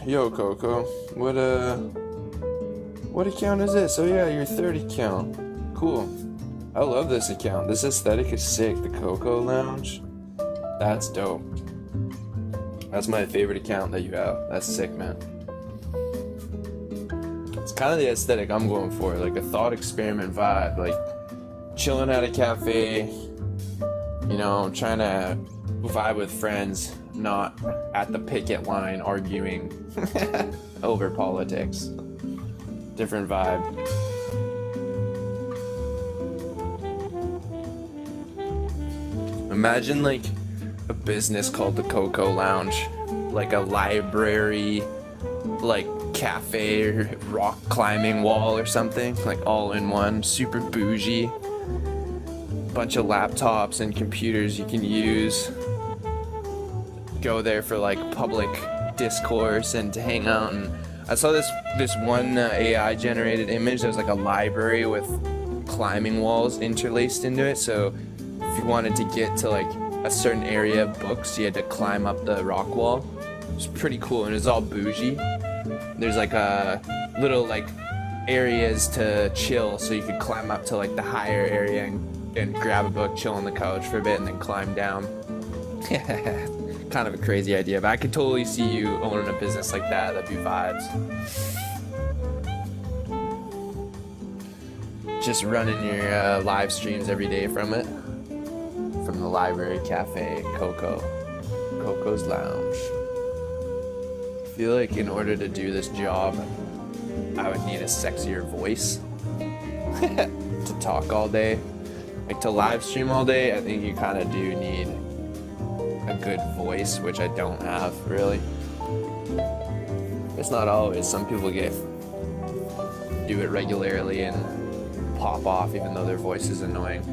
Yo, Coco. What account is this? Oh yeah, your third account. Cool. I love this account. This aesthetic is sick. The Coco Lounge. That's dope. That's my favorite account that you have. That's sick, man. It's kind of the aesthetic I'm going for, like a thought experiment vibe, like chilling at a cafe, trying to vibe with friends, not at the picket line arguing over politics. Different vibe. Imagine like a business called the Coco Lounge, like a library, like cafe or rock climbing wall or something, like all in one, super bougie. Bunch of laptops and computers you can use. Go there for like public discourse and to hang out. And I saw this one AI generated image that was like a library with climbing walls interlaced into it. So if you wanted to get to like a certain area of books, you had to climb up the rock wall. It's pretty cool, and it's all bougie. There's like a little like areas to chill, so you could climb up to like the higher area and grab a book, chill on the couch for a bit, and then climb down. Kind of a crazy idea, but I could totally see you owning a business like that. That'd be vibes. Just running your live streams every day from it. From the library cafe, Coco's Lounge. I feel like in order to do this job, I would need a sexier voice to talk all day. Like to live stream all day, I think you kind of do need a good voice, which I don't have really. It's not always. Some people do it regularly and pop off even though their voice is annoying.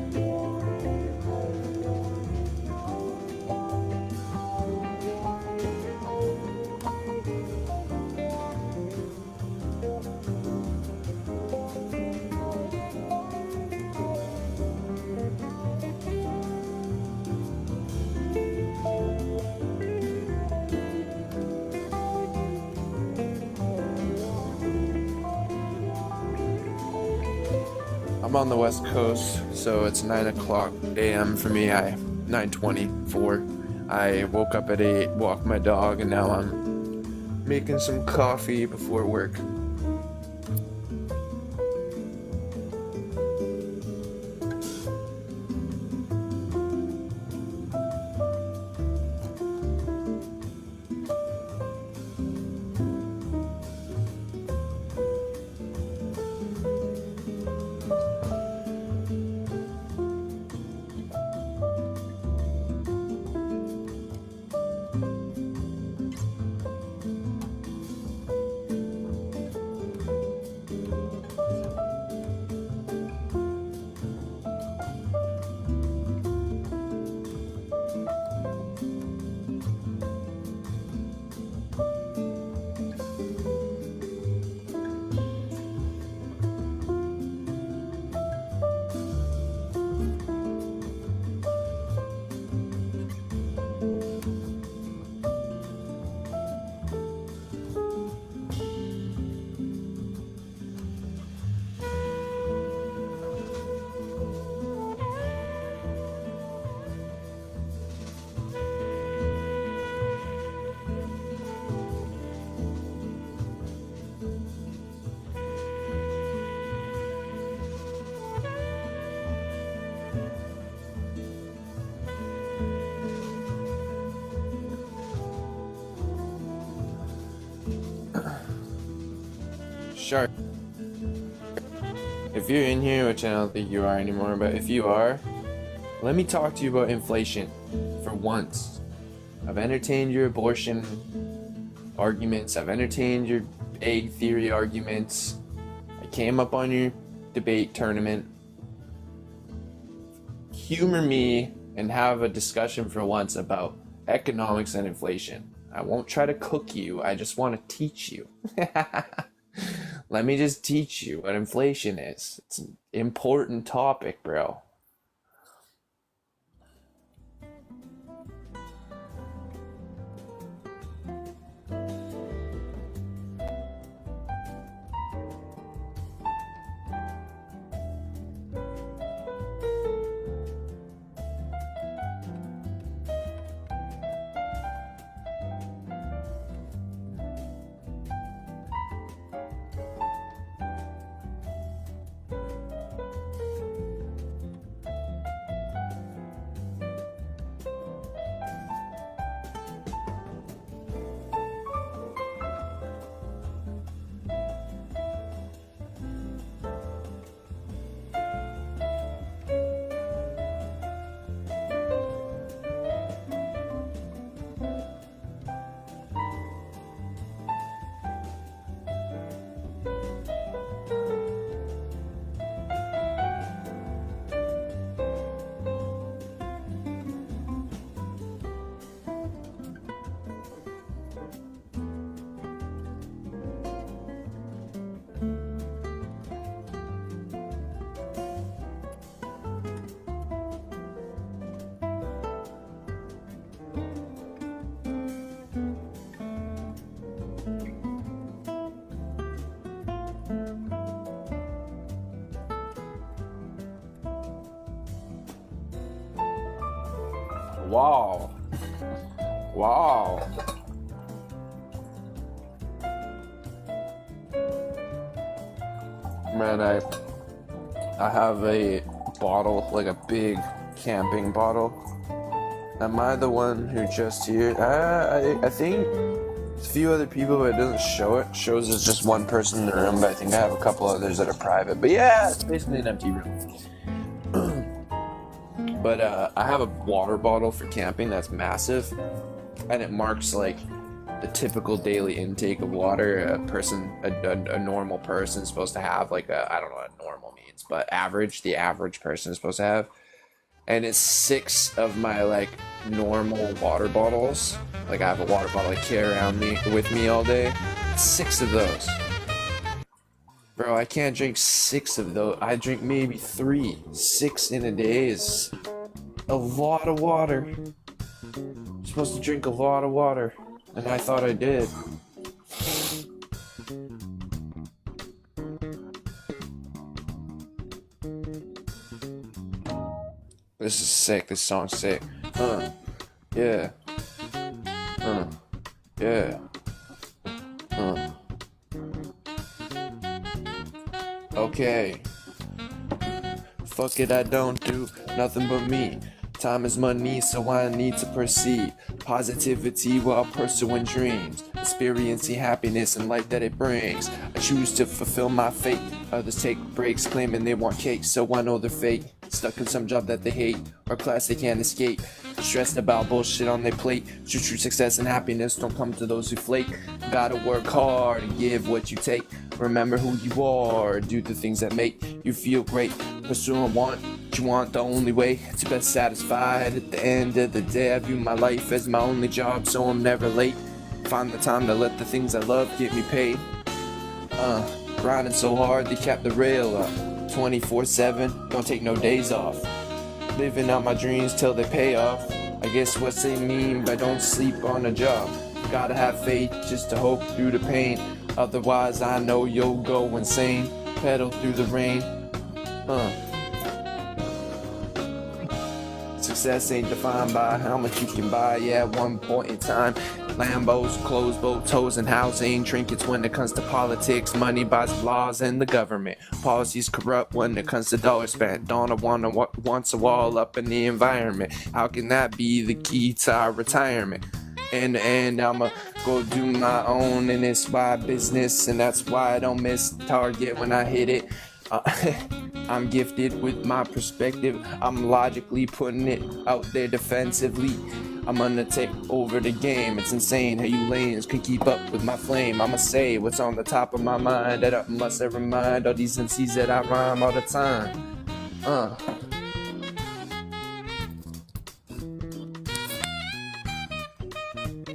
I'm on the West Coast, so it's 9 o'clock a.m. for me. 9:24. I woke up at 8, walked my dog, and now I'm making some coffee before work. Sure. If you're in here, which I don't think you are anymore, but if you are, let me talk to you about inflation for once. I've entertained your abortion arguments. I've entertained your egg theory arguments. I came up on your debate tournament. Humor me and have a discussion for once about economics and inflation. I won't try to cook you. I just want to teach you. Let me just teach you what inflation is. It's an important topic, bro. Wow. Wow. Man, I have a bottle, like a big camping bottle. Am I the one who just here? I think a few other people, but it doesn't show it. It shows it's just one person in the room, but I think I have a couple others that are private. But yeah, it's basically an empty room. But I have a water bottle for camping that's massive, and it marks like the typical daily intake of water a normal person is supposed to have. Like I don't know what normal means, but the average person is supposed to have. And it's 6 of my like normal water bottles. Like I have a water bottle I carry around with me all day. 6 of those. Bro, I can't drink 6 of those. I drink maybe 3. 6 in a day is a lot of water. I'm supposed to drink a lot of water, and I thought I did. This is sick. This song's sick. Yeah. Yeah. Okay. Fuck it, I don't do nothing but me. Time is money, so I need to proceed. Positivity while pursuing dreams. Experiencing happiness and life that it brings. I choose to fulfill my fate. Others take breaks, claiming they want cake, so I know they're fake. Stuck in some job that they hate, or class they can't escape. Stressed about bullshit on their plate. True success and happiness don't come to those who flake. Gotta work hard and give what you take. Remember who you are, do the things that make you feel great. Pursue and want what you want the only way to be satisfied. At the end of the day, I view my life as my only job, so I'm never late. Find the time to let the things I love get me paid. Grinding so hard they kept the rail up 24/7, don't take no days off. Living out my dreams till they pay off. I guess what they mean by don't sleep on a job. Gotta have faith just to hope through the pain. Otherwise I know you'll go insane. Pedal through the rain. Success ain't defined by how much you can buy. Yeah, at one point in time, Lambos, clothes, boats, hoes, and housing. Trinkets when it comes to politics. Money buys laws and the government. Policies corrupt when it comes to dollars spent. Don't wants a wall up in the environment. How can that be the key to our retirement? In the end, I'ma go do my own, and it's my business, and that's why I don't miss target when I hit it. I'm gifted with my perspective. I'm logically putting it out there defensively. I'm gonna take over the game. It's insane how you lanes can keep up with my flame. I'ma say what's on the top of my mind. That I must remind all these MCs that I rhyme all the time.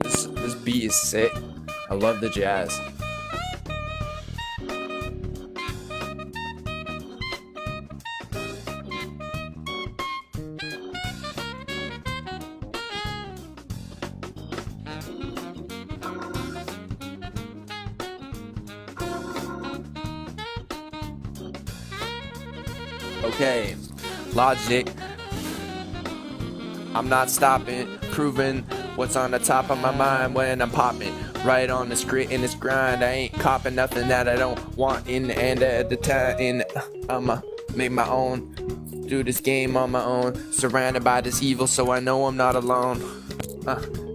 This beat is sick. I love the jazz. Okay, logic. I'm not stopping, proving what's on the top of my mind when I'm popping. Right on this grit and this grind. I ain't copping nothing that I don't want in the end at the time. And I'ma make my own, do this game on my own. Surrounded by this evil, so I know I'm not alone.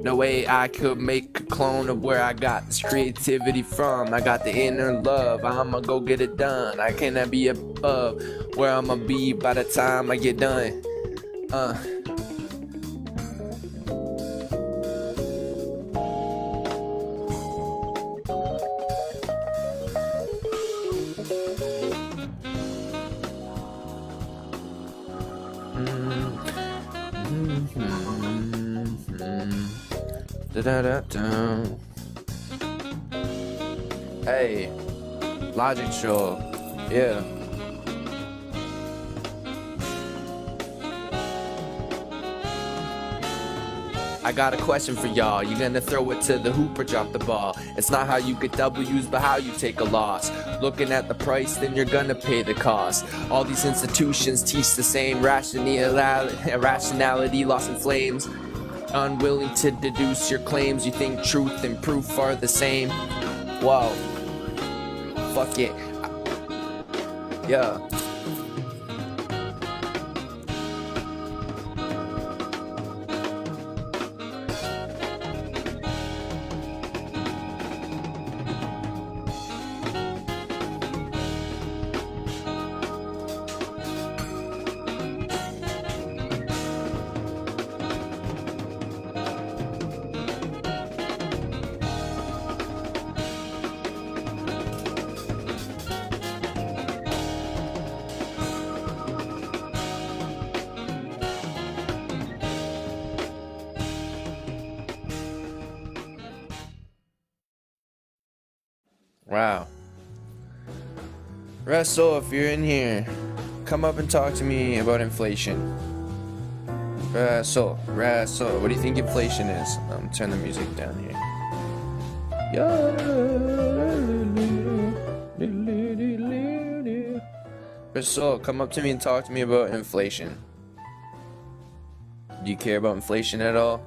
No way I could make a clone of where I got this creativity from. I got the inner love, I'ma go get it done. I cannot be above where I'ma be by the time I get done. Da-da-da-da. Hey, Logic Show, yeah. I got a question for y'all. You gonna throw it to the hoop or drop the ball? It's not how you get W's, but how you take a loss. Looking at the price, then you're gonna pay the cost. All these institutions teach the same rationality lost in flames. unwilling to deduce your claims. You think truth and proof are the same. Wow. Fuck it. Yeah. Wow. Rasol, if you're in here, come up and talk to me about inflation. Rasol, what do you think inflation is? Turn the music down here. Rasol, come up to me and talk to me about inflation. Do you care about inflation at all?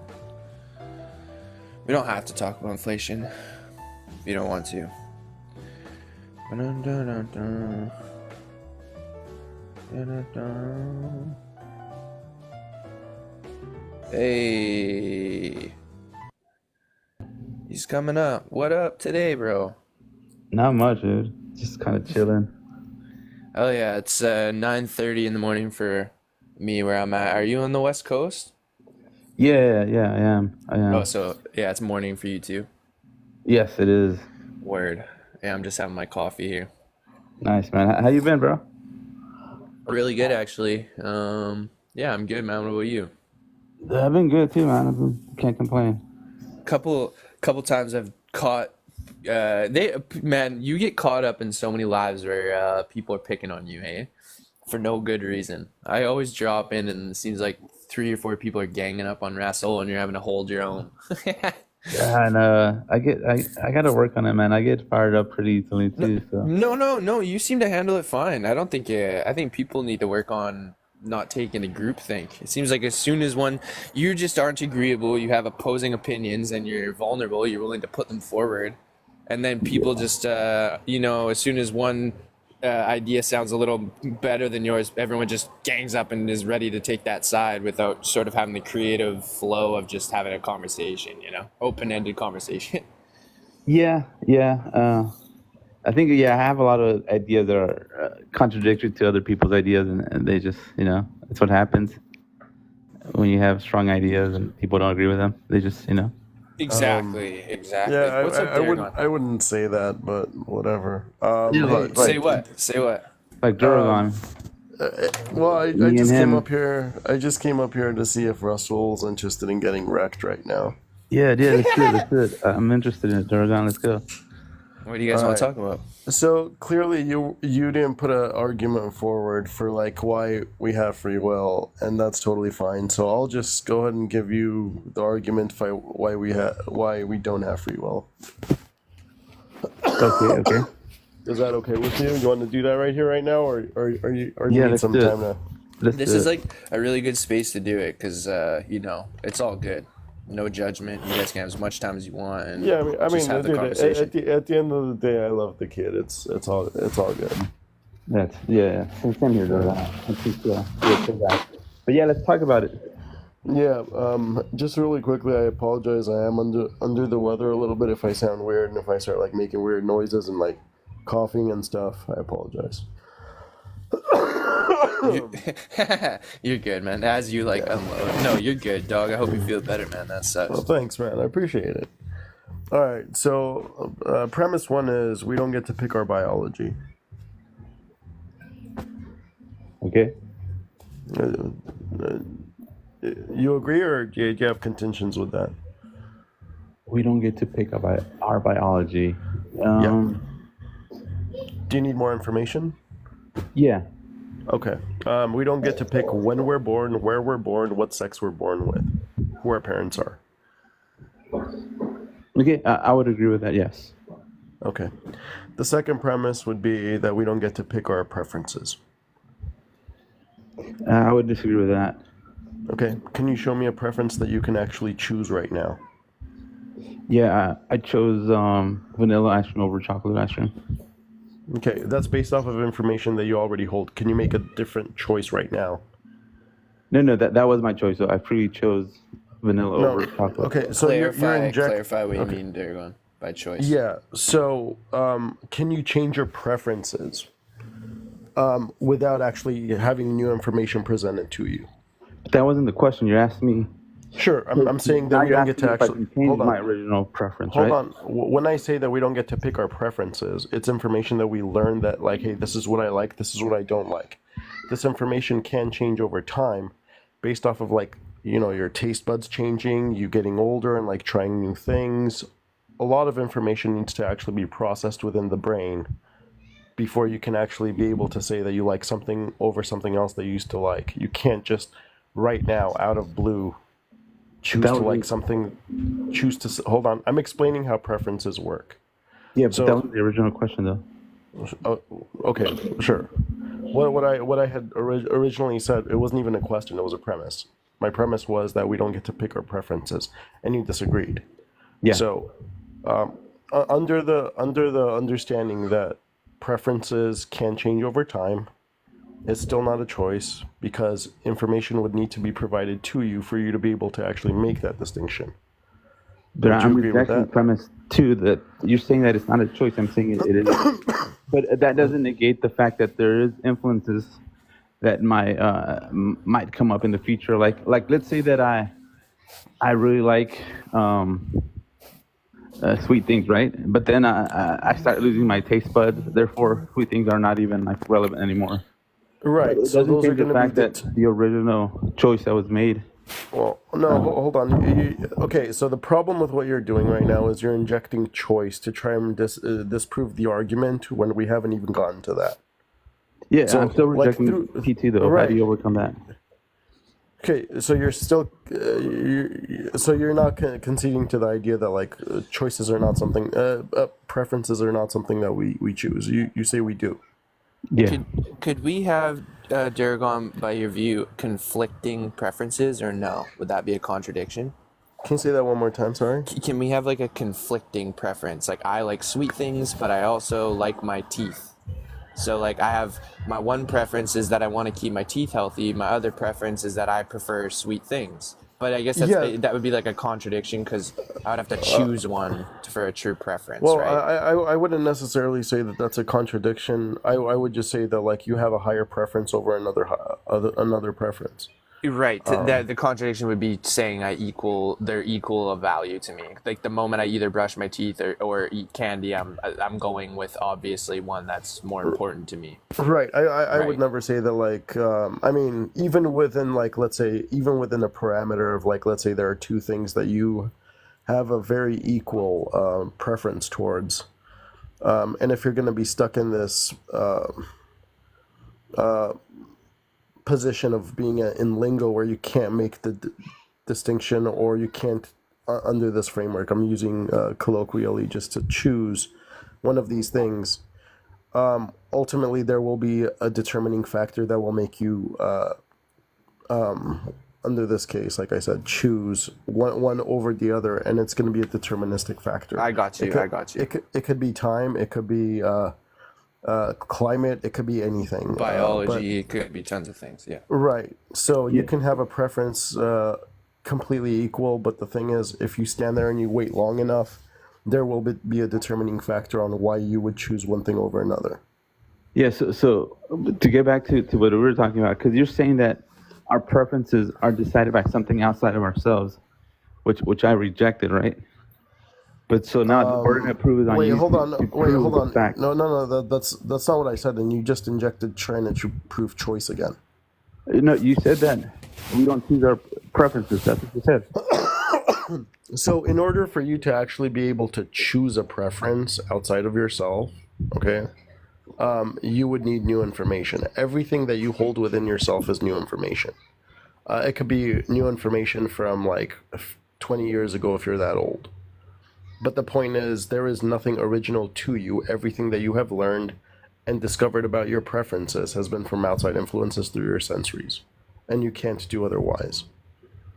We don't have to talk about inflation if you don't want to. Hey, he's coming up. What up today, bro? Not much, dude. Just kind of chilling. Oh yeah, it's 9:30 in the morning for me where I'm at. Are you on the West Coast? Yeah, I am. Oh, so yeah, it's morning for you too. Yes, it is. Word. Yeah, I'm just having my coffee here. Nice, man. How you been, bro? Really good, actually. Yeah, I'm good, man. What about you? I've been good too, man. Can't complain. Couple times I've caught. Man, you get caught up in so many lives where people are picking on you, hey, for no good reason. I always drop in, and it seems like 3 or 4 people are ganging up on Rasol, and you're having to hold your own. Yeah, and I gotta work on it, man. I get fired up pretty easily too. So No. You seem to handle it fine. I don't think. I think people need to work on not taking a group think. It seems like as soon as you just aren't agreeable, you have opposing opinions, and you're vulnerable. You're willing to put them forward, and then people just, as soon as one idea sounds a little better than yours, everyone just gangs up and is ready to take that side without sort of having the creative flow of just having a conversation. Open-ended conversation. yeah. I think I have a lot of ideas that are contradictory to other people's ideas, and they just that's what happens when you have strong ideas and people don't agree with them. They just Exactly. Yeah, What's up, I wouldn't say that, but whatever. Say what? like Dauragon. Well, I Me and just came him. up here. I just came up here to see if Russell's interested in getting wrecked right now. Yeah, let's do it. I'm interested in it, Dauragon. Let's go. What do you guys want to talk about? So clearly, you didn't put an argument forward for like why we have free will, and that's totally fine. So I'll just go ahead and give you the argument for why we don't have free will. Okay. Is that okay with you? You want to do that right here, right now, or you Yeah, need let's some do it. time to? This is like a really good space to do it because it's all good. No judgment. You guys can have as much time as you want, and Yeah, I mean, just have the dude, conversation. at the end of the day, I love the kid. It's all good. Yeah. Same here, Dauragon. I think but yeah, let's talk about it. Yeah, just really quickly, I apologize. I am under the weather a little bit. If I sound weird and if I start like making weird noises and like coughing and stuff, I apologize. You're good, man. As you unload. No, you're good, dog. I hope you feel better, man. That sucks. Well, thanks, man. I appreciate it. All right, so premise one is we don't get to pick our biology. Okay. You agree, or do you have contentions with that? We don't get to pick up our biology. Do you need more information? Yeah. Okay. We don't get to pick when we're born, where we're born, what sex we're born with, who our parents are. Okay, I would agree with that. Yes. Okay. The second premise would be that we don't get to pick our preferences. I would disagree with that. Okay, can you show me a preference that you can actually choose right now? Yeah, I chose vanilla ice cream over chocolate ice cream. Okay, that's based off of information that you already hold. Can you make a different choice right now? No, that was my choice. So I freely chose vanilla No. over chocolate. Okay, so you're Clarify what you Okay. mean, Dauragon, by choice. Yeah. So, can you change your preferences without actually having new information presented to you? That wasn't the question. You asked me. Sure. I'm saying that Now we you're don't get asking to me if I actually can change hold my on. original preference, Hold right? on. When I say that we don't get to pick our preferences, it's information that we learn that, like, hey, this is what I like, this is what I don't like. This information can change over time based off of, like, your taste buds changing, you getting older and, like, trying new things. A lot of information needs to actually be processed within the brain before you can actually be able to say that you like something over something else that you used to like. You can't just right now, out of blue, choose That to like was something, hold on. I'm explaining how preferences work. yeah, but that So, was the original question, though. okay, sure. What I had originally said, it wasn't even a question, it was a premise. My premise was that we don't get to pick our preferences, and you disagreed. Yeah. So, under the understanding that preferences can change over time, it's still not a choice because information would need to be provided to you for you to be able to actually make that distinction. But Would you I'm agree with rejecting that? the premise too that you're saying that it's not a choice. I'm saying it is. But that doesn't negate the fact that there is influences that might come up in the future. Like let's say that I really like sweet things, right? But then I start losing my taste buds. Therefore, sweet things are not even like relevant anymore. But Right. it So doesn't those are change the going to be fact that the original choice that was made. well, no, hold on. Okay, so the problem with what you're doing right now is you're injecting choice to try and disprove the argument when we haven't even gotten to that. Yeah, So, I'm still like rejecting through PT though. How do right. you overcome that? Okay, so you're still, so you're not conceding to the idea that like choices are not something, preferences are not something that we choose. You say we do. Yeah. Could we have, Dauragon, by your view, conflicting preferences, or no? Would that be a contradiction? Can you say that one more time? Sorry. Can we have like a conflicting preference? Like I like sweet things, but I also like my teeth. So like I have my one preference is that I want to keep my teeth healthy. My other preference is that I prefer sweet things. But I guess Yeah. that would be like a contradiction because I would have to choose one for a true preference, Well, right? I wouldn't necessarily say that that's a contradiction. I would just say that like you have a higher preference over another preference. Right. The contradiction would be saying they're equal of value to me. Like the moment I either brush my teeth or eat candy, I'm going with obviously one that's more important to me. Right. I would Right. never say that like I mean even within like let's say even within a parameter of like let's say there are two things that you have a very equal preference towards, and if you're going to be stuck in this position of being in lingo where you can't make the distinction or you can't under this framework, I'm using colloquially just to choose one of these things. Ultimately, there will be a determining factor that will make you, under this case, like I said, choose one over the other, and it's going to be a deterministic factor. I got you. It could be time. It could be climate. It could be anything. Biology, it could be tons of things. Yeah. Right. So you can have a preference completely equal, but the thing is, if you stand there and you wait long enough, there will be a determining factor on why you would choose one thing over another. Yeah. So to get back to what we were talking about, because you're saying that our preferences are decided by something outside of ourselves, which I rejected, right? But so now the burden of proof is on Wait, you hold on. to Wait, prove hold the on. fact. No. That's not what I said, and you just injected trying to prove choice again. No, you said that we don't choose our preferences. That's what you said. So, in order for you to actually be able to choose a preference outside of yourself, okay, you would need new information. Everything that you hold within yourself is new information. It could be new information from like 20 years ago if you're that old. But the point is, there is nothing original to you. Everything that you have learned and discovered about your preferences has been from outside influences through your sensories. And you can't do otherwise.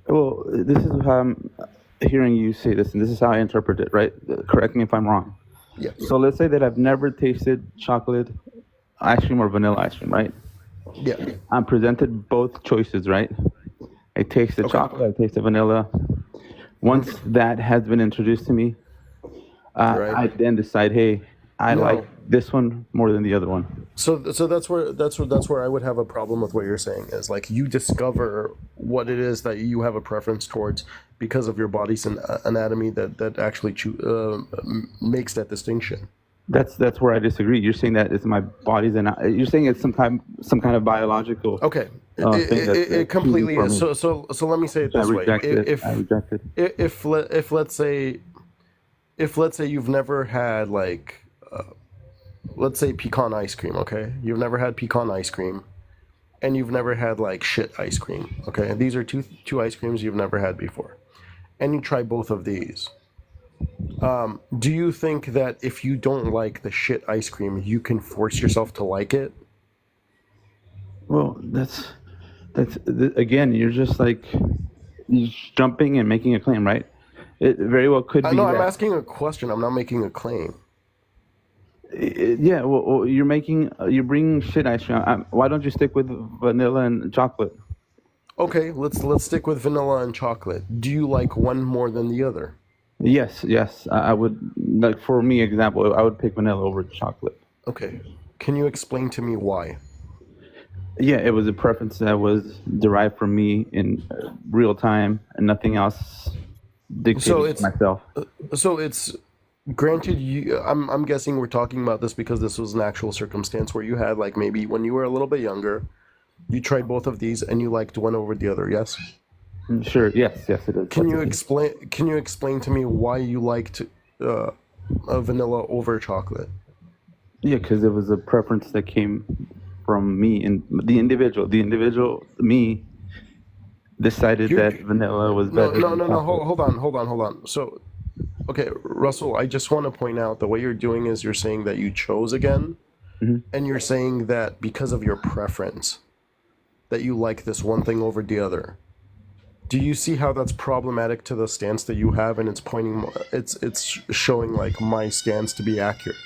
Well, this is how I'm hearing you say this, and this is how I interpret it, right? Correct me if I'm wrong. Yeah. So let's say that I've never tasted chocolate ice cream or vanilla ice cream, right? Yeah. I'm presented both choices, right? I taste the Okay. chocolate, I taste the vanilla. Once that has been introduced to me, Right. I then decide, hey, I like No. this one more than the other one. So that's where I would have a problem with what you're saying is like you discover what it is that you have a preference towards because of your body's anatomy that actually makes that distinction. That's where I disagree. You're saying that it's my body's, and you're saying it's some kind of biological Okay, thing it that's choosing completely for is. me. So let me say it I this way: reject it. I reject it. if let's say you've never had like let's say pecan ice cream, okay? You've never had pecan ice cream, and you've never had like shit ice cream, okay? These are two ice creams you've never had before, and you try both of these. Do you think that if you don't like the shit ice cream, you can force yourself to like it? Well, again, you're just like you're jumping and making a claim, right? It very well could be No, I'm that. asking a question. I'm not making a claim. Yeah, well, you're bringing shit ice cream. Why don't you stick with vanilla and chocolate? Okay, let's stick with vanilla and chocolate. Do you like one more than the other? Yes, yes, I would like for me example, I would pick vanilla over chocolate. Okay. Can you explain to me why? Yeah, it was a preference that was derived from me in real time, and nothing else So dictated to it's myself. so it's granted you I'm guessing we're talking about this because this was an actual circumstance where you had like maybe when you were a little bit younger, you tried both of these and you liked one over the other, yes? Sure, yes, yes, it is. Can you explain to me why you liked uh, vanilla over chocolate? Yeah, because it was a preference that came from me and the individual me decided You're that vanilla was no better no than no no chocolate. hold on. So okay, Russell, I just want to point out the way you're doing is you're saying that you chose again, and you're saying that because of your preference that you like this one thing over the other. Do you see how that's problematic to the stance that you have, and it's showing like my stance to be accurate?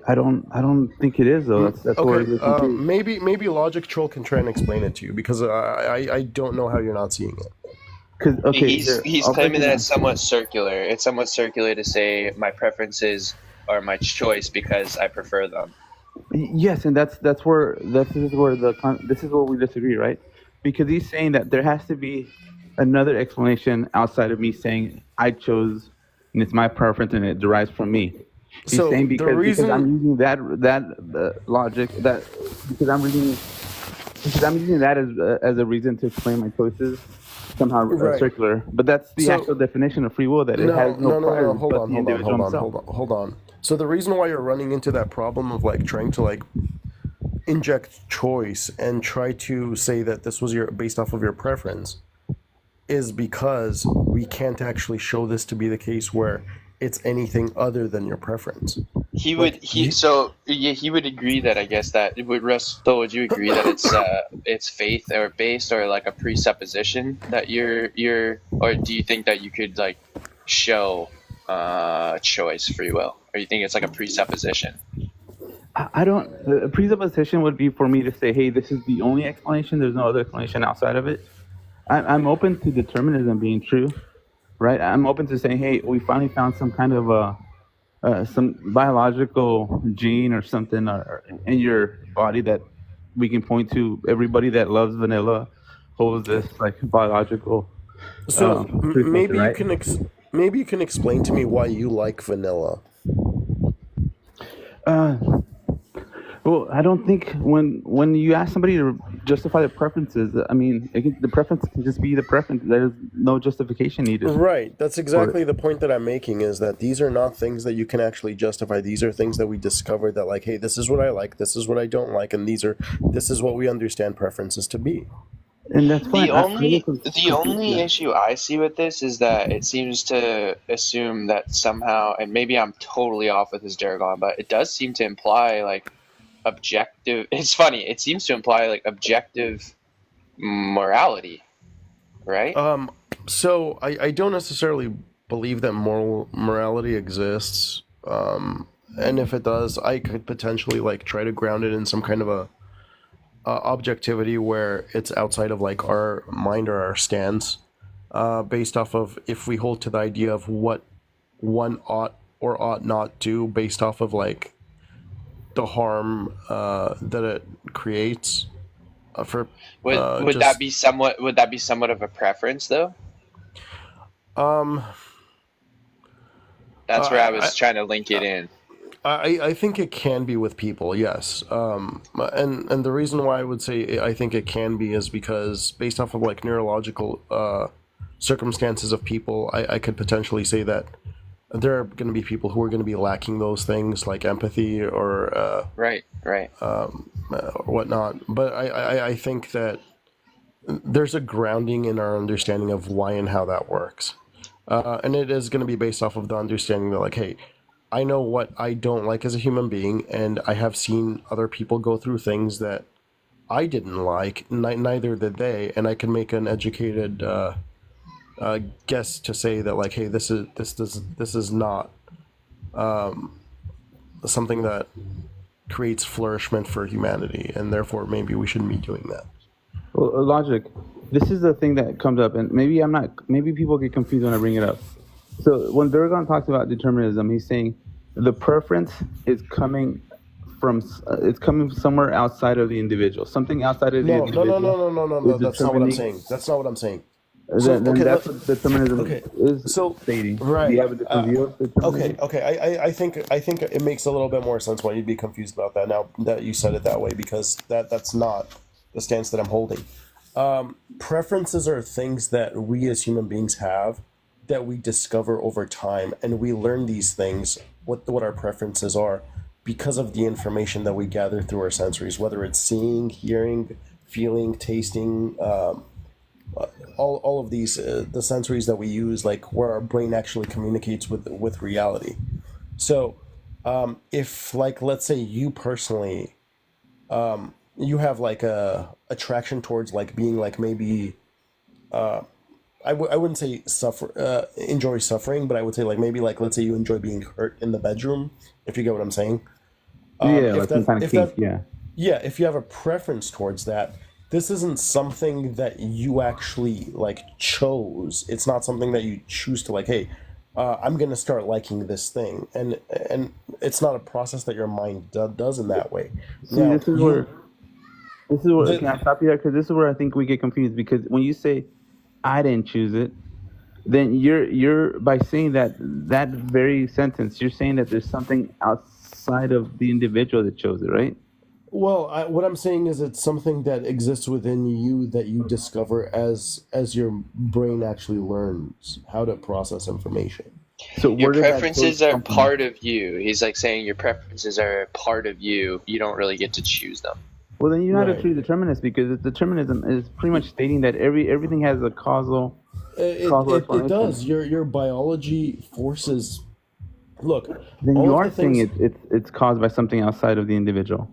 I don't think it is though. That's where Okay, we're confused. maybe Logic Troll can try and explain it to you because I don't know how you're not seeing it. Because okay, He's here he's I'll break claiming it that down. it's somewhat circular. It's somewhat circular to say my preferences are my choice because I prefer them. Yes, and that's where this is where we disagree, right? Because he's saying that there has to be another explanation outside of me saying I chose and it's my preference and it derives from me. He's So saying the because I'm reason using that logic that because I'm using that as a reason to explain my choices somehow right. circular, but that's the So actual definition of free will that it has no, no no, no, no. priors Hold but on, the hold on, individual hold on, himself. hold on, hold on. So the reason why you're running into that problem of like trying to like inject choice and try to say that this was your based off of your preference is because we can't actually show this to be the case where it's anything other than your preference. He Like would he you, so yeah, he would agree that I guess that would Russell, would you agree that it's faith or based or like a presupposition that you're or do you think that you could like show choice free will or you think it's like a presupposition? I don't. The presupposition would be for me to say, "Hey, this is the only explanation. There's no other explanation outside of it." I'm open to determinism being true, right? I'm open to saying, "Hey, we finally found some kind of some biological gene or something in your body that we can point to. Everybody that loves vanilla holds this like biological so frequency, right?" maybe you can explain to me why you like vanilla. Uh, Well, I don't think when you ask somebody to justify their preferences, I mean, the preference can just be the preference. There's no justification needed Right. That's for it. exactly the point that I'm making is that these are not things that you can actually justify. These are things that we discovered that like, hey, this is what I like, this is what I don't like, and this is what we understand preferences to be. And that's fine. The I will only the only yeah. issue I see with this is that it seems to assume that somehow, and maybe I'm totally off with his Daragon, but it does seem to imply like objective. It's funny. It seems to imply like objective morality. right? So I don't necessarily believe that morality exists. And if it does, I could potentially like try to ground it in some kind of a objectivity where it's outside of like our mind or our stance, based off of if we hold to the idea of what one ought or ought not do based off of like the harm that it creates for Would that just be somewhat? Would that be somewhat of a preference, though? um That's where I I, was trying to link it in. I think it can be with people, yes. And the reason why I would say I think it can be is because based off of like neurological circumstances of people, I could potentially say that there are going to be people who are going to be lacking those things like empathy or Right, right. whatnot. But I think that there's a grounding in our understanding of why and how that works. And it is going to be based off of the understanding that, like, hey, I know what I don't like as a human being, and I have seen other people go through things that I didn't like, neither did they, and I can make an educated guess to say that, like, hey, this is not something that creates flourishment for humanity, and therefore maybe we shouldn't be doing that. Well, logic. This is the thing that comes up, and maybe I'm not. Maybe people get confused when I bring it up. So when Dauragon talks about determinism, he's saying the preference is coming from it's coming somewhere outside of the individual. Something outside of the No, no, no, individual no, no, no, no. is That's not what I'm determining. saying. That's not what I'm saying. Then Okay, that's what determinism okay. is So stating. right. Do you have a different view of determinism? Okay. I think it makes a little bit more sense why you'd be confused about that now that you said it that way, because that's not the stance that I'm holding. Preferences are things that we as human beings have that we discover over time, and we learn these things, what our preferences are, because of the information that we gather through our sensories, whether it's seeing, hearing, feeling, tasting, all of these the sensories that we use, like where our brain actually communicates with reality. So if, like, let's say you personally you have like a attraction towards like being like maybe I wouldn't say enjoy suffering, but I would say like maybe like let's say you enjoy being hurt in the bedroom, if you get what I'm saying. Yeah, If like some that kind of if kink. that Yeah. Yeah, if you have a preference towards that, this isn't something that you actually like chose. It's not something that you choose to like, hey, I'm gonna start liking this thing, and it's not a process that your mind does in that way. See, Now you this is where, the can I stop you there? Because this is where I think we get confused. Because when you say I didn't choose it, then you're by saying that very sentence, you're saying that there's something outside of the individual that chose it, right? Well, what I'm saying is it's something that exists within you that you discover as your brain actually learns how to process information. So Your where did that choice preferences are come from? part of you. He's like saying your preferences are part of you. You don't really get to choose them. Well, then you're not a Right. true determinist because determinism is pretty much stating that everything has a causal It explanation. does. Your biology forces. Look, Then all you of are the saying things. it's caused by something outside of the individual.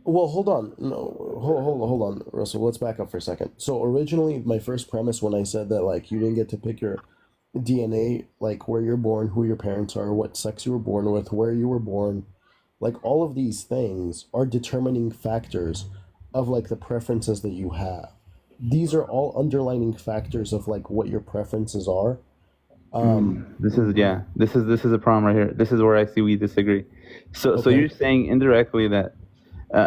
Well, hold on. No, hold on, Russell. Let's back up for a second. So originally, my first premise when I said that like you didn't get to pick your DNA, like where you're born, who your parents are, what sex you were born with, where you were born, like all of these things are determining factors of like the preferences that you have. These are all underlining factors of like what your preferences are. This is yeah. This is a problem right here. This is where I see we disagree. So Okay. you're saying indirectly that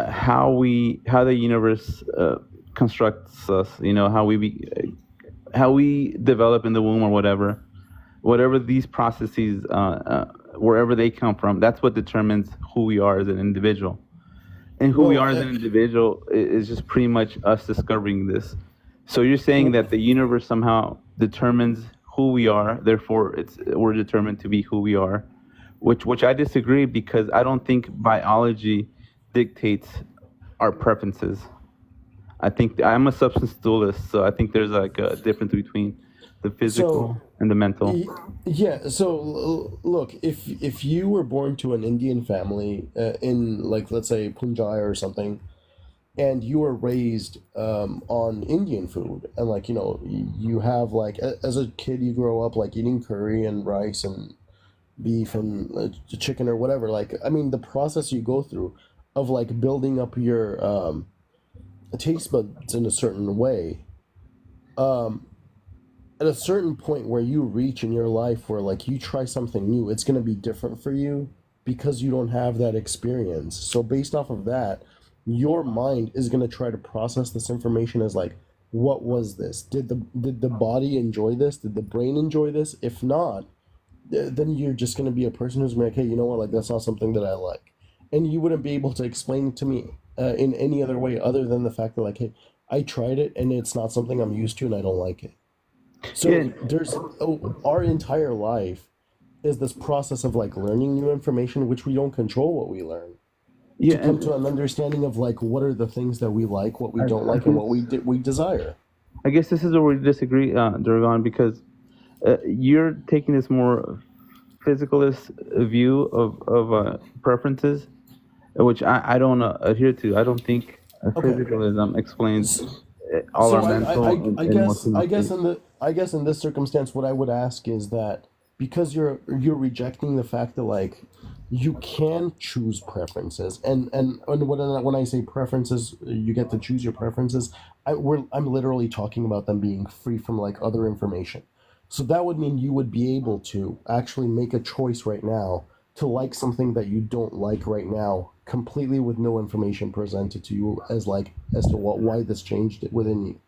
how the universe constructs us, how we develop in the womb or whatever these processes, wherever they come from, that's what determines who we are as an individual. And who we Well, are as an individual is just pretty much us discovering this. So you're saying that the universe somehow determines who we are, therefore we're determined to be who we are, which I disagree because I don't think biology dictates our preferences. I think I'm a substance dualist, so I think there's like a difference between the so physical and the mental. Yeah, so look, if you were born to an Indian family in like let's say Punjab or something, and you were raised on Indian food, and like you have like as a kid you grow up like eating curry and rice and beef and chicken or whatever. Like I mean, the process you go through of like building up your taste buds in a certain way. At a certain point where you reach in your life where like you try something new, it's going to be different for you because you don't have that experience. So based off of that, your mind is going to try to process this information as like, what was this? Did the body enjoy this? Did the brain enjoy this? If not, then you're just going to be a person who's gonna be like, hey, you know what, like that's not something that I like, and you wouldn't be able to explain it to me in any other way other than the fact that like, hey, I tried it and it's not something I'm used to and I don't like it. Yeah, So there's our entire life is this process of like learning new information, which we don't control what we learn, yeah, to come to an understanding of like what are the things that we like, what we don't I like, and guess what we desire. I guess this is where we disagree, Durgan, because you're taking this more physicalist view of preferences, which I don't adhere to. I don't think Okay. physicalism explains all So our mental I and guess emotional states. I guess in this circumstance, what I would ask is that because you're rejecting the fact that like you can choose preferences, and when I say preferences, you get to choose your preferences. I'm literally talking about them being free from like other information. So that would mean you would be able to actually make a choice right now to like something that you don't like right now, completely with no information presented to you as like as to what why this changed it within you.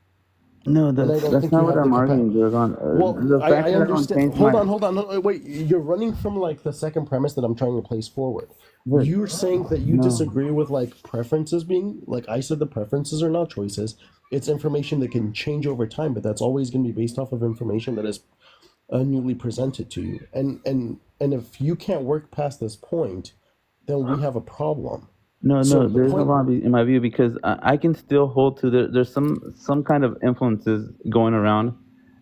No, And I don't that's think not you what have the I'm capacity. arguing, Durgan. Well, The fact I that I don't understand. change my Hold on. No, wait, you're running from like the second premise that I'm trying to place forward. but You're saying that you no. disagree with like preferences being like I said the preferences are not choices. It's information that can change over time, but that's always going to be based off of information that is newly presented to you. And if you can't work past this point, then we have a problem. No, So the there's no point, problem in my view because I can still hold to there's some kind of influences going around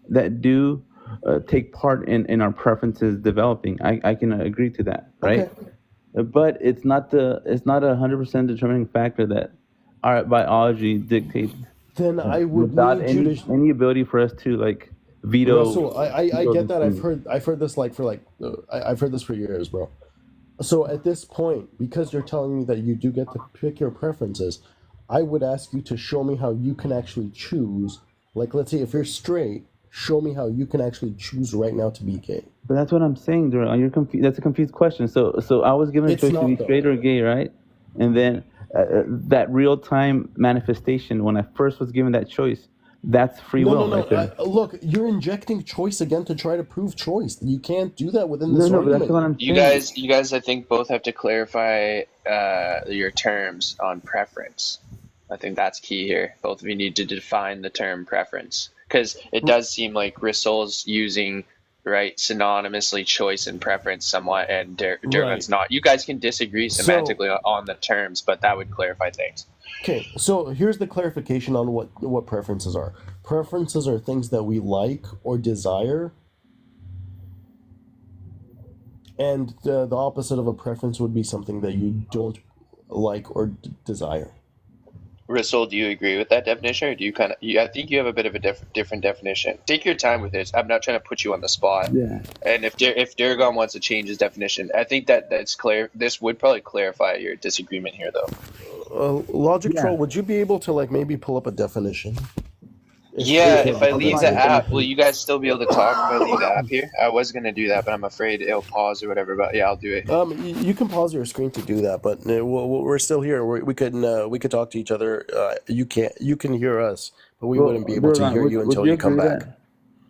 that do take part in our preferences developing. I can agree to that, right? okay, But it's not 100% determining factor that our biology dictates then I would without need you to any ability for us to like Russell, I veto get these that. things. I've heard this like for like I've heard this for years, bro. So at this point, because you're telling me that you do get to pick your preferences, I would ask you to show me how you can actually choose. Like, let's say if you're straight, show me how you can actually choose right now to be gay. But that's what I'm saying, Duran. You're confused. That's a confused question. So I was given a It's choice to be not though. straight or gay, right? And then that real time manifestation, when I first was given that choice, that's free No, no, will no. right there. Look, you're injecting choice again to try to prove choice. You can't do that within No, this no, but that's argument. what I'm saying. You guys, I think both have to clarify your terms on preference. I think that's key here. Both of you need to define the term preference because it does seem like Rissol's using right synonymously choice and preference somewhat, and Right. Durgan's not. You guys can disagree So, semantically on the terms, but that would clarify things. okay. So here's the clarification on what preferences are. Preferences are things that we like or desire, and the opposite of a preference would be something that you don't like or desire. Rissol, do you agree with that definition, or do you kind of? I think you have a bit of a different definition. Take your time with this. I'm not trying to put you on the spot. Yeah. And if Duragon wants to change his definition, I think that's clear. This would probably clarify your disagreement here, though. Logic Yeah. Troll, would you be able to like maybe pull up a definition? Yeah, If you if have I the I'll leave find the the capacity. app, will definition. you guys still be able to talk if I leave the app here? I was gonna do that, but I'm afraid it'll pause or whatever. But yeah, I'll do it. You can pause your screen to do that, but we're still here. We could talk to each other. You can hear us, but we Well, wouldn't be able to Duran, hear you would until you you come agree back. that?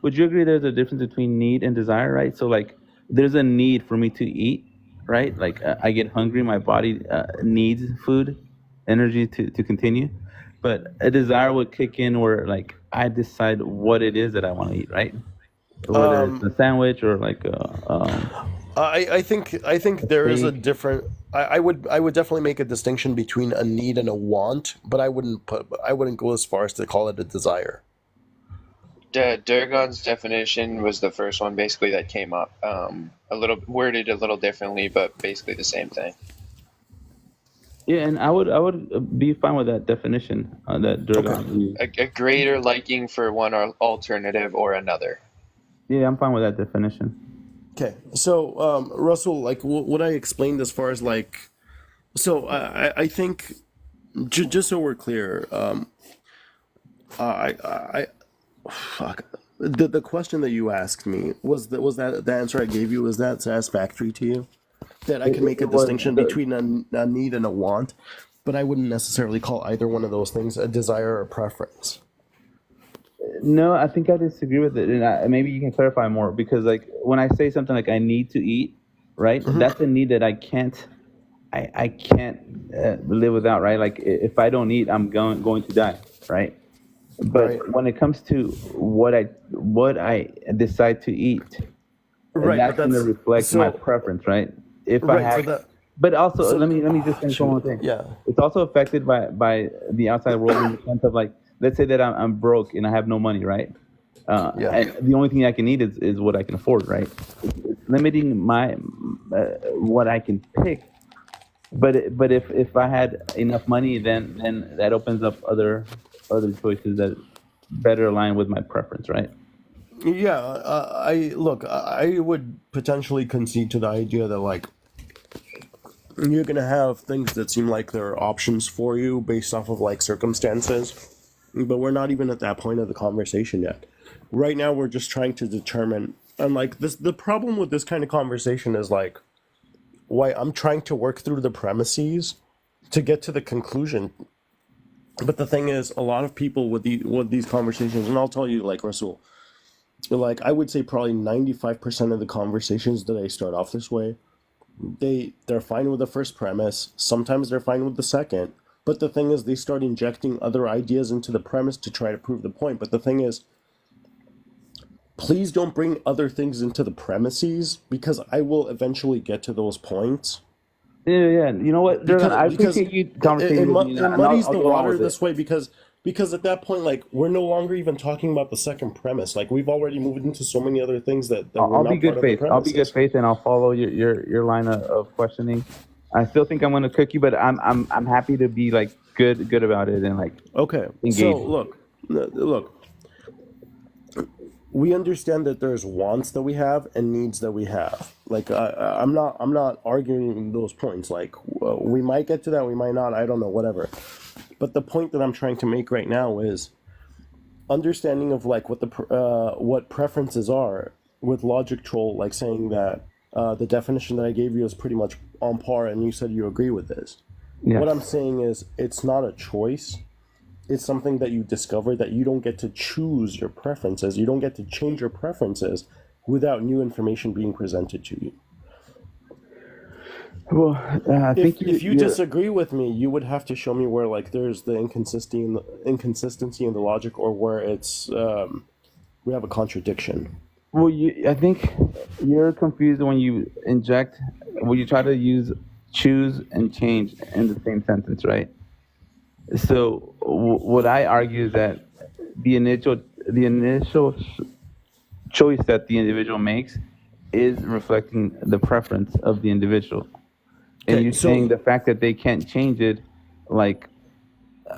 Would you agree there's a difference between need and desire, right? So like, there's a need for me to eat, right? Like I get hungry, my body needs food, energy to continue, but a desire would kick in where like I decide what it is that I want to eat, right? Whether it's Um, a sandwich or like I think a there is a steak. different. I would definitely make a distinction between a need and a want, but I wouldn't go as far as to call it a desire. Durgan's definition was the first one, basically that came up. A little worded a little differently, but basically the same thing. Yeah, and I would be fine with that definition that Durgan used. A greater liking for one alternative or another. Yeah, I'm fine with that definition. Okay, so Russell, like what I explained as far as like, so I think just so we're clear, I fuck the question that you asked me was that the answer I gave you, was that satisfactory to you? That I can make a It was distinction between a need and a want, but I wouldn't necessarily call either one of those things a desire or a preference. No, I think I disagree with it, and maybe you can clarify more because, like, when I say something like I need to eat, right? That's a need that I can't live without, right? Like, if I don't eat, I'm going to die, right? Right. But when it comes to what I decide to eat, Right, that's but going to that's reflect my so preference, right? If I right for have, that. but also So let me just finish one more thing. yeah, It's also affected by the outside world in the sense of, like, let's say that I'm broke and I have no money, right? yeah. And the only thing I can eat is what I can afford, right? It's limiting my what I can pick. But if I had enough money, then that opens up other choices that better align with my preference, right? Yeah, I would potentially concede to the idea that like you're gonna have things that seem like they're options for you based off of like circumstances, but we're not even at that point of the conversation yet. Right now, we're just trying to determine, and like this, the problem with this kind of conversation is like why I'm trying to work through the premises to get to the conclusion. But the thing is, a lot of people with these conversations, and I'll tell you, like Rasul, like I would say probably 95% of the conversations that I start off this way, they're fine with the first premise. Sometimes they're fine with the second. But the thing is, they start injecting other ideas into the premise to try to prove the point. But the thing is, please don't bring other things into the premises because I will eventually get to those points. Yeah, yeah. You know what, Durgan, I Because appreciate you conversating with me, it and muddies I'll the go along water with it. this way because at that point, like, we're no longer even talking about the second premise. Like, we've already moved into so many other things that were I'll be not part good of the faith. I'll be good premises. faith, and I'll follow your line of questioning. I still think I'm going to cook you, but I'm happy to be, like, good about it and, like, Okay, so engage. look, we understand that there's wants that we have and needs that we have. Like, I'm not arguing those points. Like, we might get to that, we might not. I don't know, whatever. But the point that I'm trying to make right now is understanding of like what preferences are with logic troll, like saying that the definition that I gave you is pretty much on par, and you said you agree with this. Yes. What I'm saying is it's not a choice. It's something that you discover, that you don't get to choose your preferences. You don't get to change your preferences without new information being presented to you. Well, I think If you you're. disagree with me, you would have to show me where like there's the inconsistency in the logic, or where it's we have a contradiction. Well, I think you're confused when you inject, when you try to use choose and change in the same sentence, right? So what I argue is that the initial choice that the individual makes is reflecting the preference of the individual. And Okay, you're saying the fact that they can't change it, like,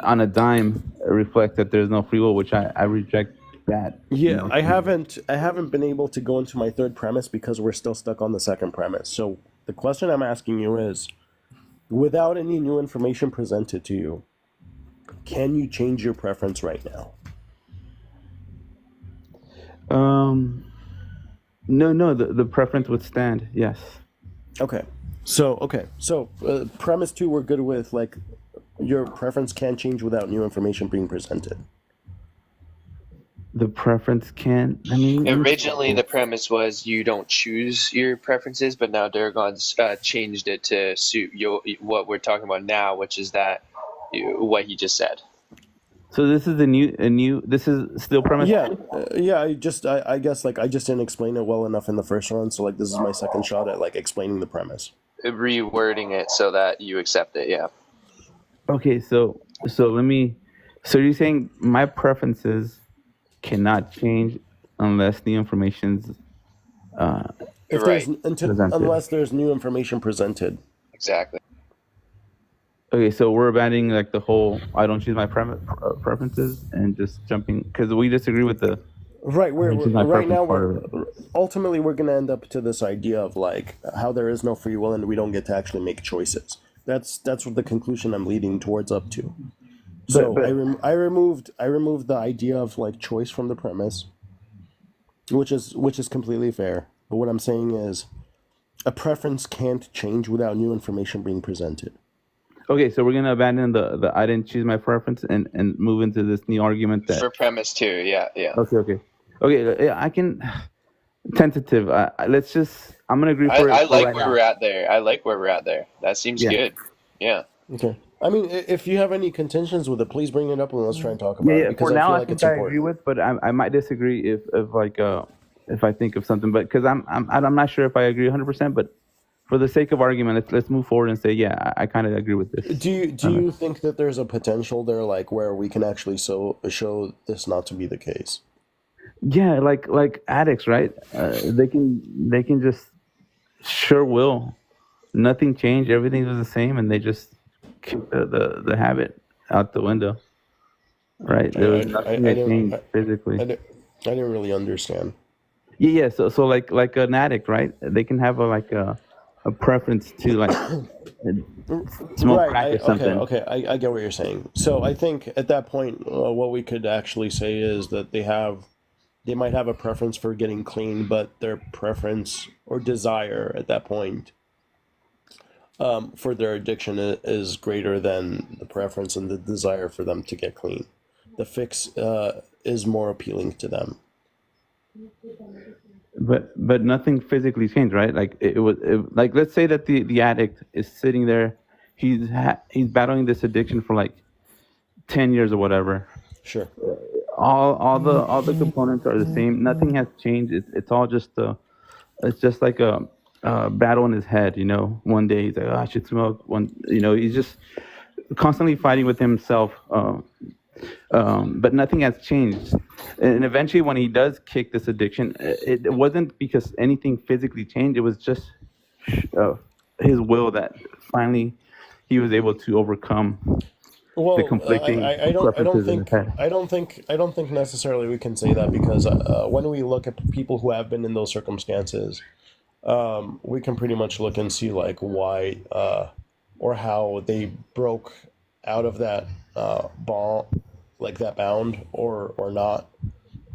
on a dime, reflects that there's no free will, which I reject that. yeah, I haven't been able to go into my third premise because we're still stuck on the second premise. So the question I'm asking you is, without any new information presented to you, can you change your preference right now? Um, no, the preference would stand. Yes. Okay, so premise two, we're good with, like, your preference can change without new information being presented. The preference can. Let me Originally, the premise was you don't choose your preferences, but now Duragon's changed it to suit what we're talking about now, which is that what he just said. So this is a new. This is still premise. Yeah, yeah. I guess like I just didn't explain it well enough in the first one, so like this is my second shot at like explaining the premise. Rewording it so that you accept it, yeah. Okay, so let me. So you're saying my preferences cannot change unless the information's If Right. there's presented. unless there's new information presented. Exactly. Okay, so we're abandoning like the whole I don't choose my preferences and just jumping because we disagree with the Right, I don't choose my right preference now part we're of it. ultimately we're gonna end up to this idea of like how there is no free will and we don't get to actually make choices. That's what the conclusion I'm leading towards up to. So But I removed the idea of like choice from the premise, which is completely fair. But what I'm saying is a preference can't change without new information being presented. okay, so we're gonna abandon the I didn't choose my preference and move into this new argument that For premise 2, yeah, yeah. okay, yeah, I can tentative. Let's just I'm gonna agree I for like right where now. we're at there. I like where we're at there. That seems Yeah. good. Yeah. Okay. I mean, if you have any contentions with it, please bring it up and let's try and talk Yeah, about it yeah. because For I now, feel I like think it's I agree important. with, but I might disagree if I think of something, but because I'm not sure if I agree 100%, but for the sake of argument, let's move forward and say, yeah, I kind of agree with this Do premise. you think that there's a potential there, like where we can actually show this not to be the case? Yeah, like addicts, right? They can just sure will nothing changed, everything was the same, and they just kick the habit out the window, right? I There was I, nothing I that didn't changed physically. I didn't really understand. Yeah, yeah. So like an addict, right? They can have a preference to like smoke Right. crack or something. I get what you're saying. So I think at that point, what we could actually say is that they might have a preference for getting clean, but their preference or desire at that point for their addiction is greater than the preference and the desire for them to get clean. The fix is more appealing to them. But nothing physically changed, right? Like like let's say that the addict is sitting there, he's battling this addiction for like 10 years or whatever. Sure. All the components are the same. Nothing has changed. It's all just it's just like a battle in his head. One day he's like, oh, I should smoke. He's just constantly fighting with himself. But nothing has changed. And eventually, when he does kick this addiction, it wasn't because anything physically changed. It was just his will that finally he was able to overcome the Well, conflicting I don't preferences in his think head. I don't think necessarily we can say that because when we look at people who have been in those circumstances, we can pretty much look and see like why or how they broke out of that ball, like that bound or not,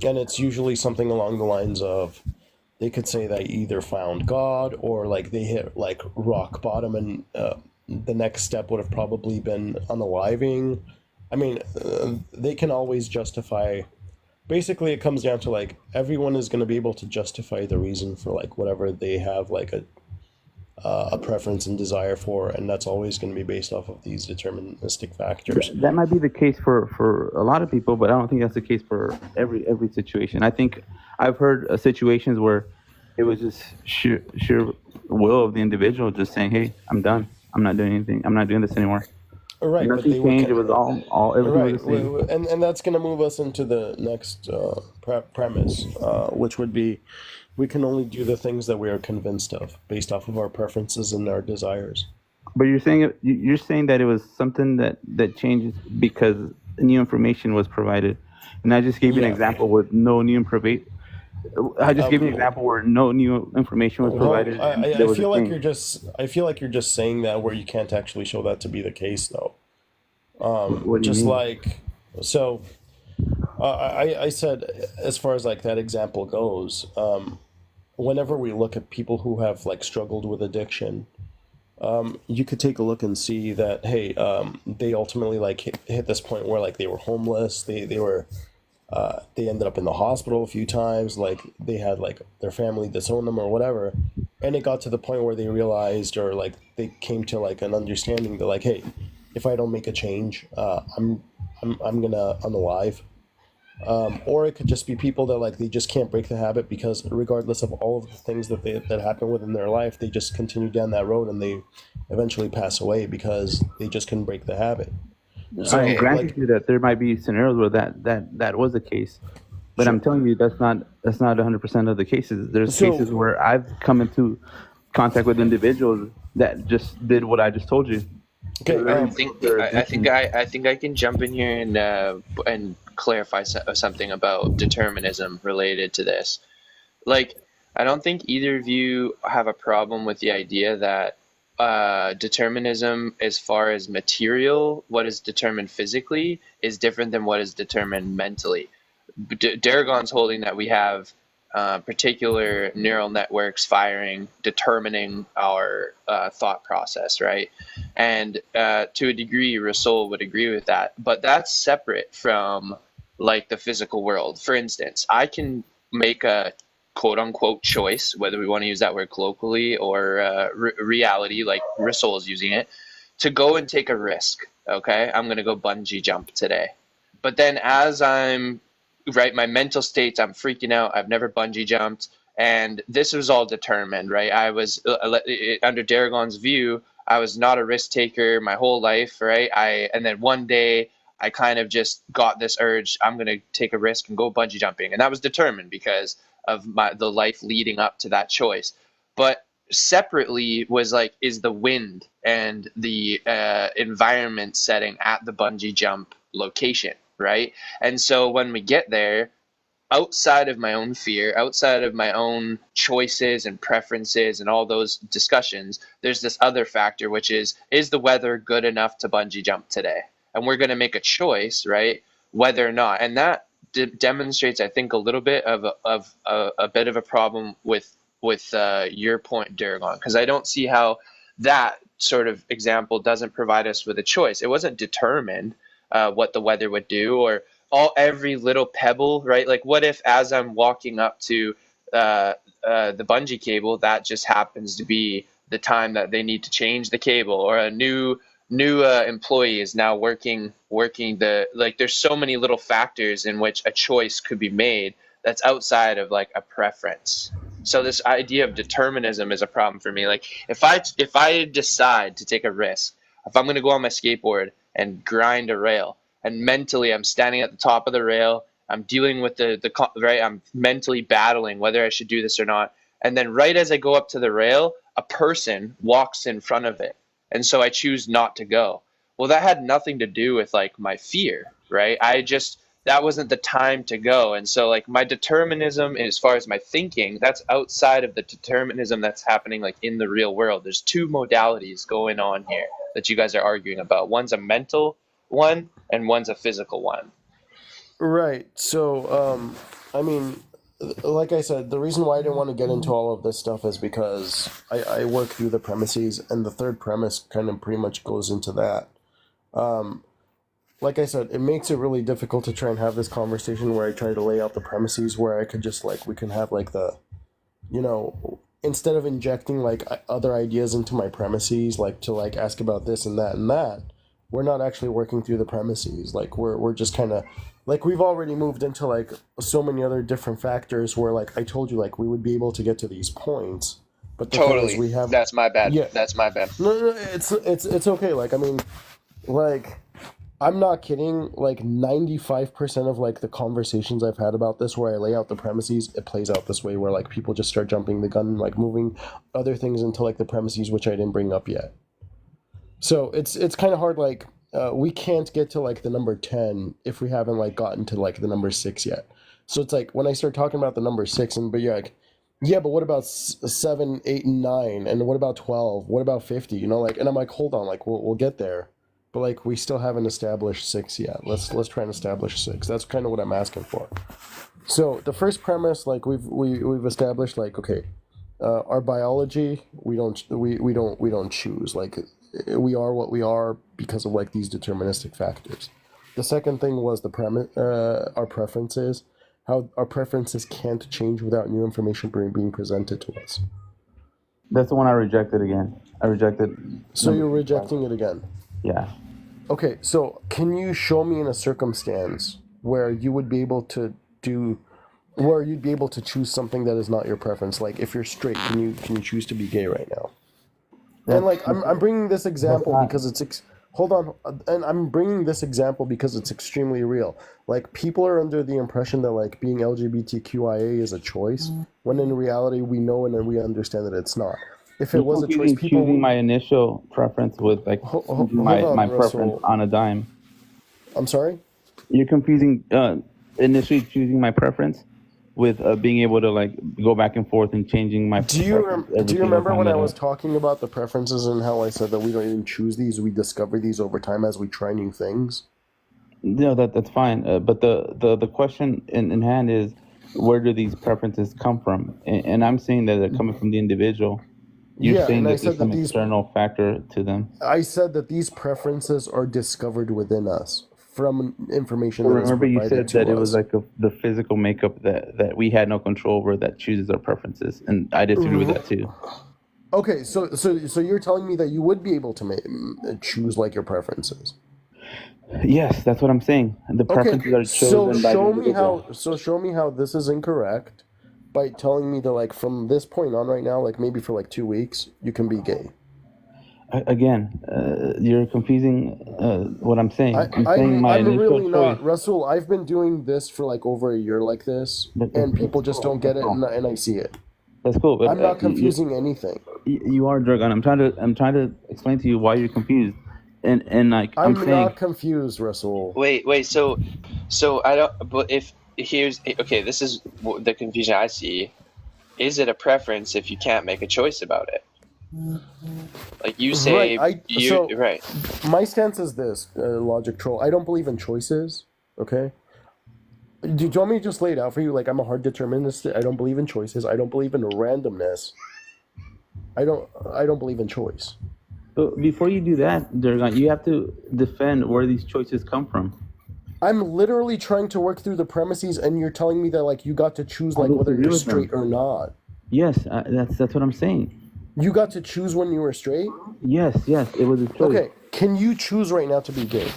and it's usually something along the lines of they could say they either found God or like they hit like rock bottom and the next step would have probably been unaliving. I mean, they can always justify. Basically, it comes down to like everyone is going to be able to justify the reason for like whatever they have like a preference and desire for, and that's always going to be based off of these deterministic factors. That might be the case for a lot of people, but I don't think that's the case for every situation. I think I've heard situations where it was just sheer will of the individual just saying, "Hey, I'm done. I'm not doing anything. I'm not doing this anymore." Right, but Nothing they were changed. It was all everything right, was the same. and that's going to move us into the next premise, which would be we can only do the things that we are convinced of based off of our preferences and our desires. But you're saying that it was something that changed because new information was provided, and I just gave you an Yeah. example with no new information. I just gave you an example where no new information was Well, provided, and there I was a feel like change. I feel like you're just saying that where you can't actually show that to be the case, though. What do you Just mean? like so, I said as far as like that example goes, whenever we look at people who have like struggled with addiction, you could take a look and see that hey, they ultimately like hit this point where like they were homeless, they ended up in the hospital a few times, like they had like their family disown them or whatever, and it got to the point where they realized or like they came to like an understanding that like hey, if I don't make a change, I'm gonna unalive. Or it could just be people that like they just can't break the habit because regardless of all of the things that happen within their life, they just continue down that road and they eventually pass away because they just couldn't break the habit. I am So Okay. granting like you that there might be scenarios where that was the case, but I'm sure. telling you that's not 100% of the cases. There's So cases where I've come into contact with individuals that just did what I just told you. Okay. I think I think I can jump in here and clarify something about determinism related to this. Like, I don't think either of you have a problem with the idea that determinism, as far as material, what is determined physically, is different than what is determined mentally. Dauragon's holding that we have particular neural networks firing, determining our thought process, right? And to a degree, Rasol would agree with that. But that's separate from like the physical world. For instance, I can make a quote unquote choice, whether we want to use that word colloquially or reality, like Rasol is using it, to go and take a risk. Okay, I'm going to go bungee jump today. But then as I'm right, my mental states, I'm freaking out. I've never bungee jumped. And this was all determined, right? I was, under Dauragon's view, I was not a risk taker my whole life, right? And then one day I kind of just got this urge, I'm going to take a risk and go bungee jumping. And that was determined because of the life leading up to that choice. But separately was like, is the wind and the environment setting at the bungee jump location, right? And so when we get there, outside of my own fear, outside of my own choices and preferences and all those discussions, there's this other factor, which is the weather good enough to bungee jump today? And we're going to make a choice, right? Whether or not. And that demonstrates, I think, a little bit of a bit of a problem with your point, Dauragon, because I don't see how that sort of example doesn't provide us with a choice. It wasn't determined what the weather would do, or every little pebble, right? Like, what if as I'm walking up to the bungee cable, that just happens to be the time that they need to change the cable, or a new employee is now working there's so many little factors in which a choice could be made that's outside of like a preference. So this idea of determinism is a problem for me. Like, if I decide to take a risk, if I'm going to go on my skateboard and grind a rail, and mentally I'm standing at the top of the rail, I'm dealing with right, I'm mentally battling whether I should do this or not, and then right as I go up to the rail, a person walks in front of it, and so I choose not to go. Well, that had nothing to do with like my fear, right? That wasn't the time to go. And so like my determinism, as far as my thinking, that's outside of the determinism that's happening like in the real world. There's two modalities going on here that you guys are arguing about. One's a mental one and one's a physical one. Right. So, I mean, like I said, the reason why I didn't want to get into all of this stuff is because I work through the premises, and the third premise kind of pretty much goes into that. Like I said, it makes it really difficult to try and have this conversation where I try to lay out the premises where I could just like, we can have like instead of injecting like other ideas into my premises, like to like ask about this and that, we're not actually working through the premises. Like we're just kind of like, we've already moved into like so many other different factors where like I told you, like we would be able to get to these points, but the thing is we have, that's my bad. Yeah. That's my bad. No, it's okay. Like, I mean, like, I'm not kidding. Like 95% of like the conversations I've had about this, where I lay out the premises, it plays out this way, where like people just start jumping the gun, like moving other things into like the premises which I didn't bring up yet. So it's kind of hard. Like we can't get to like the number 10 if we haven't like gotten to like the number 6 yet. So it's like when I start talking about the number 6, but you're like, yeah, but what about 7, 8, and 9, and what about 12? What about 50? You know, like, and I'm like, hold on, like we'll get there. But like we still haven't established 6 yet. Let's try and establish 6. That's kind of what I'm asking for. So the first premise, like we've established, like, okay, our biology, we don't choose. Like we are what we are because of like these deterministic factors. The second thing was our preferences, how our preferences can't change without new information being presented to us. That's the one I rejected again. I rejected. So you're rejecting it again? Yeah. Okay, so can you show me in a circumstance where you would be able to where you'd be able to choose something that is not your preference? Like if you're straight, can you choose to be gay right now? And like I'm bringing this example because it's hold on, and I'm bringing this example because it's extremely real. Like people are under the impression that like being LGBTQIA is a choice, when in reality we know and we understand that it's not. If You're it was a choice, confusing people choosing would. my initial preference with like choosing Hold my on, preference Russell. on a dime. I'm sorry. You're confusing initially choosing my preference with being able to like go back and forth and changing my preference Do every you single remember time when I that was talking about the preferences and how I said that we don't even choose these, we discover these over time as we try new things? No, that's fine. But the question in hand is, where do these preferences come from? And I'm saying that they're coming from the individual. You're Yeah, saying and I that there's said that some external factor to them. these preferences are discovered within us from information But that is remember, you provided said that to it was us. like the physical makeup that we had no control over that chooses our preferences, and I disagree with that too. Okay, so you're telling me that you would be able to choose like your preferences. Yes, that's what I'm saying. The Okay, preferences are so chosen by the show me individual. how this is incorrect by telling me that like from this point on right now, like maybe for like 2 weeks, you can be gay. Again, you're confusing what I'm saying. I'm saying my I'm initial really choice. not, Russell. I've been doing this for like over a year like this, But and that's people just cool. don't get That's it, cool. and I see it. That's cool. But I'm not confusing anything. you are Dragon. I'm trying to explain to you why you're confused, and like I'm I'm saying, not confused, Russell. Wait. So I don't. But if here's okay, this is the confusion I see. Is it a preference if you can't make a choice about it? Like you Right. say, you right. My stance is this, logic troll. I don't believe in choices. Okay. Do you want me to just lay it out for you? Like I'm a hard determinist. I don't believe in choices. I don't believe in randomness. I don't believe in choice. but before you do that, Dragon, you have to defend where these choices come from. I'm literally trying to work through the premises, and you're telling me that like you got to choose I like whether disagree you're with them. straight or not. Yes, that's what I'm saying. You got to choose when you were straight. Yes, it was a choice. Okay, can you choose right now to be gay?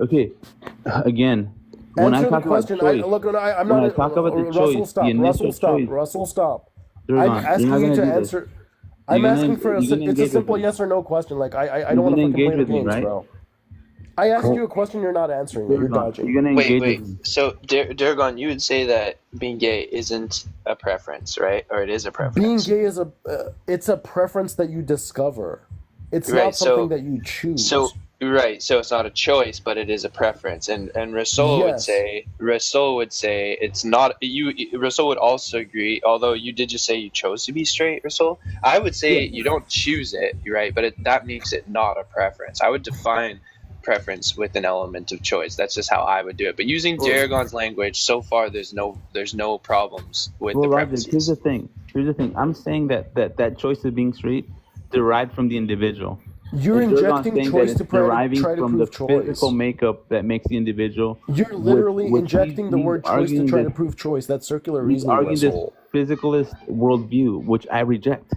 Okay, again, when I Answer the talk about question. choice, I'm when not. I talk about the Russell, choice, the stop. initial Russell, stop. choice, Russell, stop. you're I'm not asking you gonna to do this. answer. I'm You're asking for a. gonna It's a engage with simple me. yes or no question. Like I You're don't want to gonna fucking engage play the with me, games, right? bro. I asked Oh, you a question. You're not answering it. You're Dragon, dodging. you're gonna engage with Wait. me. So Durgon, you would say that being gay isn't a preference, right? Or it is a Being preference, gay is it's a preference that you discover. It's right? not something that you choose. So right, so it's not a choice, but it is a preference. And Yes. Rasol would say it's not. Rasol would also agree. Although you did just say you chose to be straight, Rasol. I would say Yeah. you don't choose it, right? But that makes it not a preference. I would define preference with an element of choice. That's just how I would do it. But using Dauragon's language, so far there's no problems with the Well, Logic, here's premises. the thing. I'm saying that choice of being straight derived from the individual. You're And Durgan's injecting saying that choice it's to deriving try to from the prove physical choice. makeup that makes the individual. You're literally Which injecting the word choice to try to prove choice. That's circular he's reasoning, arguing this Russell. physicalist worldview, which I reject.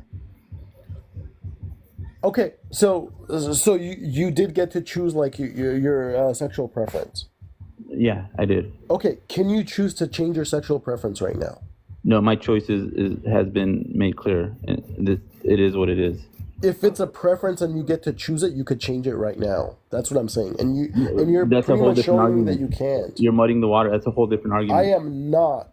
Okay, so you did get to choose like your sexual preference. Yeah, I did. Okay, can you choose to change your sexual preference right now? No, my choice has been made clear. It is what it is. If it's a preference and you get to choose it, you could change it right now. That's what I'm saying. And you're That's a pretty whole much different showing me that argument. you can't. You're muddying the water. That's a whole different argument. I am not.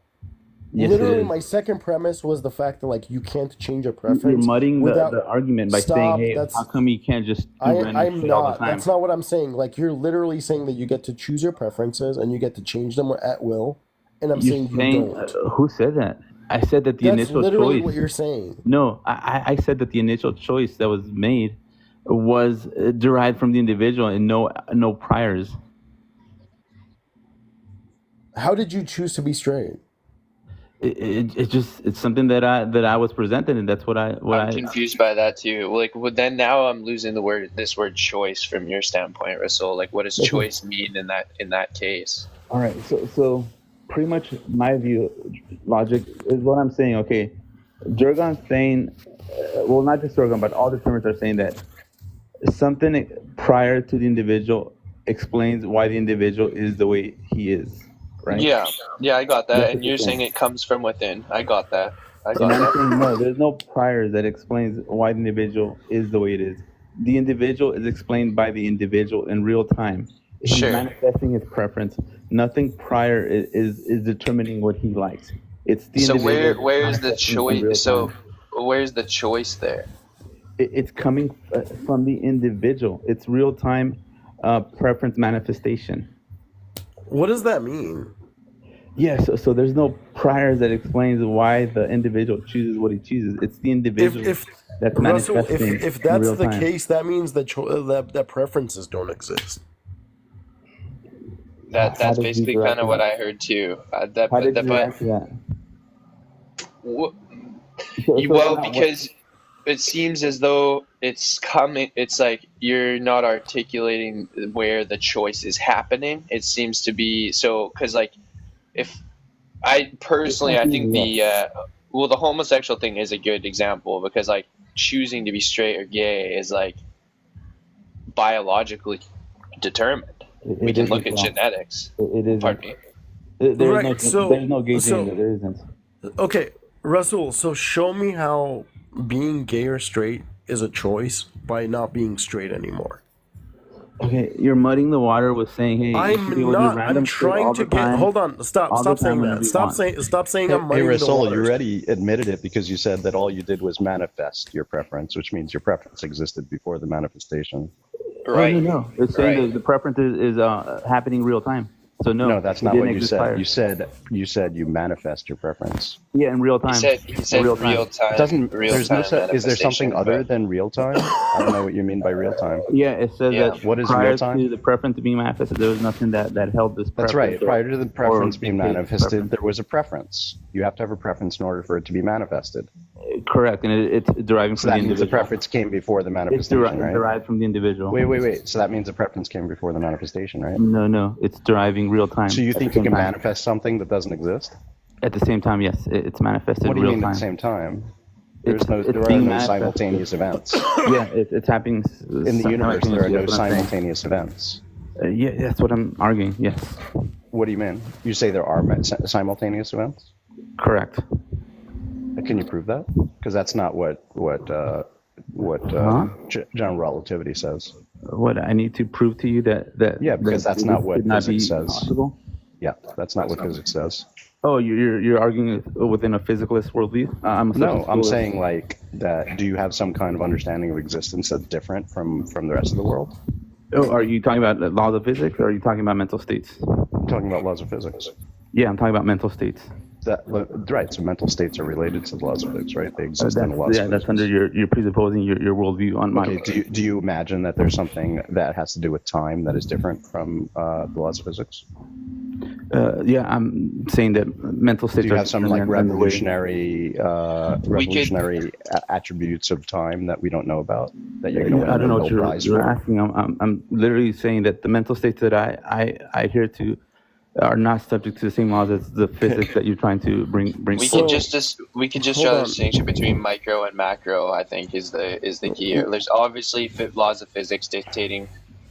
Yes, Literally, it is. my second premise was the fact that like you can't change a You're preference muddying without. the argument by saying, Stop. "Hey, That's how come you can't just do random I'm shit all the not. time?" That's not what I'm saying. Like you're literally saying that you get to choose your preferences and you get to change them at will, and I'm You're saying you saying, don't. who said that? I said that the That's initial literally choice. what you're saying. No, I said that the initial choice that was made was derived from the individual and no priors. How did you choose to be straight? It's something that I was presented, and that's what I'm confused by that too. Like, well, then now I'm losing this word choice from your standpoint, Russell. Like, what does choice mean in that case? All right, so pretty much my view, logic is what I'm saying. Okay, Durgan's saying, well, not just Durgan, but all the terms are saying that something prior to the individual explains why the individual is the way he is, right? Yeah, I got that. That's And what you're you're saying saying. it comes from within. I got that. And I'm saying no, there's no priors that explains why the individual is the way it is. The individual is explained by the individual in real time. He's Sure. manifesting his preference. Nothing prior is determining what he likes. It's the So individual where's the manifesting in real choice? So time. where's the choice there? It's coming from the individual. It's real time preference manifestation. What does that mean? Yeah, so there's no prior that explains why the individual chooses what he chooses. It's the individual If that's Russell, manifesting if in that's real the time. case, that means that preferences don't exist. How That's did you basically derive kind of what that? I heard too. How did you But derive that? w- So well, now what? because it seems as though it's coming. It's like you're not articulating where the choice is happening. It seems to be so because like if I It's personally, I think confusing, yes. the homosexual thing is a good example because like choosing to be straight or gay is like biologically determined. We It can look isn't at though. genetics. It isn't. Pardon me. Right. There's no gay gender. There isn't. Okay, Russell. So show me how being gay or straight is a choice by not being straight anymore. Okay, you're muddying the water with saying, "Hey, you should be I'm able to do not. I'm random shit trying all to the get. time, Hold on. Stop. all the Stop time saying whenever that. you Stop want." saying. Stop saying Hey, I'm muddying the Rasol, you waters. already admitted it because you said that all you did was manifest your preference, which means your preference existed before the manifestation. Oh Right. no! It's saying Right. that the preference is happening real time. So no, No, that's it not didn't what you exist said. prior. You said you manifest your preference. Yeah, in real He time. said In real time. real It time, doesn't. real There's no. time Is there something manifestation. other But than real time? I don't know what you mean by real time. Yeah, it says yeah, that What is prior real time? to the preference being manifested, there was nothing that held this That's preference. right. Prior to the preference being dictates manifested, preference. there was a preference. You have to have a preference in order for it to be manifested. Correct, and it's deriving So from the that means the individual. preference came before the It's manifestation, right? derived from the individual. Wait. So that means the preference came before the manifestation, right? No, it's deriving real time. So you at the think you same can time. manifest something that doesn't exist? At the same time, yes, it's manifested What do you real mean time. at the same time? It's There are being no manifested. simultaneous events. Yeah, it's happening In the universe, there are no simultaneously, that's what I'm saying. simultaneous events. Yeah, that's what I'm arguing. Yes, What do you mean? You say there are simultaneous events? correct. Can you prove that? Because that's not what Huh? general relativity says. What I need to prove to you that Yeah, because that that's not this what could not be physics says. possible. Yeah, that's not what physics says. Oh, you're arguing within a physicalist worldview? I'm a No, I'm substantialist. saying like that. Do you have some kind of understanding of existence that's different from the rest of the world? Oh, are you talking about laws of physics, or are you talking about mental states? I'm talking about laws of physics. Yeah, I'm talking about mental states. Right. So mental states are related to the laws of physics, right? They exist in the laws of physics. That's under you're presupposing your worldview on my. Okay. Do you imagine that there's something that has to do with time that is different from the laws of physics? Yeah, I'm saying that mental states Do you are have some different like than the way- revolutionary attributes of time that we don't know about? That you're Yeah, going to I don't know win a what Nobel Prize you're for? asking. I'm literally saying that the mental states that I adhere to are not subject to the same laws as the physics that you're trying to bring. we So- can just hold draw the on. distinction between micro and macro. I think is the key here. There's obviously laws of physics dictating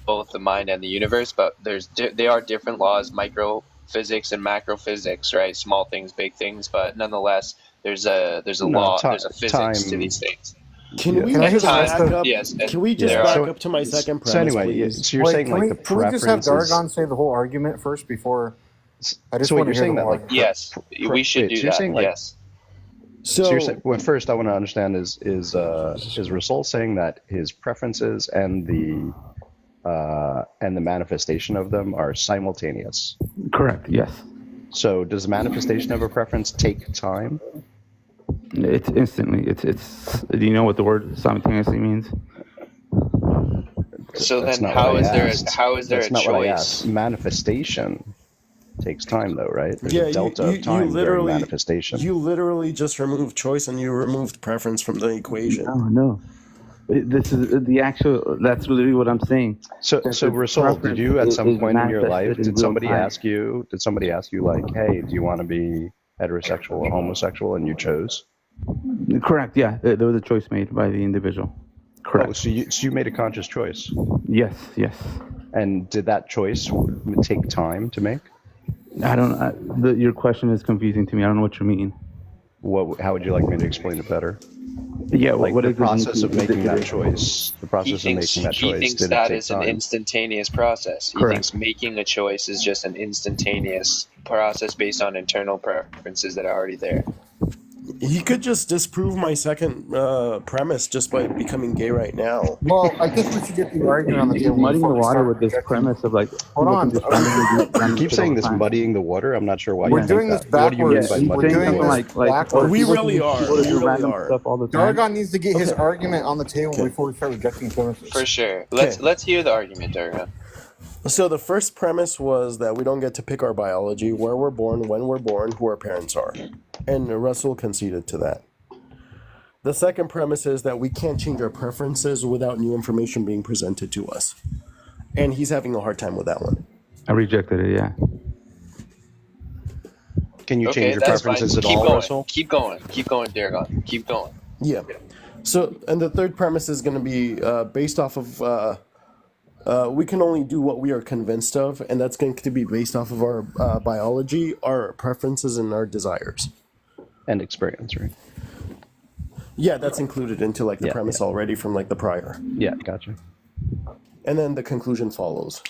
both the mind and the universe, but they are different laws. Micro physics and macro physics, right? Small things, big things, but nonetheless, there's a No, law, ti- there's a physics to time- these things. Can we Can I just just back ask up? Yes, and Can we just there back are- up to my second premise, So anyway, please? so you're Wait, saying can like we, the can we just have preferences. Dauragon say the whole argument first before? I just So wait, want to you're hear saying the that whole like argument. yes, we should wait, do so you're that. saying, like, Yes. So you're saying, well, first I want to understand is Rasol saying that his preferences and the manifestation of them are simultaneous? Correct. Yes, So does the manifestation of a preference take time? it's instantly. It's. Do you know what the word simultaneously means? So That's then, not how what is I there asked. how is there That's a not what I choice? asked. Manifestation takes time though, right? There's Yeah, a delta of time during manifestation. you literally just removed choice and you removed preference from the equation. No. This is the actual. That's literally what I'm saying. So That the Rasol, did preference you at some is point in your life, manifested in did real somebody time. ask you, like, hey, do you want to be heterosexual or homosexual, and you chose? Correct. Yeah, there was a choice made by the individual. Correct. Oh, so you made a conscious choice. Yes. And did that choice take time to make? I don't. Your question is confusing to me. I don't know what you mean. How would you like me to explain it better? Yeah. Like what the is process of making that choice? choice. The process of making that He choice. thinks Did it that take is an time? instantaneous process. He Correct. thinks making a choice is just an instantaneous process based on internal preferences that are already there. He could just disprove my second premise just by becoming gay right now. Well, I guess we should get the argument on the He's table. muddying before the we water start with this rejecting- premise of like. Hold on. people can just randomly You keep shit saying all the this time. muddying the water. I'm not sure why We're you doing think this that. What do you mean backwards. by He's We're muddying saying the doing something this water? like backwards. We people really are. people We do really random are. stuff all the time. Dauragon needs to get his argument on the table before we start rejecting premises. For sure. Okay. Let's hear the argument, Dauragon. So the first premise was that we don't get to pick our biology, where we're born, when we're born, who our parents are. And Russell conceded to that. The second premise is that we can't change our preferences without new information being presented to us. And he's having a hard time with that one. I rejected it. Yeah. Can you Okay, change your that's fine. preferences at Keep all, going. Russell? Keep going. Keep going, Dauragon. Keep going. Yeah. So, and the third premise is going to be based off of we can only do what we are convinced of, and that's going to be based off of our biology, our preferences, and our desires. And experience, right? Yeah, that's included into like the Yeah, premise already from like the prior. Yeah, gotcha. And then the conclusion follows.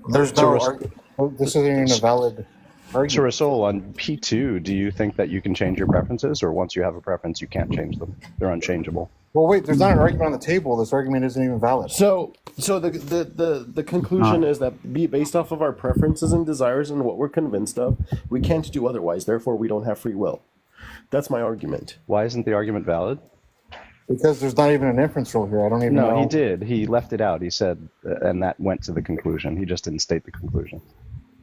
There's no argument. This isn't even a valid So, argument. Rasol, on P2, do you think that you can change your preferences, or once you have a preference, you can't change them? They're unchangeable. Well, wait, there's not an argument on the table. This argument isn't even valid. So the conclusion is that based off of our preferences and desires and what we're convinced of, we can't do otherwise. Therefore, we don't have free will. That's my argument. Why isn't the argument valid? Because there's not even an inference rule here. I don't even know. No, he did. He left it out. He said, and that went to the conclusion. He just didn't state the conclusion.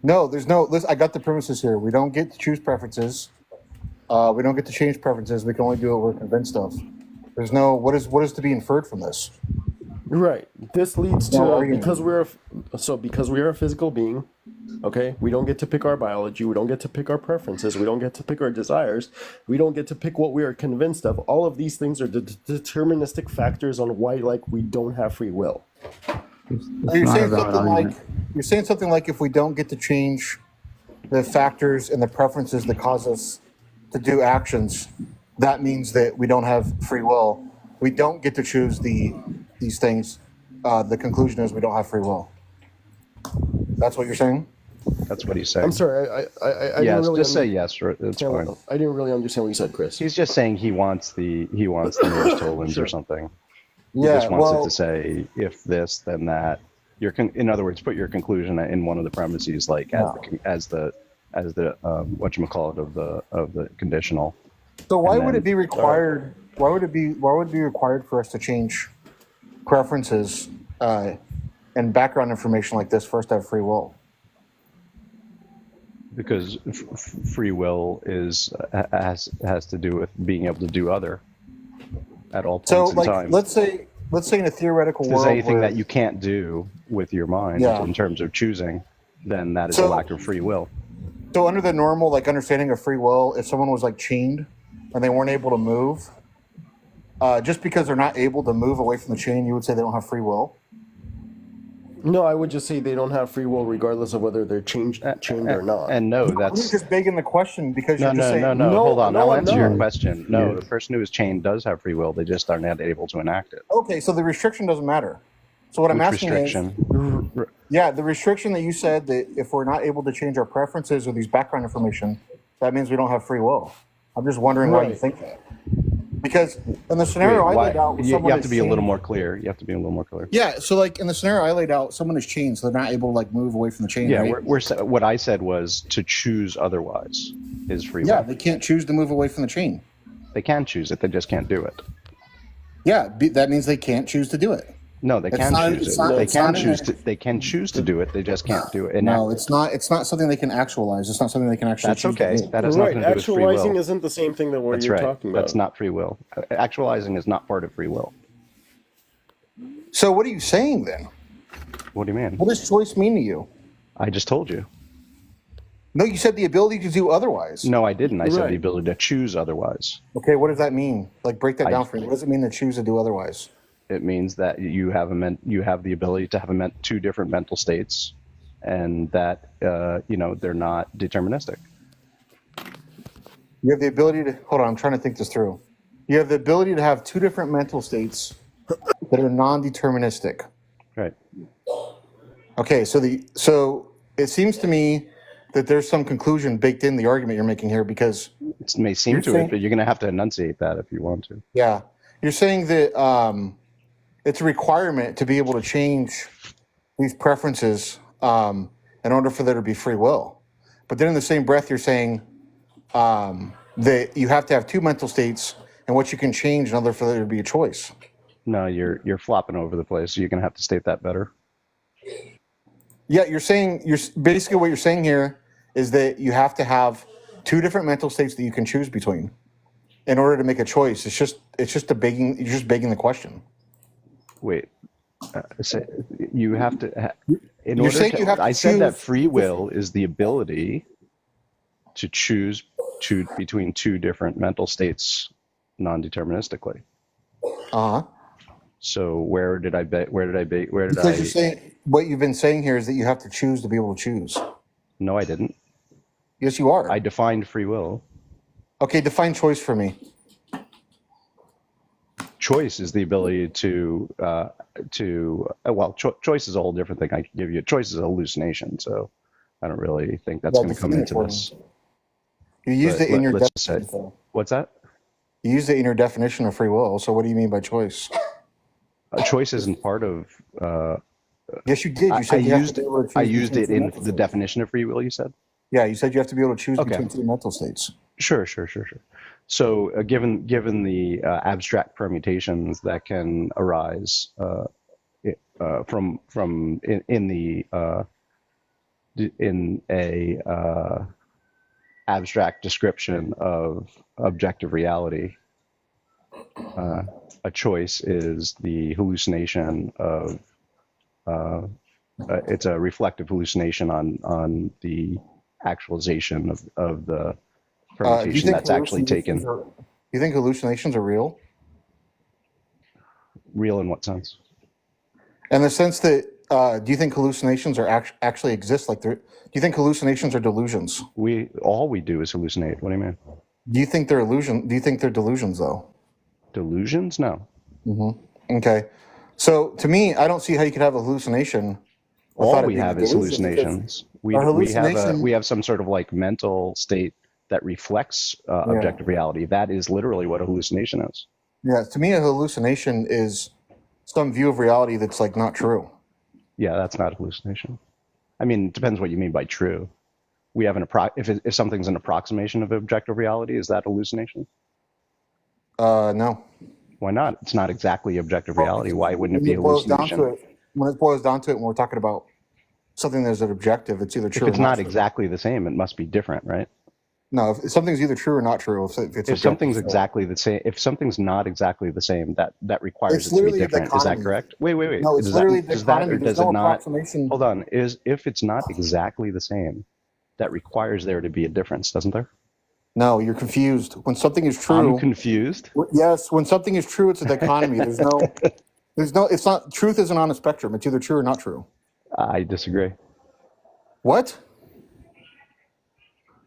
No, there's no. Listen, I got the premises here. We don't get to choose preferences. We don't get to change preferences. We can only do what we're convinced of. There's no. What is to be inferred from this? Right. This leads No to argument. because we are a physical being. Okay, we don't get to pick our biology. We don't get to pick our preferences. We don't get to pick our desires. We don't get to pick what we are convinced of. All of these things are deterministic factors on why, like, we don't have free will. You're not saying a valid something like argument. if we don't get to change the factors and the preferences that cause us to do actions, that means that we don't have free will. We don't get to choose these things. The conclusion is we don't have free will. That's what you're saying? That's what he's saying. I'm sorry. I Yes, didn't really just say yes. It's fine. I didn't really understand what you said, Chris. He's just saying he wants the nearest Tolans or something. He Yeah, just wants well, it to say if this, then that. In other words, put your conclusion in one of the premises, like as the whatchamacallit of the conditional. so why and would then- it be required? Why would it be required for us to change preferences and background information like this for us to have free will? Because free will has to do with being able to do other at all points So, in like, time. let's say in a theoretical If there's world, anything where- that you can't do with your mind Yeah. in terms of choosing, then that is So- a lack of free will. So under the normal understanding of free will, if someone was chained and they weren't able to move, just because they're not able to move away from the chain, you would say they don't have free will. No, I would just say they don't have free will regardless of whether they're chained or not. And no, You're that's just begging the question because no, you're just no, saying no, no. No, Hold on, no, I'll I'm answer your not. question. No, the person who is chained does have free will. They just are not able to enact it. Okay, so the restriction doesn't matter. So what I'm Which asking restriction? is, yeah, the restriction that you said that if we're not able to change our preferences or these background information, that means we don't have free will. I'm just wondering why you Right. think that. Because in the scenario I laid out, You someone have is to be a little chained- more clear. You have to be a little more clear. Yeah, so in the scenario I laid out, someone is chained, so they're not able to move away from the chain. Yeah, right? what I said was to choose otherwise is free will. Yeah, they can't choose to move away from the chain. They can choose it. They just can't do it. Yeah, that means they can't choose to do it. No, they It's can not- choose it's it. not- They it's can not choose in to. They can choose to do it. They just can't do it. No, it's not. It's not something they can actualize. It's not something they can actually. That's choose to okay. do. That has Right, nothing to do with free actualizing will. isn't the same thing that That's you're right. talking about. That's not free will. Actualizing is not part of free will. So what are you saying then? What do you mean? What does choice mean to you? I just told you. No, you said the ability to do otherwise. No, I didn't. I said Right. the ability to choose otherwise. Okay, what does that mean? Break that down for me. What does it mean to choose to do otherwise? It means that you have the ability to have two different mental states, and that they're not deterministic. You have the ability to hold on. I'm trying to think this through. You have the ability to have two different mental states that are non-deterministic. Right. Okay, so it seems to me that there's some conclusion baked in the argument you're making here because It may seem You're to saying- it, but you're going to have to enunciate that if you want to. Yeah. You're saying that it's a requirement to be able to change these preferences in order for there to be free will. But then in the same breath, you're saying that you have to have two mental states and what you can change in order for there to be a choice. No, you're flopping over the place. So you're going to have to state that better. Yeah, you're basically what you're saying here is that you have to have two different mental states that you can choose between in order to make a choice. It's just you're just begging the question. Wait, so you have to. In You're order saying to, you have to I said that choose- free will is the ability to choose between two different mental states non-deterministically. Uh huh. So where did I? Because you're saying what you've been saying here is that you have to choose to be able to choose. No, I didn't. Yes, you are. I defined free will. Okay, define choice for me. Choice is the ability to choice is a whole different thing. I can give you choice is a hallucination, so I don't really think that's Yeah, going to come define it into for this. You used But it in your let's just say- definition. though. What's that? You used it in your definition of free will. So what do you mean by choice? Choice isn't part of. Yes, you did. You said you have to be able to choose. I used between it two in mental the states. definition of free will. You said. Yeah, you said you have to be able to choose Okay. between two mental states. Sure. So, given the abstract permutations that can arise from in a abstract description of objective reality, a choice is the hallucination of. It's a reflective hallucination on the actualization of the Do you permutation think that's actually taken. You think hallucinations are real? Real in what sense? In the sense that, do you think hallucinations are actually exist? Like, do you think hallucinations are delusions? All we do is hallucinate. What do you mean? Do you think they're illusion? Do you think they're delusions though? Delusions? No. Okay, so to me, I don't see how you could have a hallucination. All without it we being a have is delusion, because hallucinations. a hallucination- We have some sort of like mental state that reflects objective reality. That is literally what a hallucination is. Yeah, to me, a hallucination is some view of reality that's like not true. Yeah, that's not a hallucination. I mean, it depends what you mean by true. We have if something's an approximation of objective reality, is that hallucination? No. Why not? It's not exactly objective reality. Why wouldn't it be When hallucination? when it boils down to it, when we're talking about something that's an objective, it's either true If it's or not not true. exactly the same, it must be different, right? No, if something's either true or not true, if it's If objective, something's so- exactly the same, if something's not exactly the same, that requires It's it to be literally the different. Is that economy. correct? Wait. No, it's Does literally that, the does that economy. or There's does no it not? approximation. Hold on. If it's not exactly the same, that requires there to be a difference, doesn't there? No, you're confused. When something is true, I'm confused. yes, when something is true, it's a dichotomy. There's no, it's not, truth isn't on a spectrum. It's either true or not true. I disagree. What?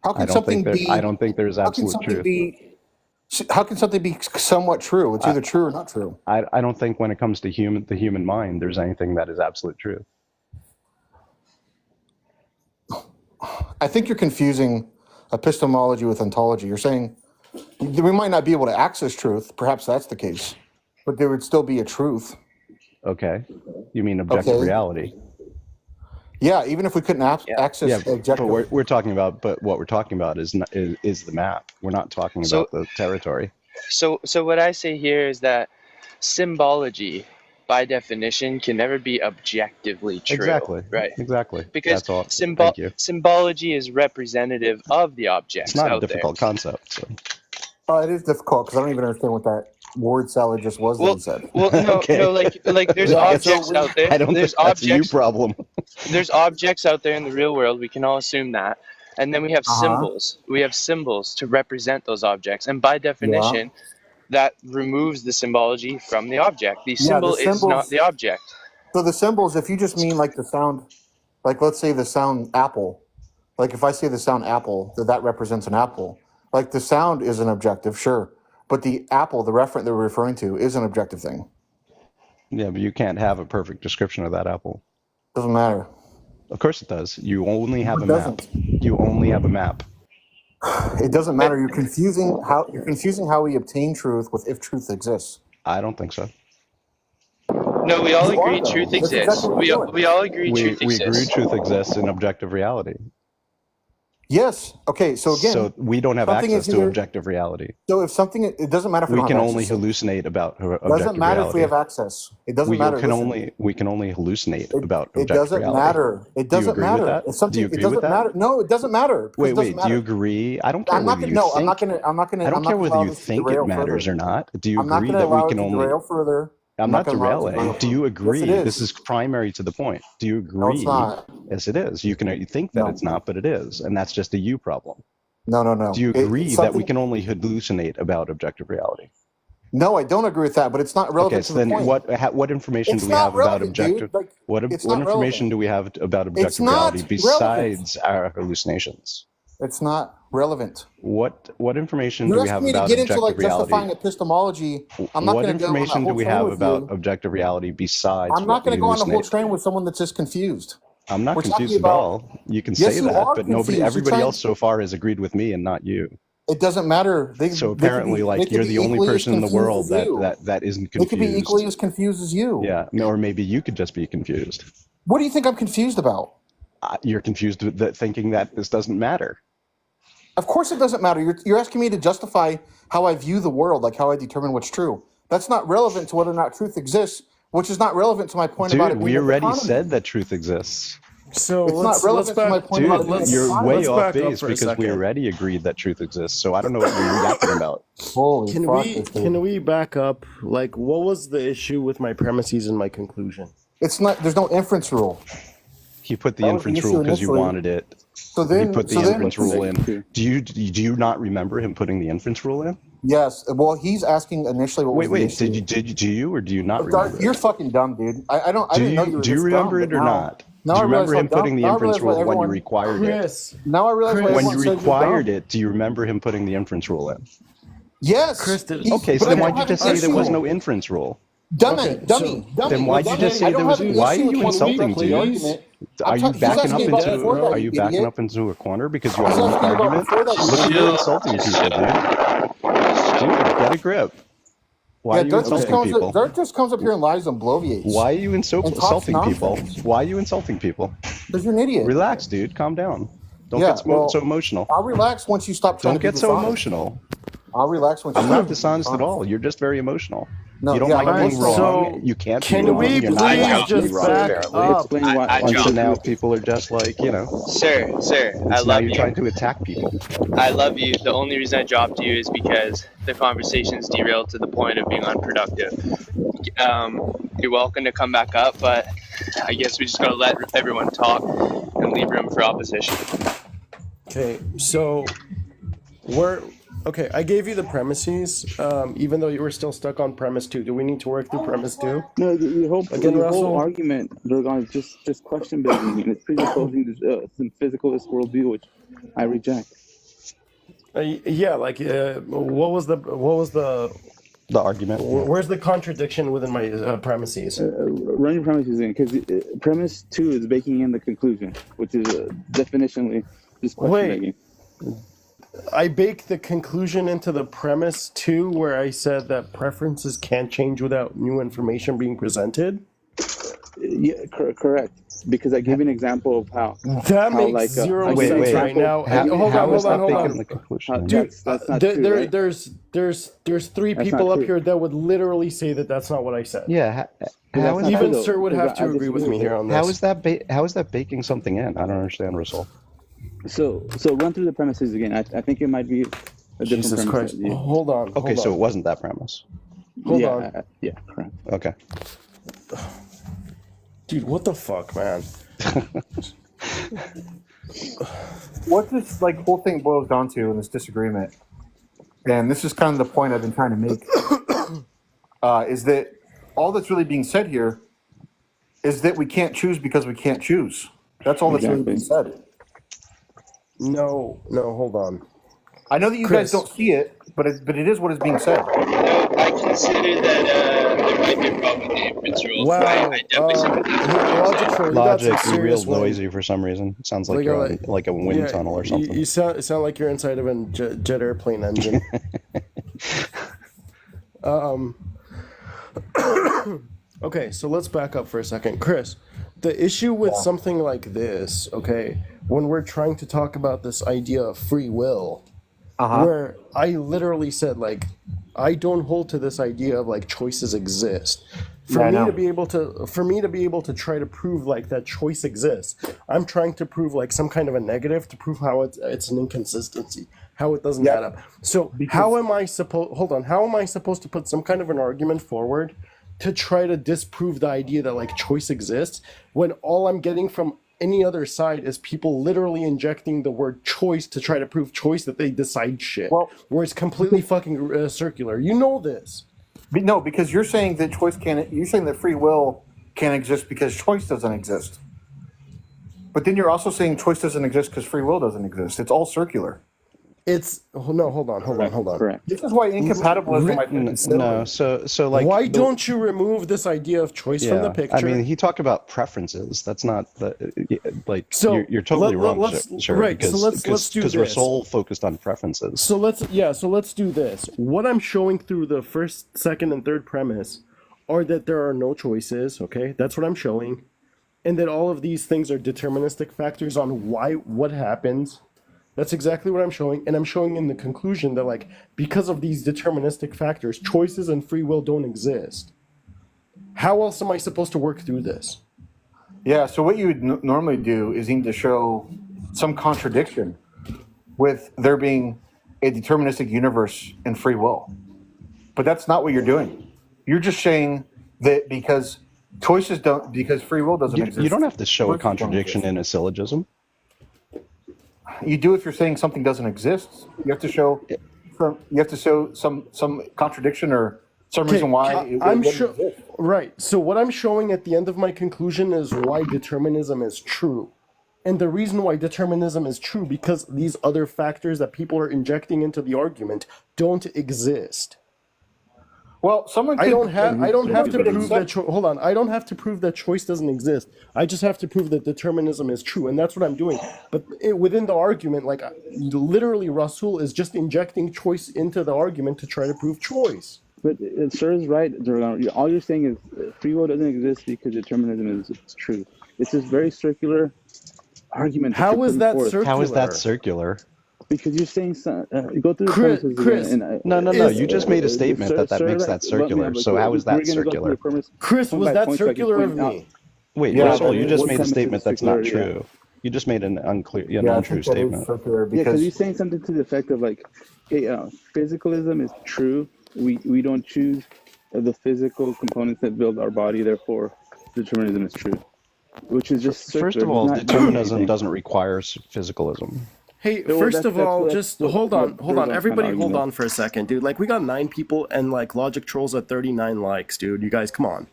How I can don't something think be? I don't think there's How can absolute something truth. be? How can something be somewhat true? It's either true or not true. I don't think when it comes to the human mind, there's anything that is absolute truth. I think you're confusing epistemology with ontology. You're saying we might not be able to access truth. Perhaps that's the case, but there would still be a truth. Okay. You mean objective Okay. reality? Yeah, even if we couldn't access Yeah, objective. but we're talking about. But what we're talking about is the map. We're not talking So- about the territory. So what I say here is that symbology, by definition, can never be objectively true. Exactly. Right. Exactly. Because That's all. Thank you. symbology is representative of the objects It's not a out difficult concept. So. It is difficult because I don't even understand what that word salad just was that Well, you said. well, no, Okay. no, like there's Yeah, objects so out there. I don't There's think that's a you objects. problem. There's objects out there in the real world. We can all assume that. And then we have Uh-huh. symbols. We have symbols to represent those objects. And by definition, that removes the symbology from the object. The symbol is symbols- not the object. So the symbols, if you just mean like the sound, like let's say the sound apple, like if I say the sound apple, that represents an apple. Like the sound is an objective, sure, but the apple, the referent that we're referring to, is an objective thing. Yeah, but you can't have a perfect description of that apple. Doesn't matter. Of course it does. You only have It a map. doesn't. You only have a map. It doesn't matter. You're confusing how we obtain truth with if truth exists. I don't think so. No, we all You are, agree though. truth That's exists. exactly what you're doing. We all agree We truth agree exists. truth exists in objective reality. Yes. Okay. So again, So we don't have something access is to either- objective reality. so if something, it doesn't matter if we We don't can have only access. hallucinate about It objective doesn't matter reality. if we have access. It doesn't matter. Listen, we can only hallucinate about it objective doesn't reality. matter. It Do you doesn't agree matter. with that? If something, Do you it agree doesn't with that? matter. No, it doesn't matter. 'cause Wait, it doesn't wait. Do you matter. agree? I don't care I'm not whether gonna. you No, think. I'm not gonna. I'm not gonna. I don't I'm not care gonna whether allow you this to think it derail matters further. or not. Do you I'm not agree gonna that we allow it can to only? derail further. I'm not gonna allow it to derailing. derail Do you further. agree? Yes, it is. This is primary to the point. Do you agree? No, it's not. Yes, it is. You think that No. it's not, but it is, and that's just a you problem. No, no, no. Do you agree that we something- can only hallucinate about objective reality? No, I don't agree with that. But it's not relevant Okay, to so the then point. what information It's do we not have about relevant, dude. objective? Like, What it's what not information relevant. do we have about It's objective not reality relevant. besides our hallucinations? It's not relevant. What information You're do we asking have me to about get into objective like justifying reality? epistemology. I'm not What going to go on that information do whole we train have with about you. objective reality besides I'm not what going we to go on a whole hallucinate? train with someone that's just confused. I'm not We're talking confused at about- all. You can Yes, say you that, are but confused. You're everybody trying- else so far has agreed with me and not you. It doesn't matter. So apparently, like you're the only person in the world that isn't They could be equally confused. as confused as you. Yeah, or maybe you could just be confused. What do you think I'm confused about? You're confused with thinking that this doesn't matter. Of course it doesn't matter. You're asking me to justify how I view the world, like how I determine what's true. That's not relevant to whether or not truth exists, which is not relevant to my point about it Dude, being we an already economy. said that truth exists. So It's not relevant to my point about it being Dude, an you're economy. way Let's off back up base for a because we second. already agreed that truth exists. So I don't know what you're yapping about. Holy Can fuck, we this dude. can we back up? Like, what was the issue with my premises and my conclusion? It's not. There's no inference rule. He put the That was the inference issue rule because you initially. wanted it. So He then, put the so then, inference rule in. Do you not remember him putting the inference rule in? yes. Well, he's asking initially what was Wait, the wait. issue. Do you or do you not Darth, remember? you're it? fucking dumb, dude. I don't. I Do didn't know you you were do you this remember dumb, it or but now- not? now Do I you realize remember how him putting dumb- the now I inference realize why rule when you everyone- required it? Chris, Now I realize why Chris. When everyone you says you're required dumb. it, do you remember him putting the inference rule in? Yes. Chris did- He's- Okay, so but then I why'd don't you have just an say there issue. was no inference rule? Dummy, Okay, dummy, dummy. Then why'd you dummy. just say I don't there was? have an Why are issue you with when insulting, we play dude? argument. Are you he's backing up asking about into? before that, Are you backing idiot. up into a corner because you He's have an asking about argument? before that, Look at you Chill. insulting people, dude. Get a grip. Why are you Dart just, insulting comes people? up, Dart just comes up here and lies and bloviates. Why are you And talks insulting people? nonsense. Why are you insulting people? Because you're an idiot. Relax, dude. Calm down. Don't Yeah, get well, so emotional. I'll relax once you stop trying Don't to be get so dishonest. emotional. I'll relax once you I'm stop not being dishonest at all. You're just very emotional. No, You don't yeah, like I'm being emotional. wrong. So, You can't be can wrong. we You're not please allowed to be just wrong, back apparently. up? Explain why. I And so dropped- now people are just like, Sir, I so now love you're you. trying to attack people. I love you. The only reason I dropped you is because the conversation's derailed to the point of being unproductive. You're welcome to come back up, but I guess we just gotta let everyone talk and leave room for opposition. Okay, so I gave you the premises, even though you were still stuck on premise 2. Do we need to work through premise 2? No, the whole, Again, the Russell? whole argument, Dauragon, is just question building, and it's presupposing some physicalist worldview, which I reject. Yeah, like what was the The argument. where's the contradiction within my premises? Run your premises in, because premise 2 is baking in the conclusion, which is definitionally just question Wait. making. I baked the conclusion into the premise 2 where I said that preferences can't change without new information being presented. Yeah, correct. Because I gave you an example of how. That How, makes like, zero wait, sense wait. right now. How, hold how on, is hold on, that hold baking on. the conclusion? Dude, That's not true, right? there's three That's people not up true. here that would literally say that that's not what I said. Yeah. That's How is not that? true, Even though, Sir would because have to I agree with disagree me here on this. How is that baking something in? I don't understand, Rasol. So run through the premises again. I think it might be a different Jesus premise. Christ. that you- Hold on. Okay, hold so on. it wasn't that premise. Hold yeah, on. yeah, correct. Okay. Dude, what the fuck, man? What this whole thing boils down to in this disagreement, and this is kind of the point I've been trying to make, is that all that's really being said here is that we can't choose because we can't choose. That's all that's really being said. No, hold on. I know that you Chris. guys don't see it, but it is what is being said. I consider that there might be a problem with the inference rules. Wow. I definitely see what Logic Troll, you got some Logic, you're real serious wind. noisy for some reason. It sounds like Like you're a- on like a wind tunnel or something. You sound like you're inside of a jet airplane engine. Okay, so let's back up for a second. Chris, the issue with something like this, okay, when we're trying to talk about this idea of free will, where I literally said, like, I don't hold to this idea of like choices exist. For me to be able to try to prove like that choice exists, I'm trying to prove like some kind of a negative to prove how it's an inconsistency, how it doesn't add up. So how am I supposed to put some kind of an argument forward to try to disprove the idea that like choice exists when all I'm getting from any other side is people literally injecting the word choice to try to prove choice that they decide shit, where it's completely fucking circular. You know this. No, because you're saying that you're saying that free will can't exist because choice doesn't exist. But then you're also saying choice doesn't exist because free will doesn't exist. It's all circular. Hold on. Correct. This is why incompatibilism, I think, is silly. No, so like Why don't you remove this idea of choice from the picture? I mean, he talked about preferences. That's not the like. So, you're totally wrong, sir. right, so Because let's do this. Rasol focused on preferences. So let's do this. What I'm showing through the first, second, and third premise are that there are no choices. Okay, that's what I'm showing, and that all of these things are deterministic factors on what happens. That's exactly what I'm showing, and I'm showing in the conclusion that like because of these deterministic factors, choices and free will don't exist. How else am I supposed to work through this? Yeah, so what you would normally do is need to show some contradiction with there being a deterministic universe and free will. But that's not what you're doing. You're just saying that because free will doesn't exist. You don't have to show a choices don't contradiction exist. in a syllogism. You do if you're saying something doesn't exist. You have to show some contradiction or some reason why it I'm doesn't sure. exist. Right. So what I'm showing at the end of my conclusion is why determinism is true. And the reason why determinism is true because these other factors that people are injecting into the argument don't exist. Well, I don't have to prove that hold on. I don't have to prove that choice doesn't exist. I just have to prove that determinism is true, and that's what I'm doing. But within the argument, like literally, Rasol is just injecting choice into the argument to try to prove choice. But sir is right, Dauragon. All you're saying is free will doesn't exist because determinism is true. It's this very circular argument. How is that circular? How is that circular? Because you're saying go through the Chris, premises again, No. You just made a statement that makes that circular. So how is that circular? Chris, was that circular of me? Wait, Yeah, Rasol, you just what made a premise statement is that's not circular, true. You just made an untrue I think that is statement. circular Yeah, because because you're saying something to the effect of like, hey, physicalism is true. We don't choose the physical components that build our body. Therefore, determinism is true, which is just circular. First of all, It's not determinism anything. doesn't require physicalism. Hey, Well, first of all, that's just what hold on. Dauragon's Everybody kind of hold argument. on for a second, dude. Like, we got 9 people and, like, Logic Trolls at 39 likes, dude. You guys, come on.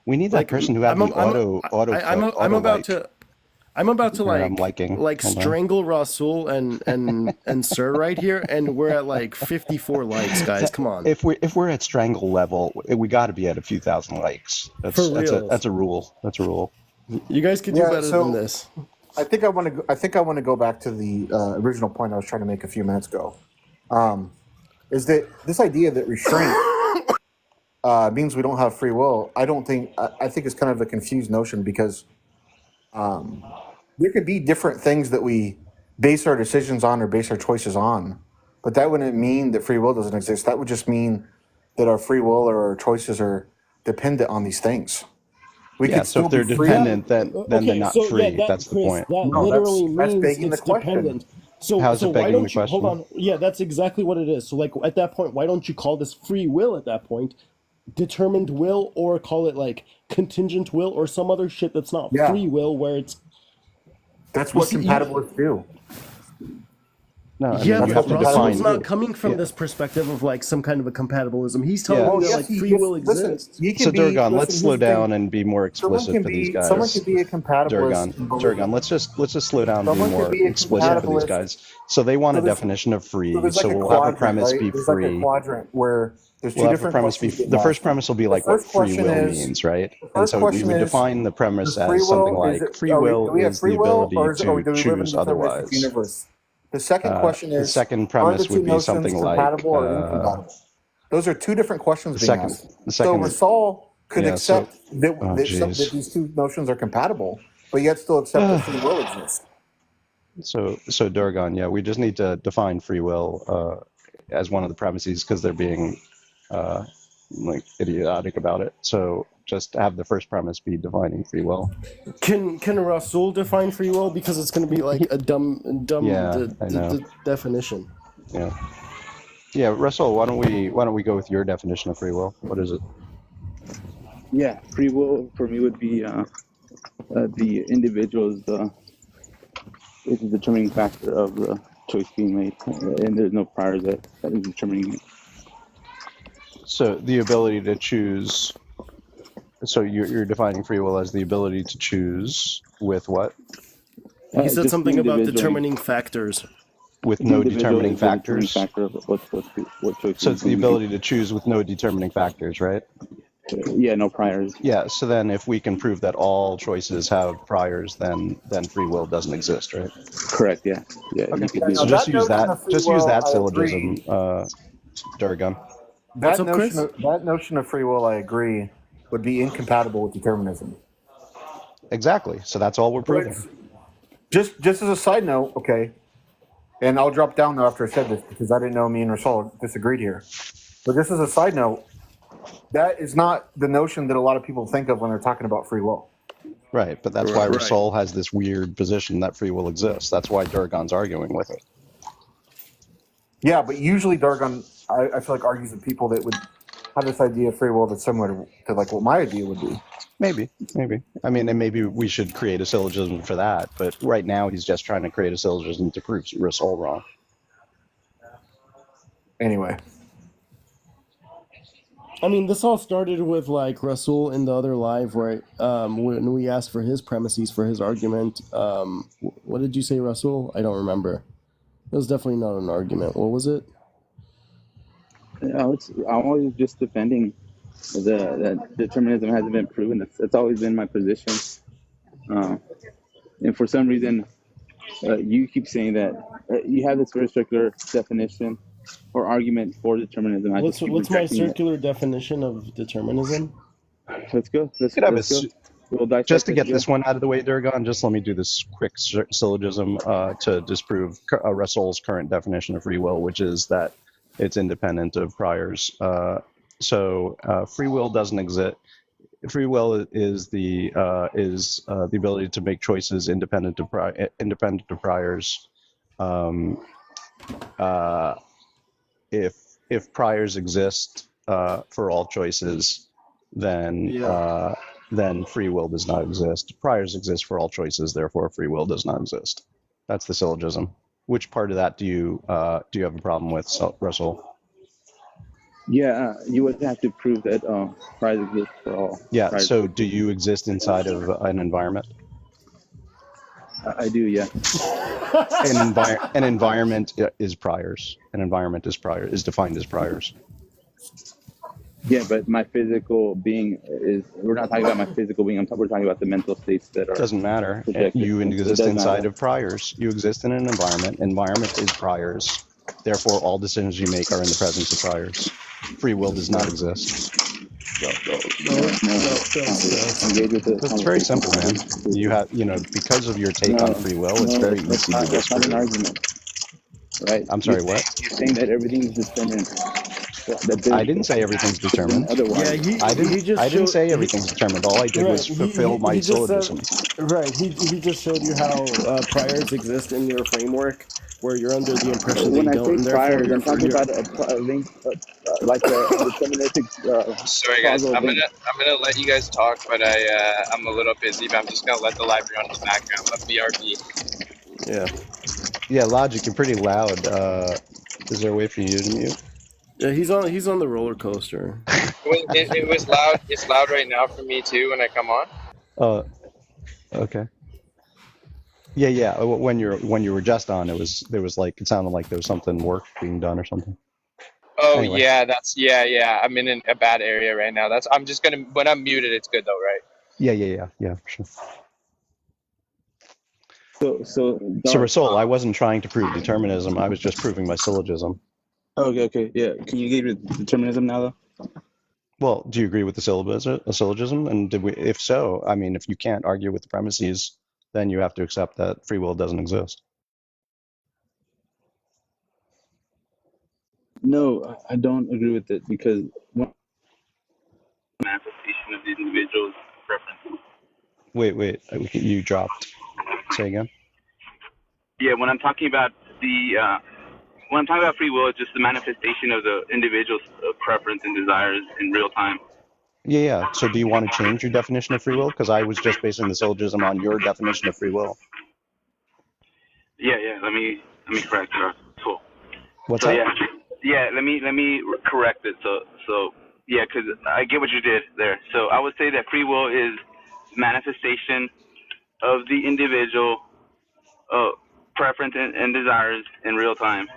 We need that Like, person who had the auto. I'm about to Here, I'm liking. Hold on. strangle Rasol and Sir right here, and we're at like 54 likes, guys. Come on. If we're at strangle level, we got to be at a few thousand likes. That's For reals. that's a rule. That's a rule. You guys can do Yeah, better so- than this. I think I want to go back to the original point I was trying to make a few minutes ago. Is that this idea that restraint means we don't have free will? I think it's kind of a confused notion because there could be different things that we base our decisions on or base our choices on, but that wouldn't mean that free will doesn't exist. That would just mean that our free will or our choices are dependent on these things. We Yeah. could So still if they're be free. dependent, then they're not free. That's the Chris, point. That No, literally that's means begging it's the question. dependent. So, How's so it why begging don't the you hold question? on? Yeah, that's exactly what it is. So, like at that point, why don't you call this free will at that point? Determined will, or call it like contingent will, or some other shit that's not Yeah. free will, where it's That's what see, compatibilists do. No, I Yeah, mean, you but have to Russell's define. not coming from this perspective of like some kind of a compatibilism. He's telling Yeah. you that like free will exists. You can So be, Dauragon, listen, let's here's slow the thing. down and be more explicit for these guys. Someone could be a compatibilist. Dauragon, let's just slow down and be Someone could more be a explicit for these compatibilist. guys. So they want So a there's- definition of free. So there's So like a we'll have a quadrant, premise right? be There's like free. a quadrant where there's two We'll have a different premise be. questions. The first premise will be like what first free question will is- means, right? the And first so we question would is, define the premise Does free as something will- like is it- free are we- will do we have is free the will, ability or is- or to do we live in choose a deterministic otherwise. universe? The second question The is, second are premise the two would be notions something like compatible or incompatible? Those are two different questions being second- asked. the second- so Rasol could Yeah, so- accept that, oh, that jeez. these two notions are compatible, but yet still accept that free will exists. So Dauragon, yeah, we just need to define free will as one of the premises because they're being like idiotic about it. So just have the first premise be defining free will. Can Rasul define free will, because it's going to be like a dumb Yeah, I know. definition. Yeah, yeah. Russell, why don't we go with your definition of free will? What is it? Yeah, free will for me would be the individual is the determining factor of the choice being made, and there's no prior that is determining it. So the ability to choose. So you're defining free will as the ability to choose with what? He said Just something the about individual- determining factors. With the no individual determining is the determining factors. factor of what choice. So it's the ability to choose with no determining factors, right? Yeah, no priors. Yeah. So then, if we can prove that all choices have priors, then free will doesn't exist, right? Correct. Yeah. Yeah. Okay. You could do So that. just that use notion that. of free Just use will, that I syllogism, Dauragon. What's That up, Chris? notion of free will, I agree, would be incompatible with determinism. Exactly. So that's all we're proving. Just as a side note, okay, and I'll drop down though after I said this because I didn't know me and Rasol disagreed here. But just as a side note, that is not the notion that a lot of people think of when they're talking about free will. Right. But that's why Right. Rasol has this weird position that free will exists. That's why Dauragon's arguing with it. Yeah, but usually Dauragon, I feel like, argues with people that would have this idea of free will that's similar to like what my idea would be. Maybe. I mean, and maybe we should create a syllogism for that. But right now, he's just trying to create a syllogism to prove Rasol wrong. Anyway, I mean, this all started with like Rasul in the other live, right? When we asked for his premises for his argument. What did you say, Rasul? I don't remember. It was definitely not an argument. What was it? I'm always just defending that determinism hasn't been proven. That's always been my position. And for some reason, you keep saying that you have this very circular definition or argument for determinism. What's my rejecting it. circular definition of determinism? Let's go. Let's Could have go. a We'll dissect Just to it. get this one out of the way, Dauragon, just let me do this quick syllogism to disprove Rasol's current definition of free will, which is that it's independent of priors. So free will doesn't exist. Free will is the ability to make choices independent of priors. If priors exist for all choices, then free will does not exist. Priors exist for all choices, therefore free will does not exist. That's the syllogism. Which part of that do you have a problem with, Russell? Yeah, you would have to prove that priors exist for all. Yeah. priors. So do you exist inside of an environment? I do. Yeah. An environment is priors. An environment is defined as priors. Yeah, but my physical being is. We're not talking about my physical being. We're talking about the mental states that are. Doesn't matter. projected. You It exist does inside matter. of priors. You exist in an environment. Environment is priors. Therefore, all decisions you make are in the presence of priors. Free will does not exist. Engage with the It's very simple, man. You have, because of your take on free will, it's very easy to That's not an disprove. argument, right? I'm sorry, what? You're saying that everything is determined. I didn't say everything's determined. Otherwise, I didn't say everything's determined. All I did was Right, fulfill my just said- syllogism. Right. He just showed you how priors exist in your framework, where you're under the impression when they I don't. And say therefore priors, you're I'm talking free. about a link, like a deterministic. Sorry guys, causal I'm link. gonna let you guys talk, but I'm a little busy. But I'm just gonna let the library on in the background. Let BRB. Yeah. Yeah, Logic, you're pretty loud. Is there a way for you to mute? Yeah, he's on the roller coaster. It was loud. It's loud right now for me too when I come on. Uh, okay. Yeah, yeah. When you were just on, there was like it sounded like there was something work being done or something. Oh Anyway, yeah, yeah. I'm in a bad area right now. I'm just gonna when I'm muted, it's good though, right? yeah, for sure. So So Dart. Rasol, I wasn't trying to prove determinism. I was just proving my syllogism. Okay, yeah. Can you give your determinism now, though? Well, do you agree with the syllogism? And did we? If so, I mean, if you can't argue with the premises, then you have to accept that free will doesn't exist. No, I don't agree with it because manifestation of the individual's preference. Wait, you dropped. Say again. Yeah, when I'm talking about free will, it's just the manifestation of the individual's preference and desires in real time. Yeah. So do you want to change your definition of free will? Because I was just basing the syllogism on your definition of free will. Yeah. Let me correct it. Cool. What's So that? yeah. Let me correct it. So yeah, because I get what you did there. So I would say that free will is manifestation of the individual preference and desires in real time.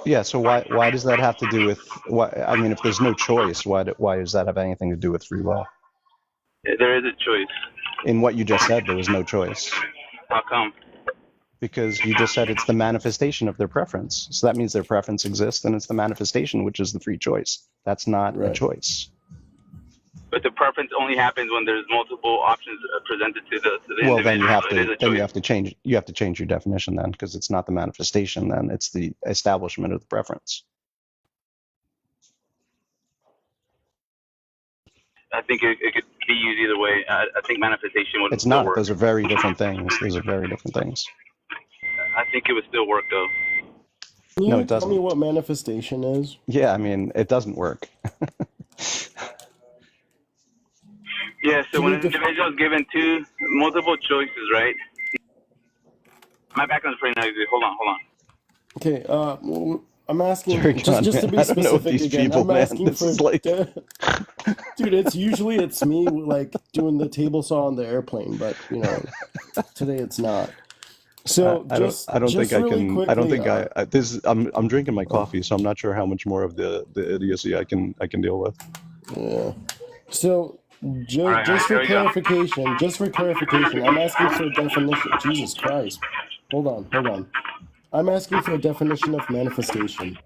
Yeah. So why does that have to do with what? I mean, if there's no choice, why does that have anything to do with free will? There is a choice. In what you just said, there was no choice. How come? Because you just said it's the manifestation of their preference. So that means their preference exists, and it's the manifestation, which is the free choice. That's not a choice. But the preference only happens when there's multiple options presented to the Well, individual. then you have So to it is a choice. you have to change your definition then, because it's not the manifestation. Then it's the establishment of the preference. I think it could be used either way. I think manifestation would It's still not. work. Those are very different things. Those are very different things. I think it would still work though. Can No, you it tell me doesn't. what manifestation is? Yeah, I mean, it doesn't work. Yeah. So Can when you an individual is given two multiple choices, right? My background's pretty noisy. Hold on. Okay, I'm asking Dauragon, just to man, be I don't know what specific these again. people, I'm man. asking This for is like, dude. It's me like doing the table saw on the airplane, but today it's not. So I don't think just I really can. quickly, I don't think I'm drinking my coffee, so I'm not sure how much more of the idiocy I can deal with. yeah. So Alright, just here for we go. clarification, I'm asking for a definition. Jesus Christ! Hold on. I'm asking for a definition of manifestation.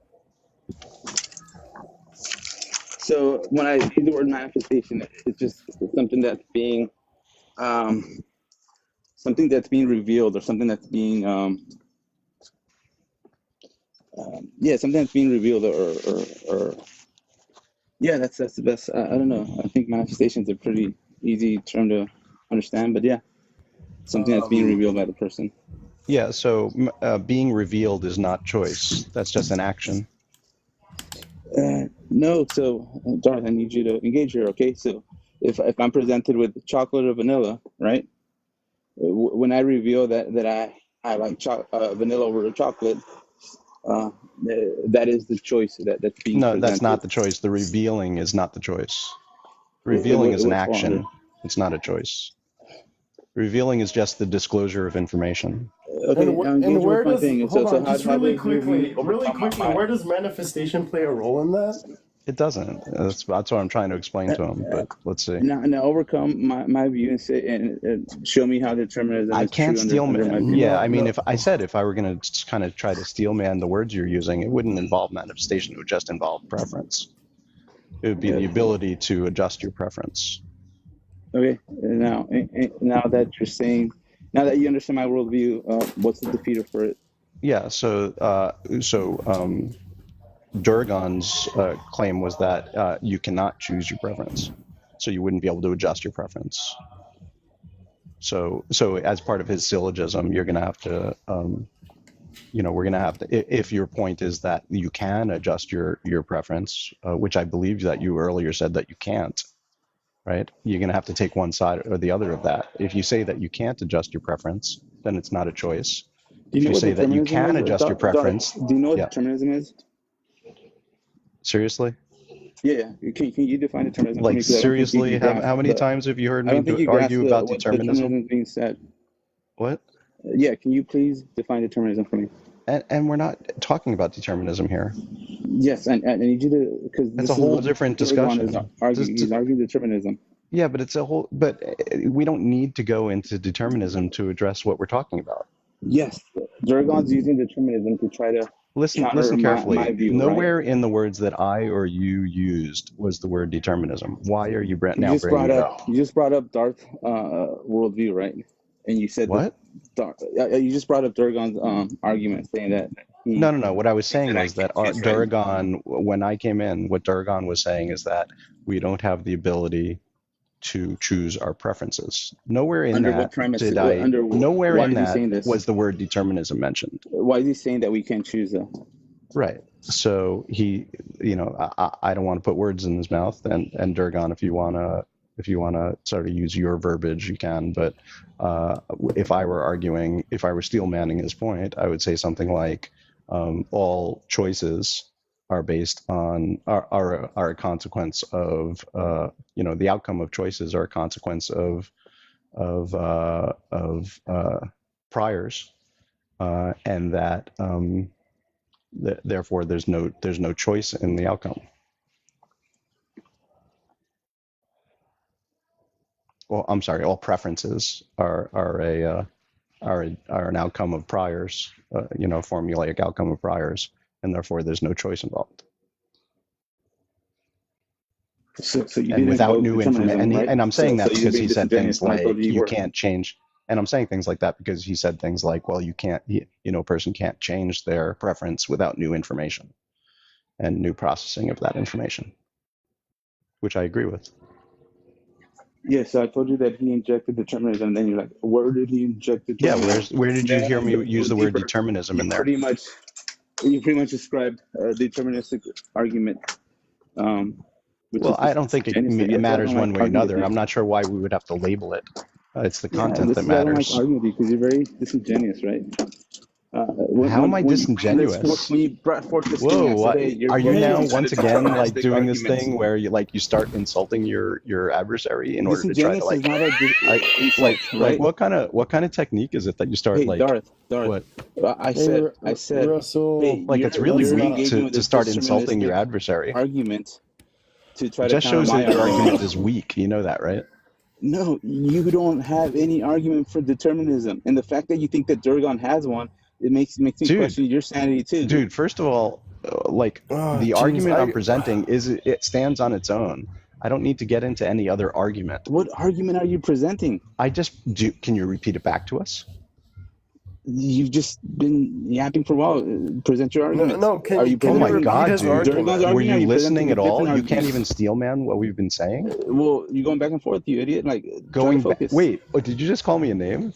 So when I see the word manifestation, it's just something that's being revealed, or something that's being something that's being revealed, or yeah, that's the best. I don't know. I think manifestations are pretty easy term to understand, but yeah, something that's being revealed by the person. Yeah. So being revealed is not choice. That's just an action. No, so Darth, I need you to engage here. Okay, so if I'm presented with chocolate or vanilla, right? When I reveal that I like vanilla over chocolate, uh, that is the choice that's being No, presented. that's not the choice. The revealing is not the choice. It Revealing is an would fall under. action. It's not a choice. Revealing is just the disclosure of information. Okay, And now engage where with my does thing. hold on, How just really does your view quickly, overcome my where does manifestation play a role in that? It doesn't. That's what I'm trying to explain to him. But let's see. now overcome my view and say and show me how determinism I is can't true steel under my man. view. Yeah, I mean, No. if I were going to kind of try to steel man the words you're using, it wouldn't involve manifestation. It would just involve preference. It would be the ability to adjust your preference. Okay, now that you're saying, now that you understand my worldview, what's the defeater for it? Yeah. So Dauragon's claim was that you cannot choose your preference, so you wouldn't be able to adjust your preference. So as part of his syllogism, you're going to have to, we're going to have to, if your point is that you can adjust your preference, which I believe that you earlier said that you can't, right? You're going to have to take one side or the other of that. If you say that you can't adjust your preference, then it's not a choice. Do you If know you what say that you determinism can is? adjust your preference, Do you know what yeah. determinism is? Seriously? Yeah. Can you define determinism for me? Like, 'Cause I don't think seriously, you how many the. times have you heard I me don't think you grasp argue about what determinism? determinism is being said. What? Yeah. Can you please define determinism for me? And we're not talking about determinism here. Yes, and I need you to, because It's this a is whole what different Dauragon is discussion. arguing. He's arguing determinism. Yeah, but we don't need to go into determinism to address what we're talking about. Yes, Dauragon's using determinism to try to counter Listen carefully. my view, Nowhere right? in the words that I or you used was the word determinism. Why are you now You just bringing brought it up up? you just brought up Darth worldview, right? And you said What? You just brought up Dauragon's argument, saying that he No. What I was thinks saying that I was that can't choose, right? Dauragon, when I came in, what Dauragon was saying is that we don't have the ability to choose our preferences. Nowhere in Under what that premise? did I. Under Nowhere why in is he that saying this? was the word determinism mentioned. Why is he saying that we can't choose though? Right. So he, I don't want to put words in his mouth, and Durgan, if you wanna sort of use your verbiage, you can. But if I were steel manning his point, I would say something like, all choices are based on are a consequence of the outcome of choices are a consequence of priors, and that. Therefore, there's no choice in the outcome. Well, I'm sorry. All preferences are an outcome of priors, formulaic outcome of priors, and therefore there's no choice involved. So you And didn't without invoke new determinism, information, right? and I'm saying that so you're because being he said disingenuous things when I told like you you were. can't change. And I'm saying things like that because he said things like, well, you can't, a person can't change their preference without new information and new processing of that information, which I agree with. Yeah, so I told you that he injected determinism, and then you're like, where did he inject Yeah, determinism? where did you hear me Go use the word deeper. determinism You in there? pretty much described a deterministic argument, which Well, is I don't think it disingenuous. Yes, I matters don't one like way or arguing with another. you. I'm not sure why we would have to label it. It's the Yeah, content this that is why I don't like matters. arguing with you, because you're very disingenuous, right? How am I disingenuous? When you brought forth this thing, Whoa, I said, hey, are you now using once again like deterministic doing this arguments. thing where you start insulting your adversary in order to try to Disingenuous is not a insult, like right? what kind of technique is it that you start Hey, like Darth. what? I said, Russell, hey, Like it's really you're weak engaging with to this start insulting your deterministic adversary. argument to try It to just counter shows my that your argument argument. is weak. You know that, right? No, you don't have any argument for determinism, and the fact that you think that Dauragon has one, it makes me question your sanity too. Dude, first of all, the argument I'm presenting it stands on its own. I don't need to get into any other argument. What argument are you presenting? Can you repeat it back to us? You've just been yapping for a while. Present your argument. No, can Are you you Oh my repeat God, his dude. argument? Were Are you you listening presenting at a all? different You can't argument? even steel man what we've been saying? Well, you're going back and forth, you idiot. Like, try to focus. Wait, did you just call me a name?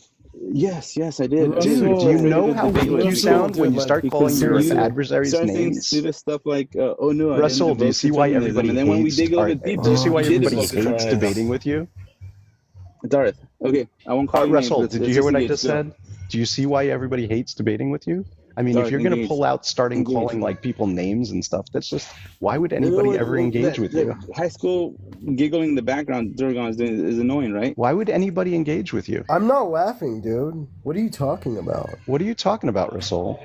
Yes, I did. Russell, Dude, do you Afraid know of how debate weak with you sound when you start calling your seriously. adversaries start saying names? stupid stuff like, "Oh no, I Russell, didn't do you invoke see why determinism." everybody And then when we hates? dig a little bit deeper, Do you see why you did everybody invoke hates determinism. debating with you? Darth, okay, I won't call you names. Russell, Let's did you hear what I engage. just Go. said? Do you see why everybody hates debating with you? I mean, if Darth, you're going to engage. pull out starting Engage. calling like people names and stuff, that's just, why would anybody ever engage with you? High school giggling in the background Dauragon is doing is annoying, right? Why would anybody engage with you? I'm not laughing, dude. What are you talking about? What are you talking about, Rasol?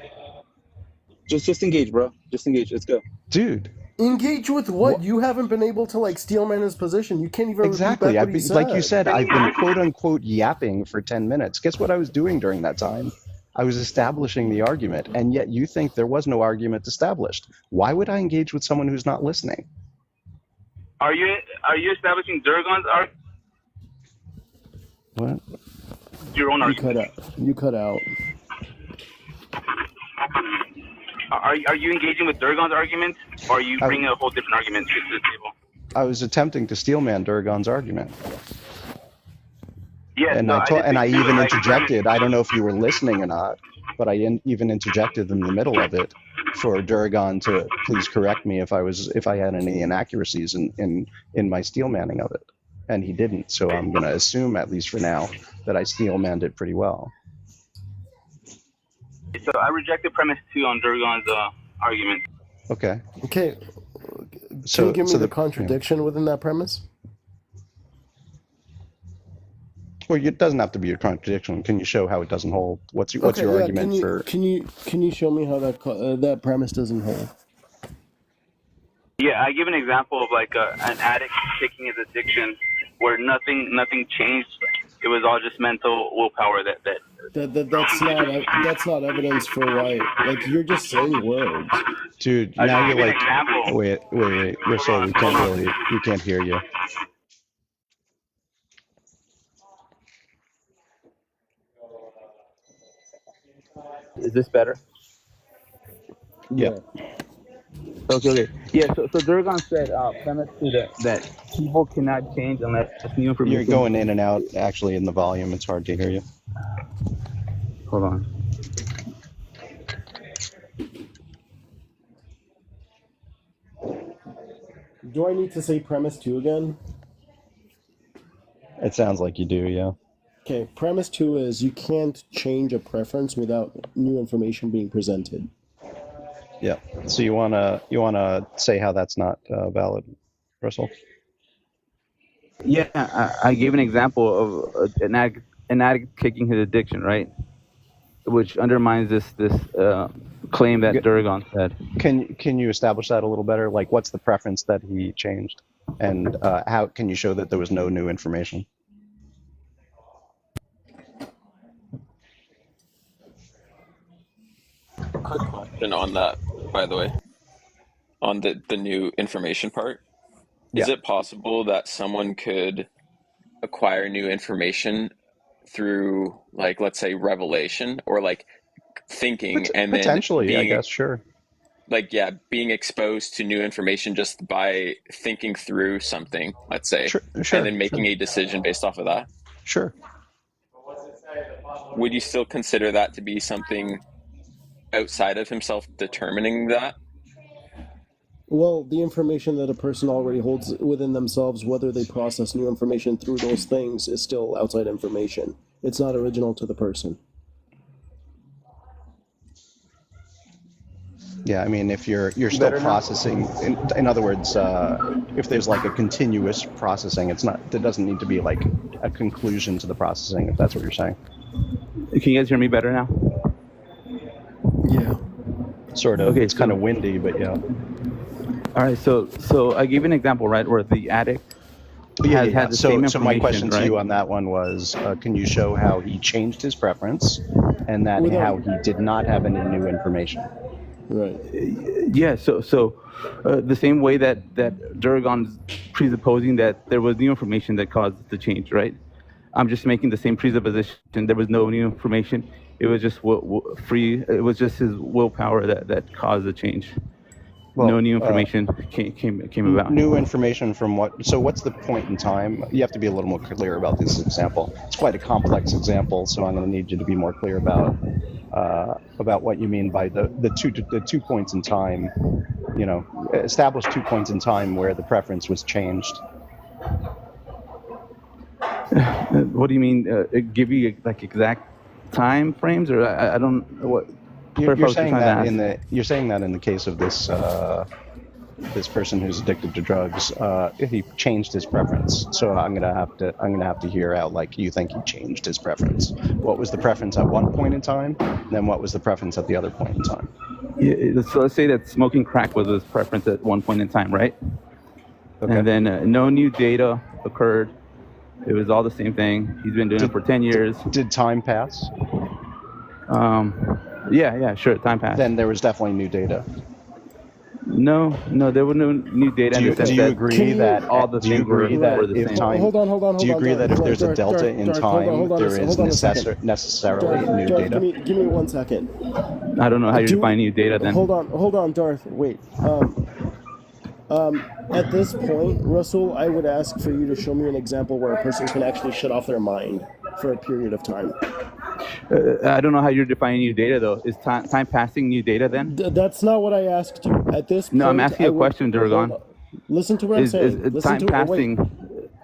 Just engage, bro. Just engage. Let's go. Dude. Engage with what? You haven't been able to like steelman his position. You can't even Exactly. repeat back what he said. Like you said, I've been quote unquote yapping for 10 minutes. Guess what I was doing during that time? I was establishing the argument, and yet you think there was no argument established. Why would I engage with someone who's not listening? Are you establishing Dauragon's argument? What? Your own argument. You cut out. Are you engaging with Dauragon's argument, or are you bringing a whole different argument to the table? I was attempting to steelman Dauragon's argument. Yes, and I even interjected. I don't know if you were listening or not, but I even interjected in the middle of it for Dauragon to please correct me if I had any inaccuracies in my steelmanning of it, and he didn't. So I'm going to assume, at least for now, that I steelmanned it pretty well. So I rejected premise 2 on Dauragon's argument. Okay. Okay. So Can you give me so the yeah. contradiction within that premise? Well, it doesn't have to be a contradiction. Can you show how it doesn't hold? What's your argument for? Can you show me how that premise doesn't hold? Yeah, I give an example of like an addict taking his addiction where nothing changed. It was all just mental willpower That's not evidence for why. Like, you're just saying words. Dude, I now just you're give an like, example. wait, Russell, we can't hear you. Is this better? Yeah. Okay. Yeah. So Dauragon said premise to that people cannot change unless new information. You're going in and out actually in the volume. It's hard to hear you. Hold on. Do I need to say premise 2 again? It sounds like you do, yeah. Okay, premise 2 is you can't change a preference without new information being presented. Yeah. So you wanna say how that's not valid, Russell? Yeah, I gave an example of an addict kicking his addiction, right? Which undermines this claim that Dauragon said. Can you establish that a little better? Like, what's the preference that he changed, and how can you show that there was no new information? Quick question on that, by the way, on the new information part. Is Yeah. it possible that someone could acquire new information through, like, let's say, revelation or like thinking and then Potentially, I being guess, sure. like, yeah, being exposed to new information just by thinking through something, let's say, Sure, and then making sure. a decision based off of that? Sure. Would you still consider that to be something outside of himself determining that? Well, the information that a person already holds within themselves, whether they process new information through those things, is still outside information. It's not original to the person. Yeah, I mean, if you're still processing, in other words, if there's like a continuous processing, there doesn't need to be like a conclusion to the processing, if that's what you're saying. Can you guys hear me better now? Yeah. Sort of. Okay, It's kind of windy, but yeah. All right. So I gave an example, right, where the addict has had the same information. So my question to right? you on that one was, can you show how he changed his preference, and that how he did not have any new information? Right. Yeah. So the same way that Dauragon's presupposing that there was new information that caused the change, right? I'm just making the same presupposition. There was no new information. It was just free. It was just his willpower that caused the change. Well, no new information came about. New information from what? So what's the point in time? You have to be a little more clear about this example. It's quite a complex example, so I'm going to need you to be more clear about what you mean by the 2 points in time. You know, establish 2 points in time where the preference was changed. What do you mean? Give you like exact time frames, or I don't know what. You're saying that in the case of this this person who's addicted to drugs, he changed his preference. So I'm gonna have to hear out like you think he changed his preference. What was the preference at one point in time? Then what was the preference at the other point in time? Yeah, so let's say that smoking crack was his preference at one point in time, right? Okay. And then no new data occurred. It was all the same thing. He's been doing it for 10 years. Did time pass? Yeah, sure. Time passed. Then there was definitely new data. No, there was no new data. Do you agree that all the things were the same? Hold on. Do you agree that if there's a delta in time, there is necessarily new data? Give me 1 second. I don't know how you define new data then. Hold on, Darth. Wait. At this point, Russell, I would ask for you to show me an example where a person can actually shut off their mind for a period of time. I don't know how you're defining new data, though. Is time passing new data then? That's not what I asked you. At this point, no, I'm asking you a question, Dauragon. Listen to what I'm saying. Is time passing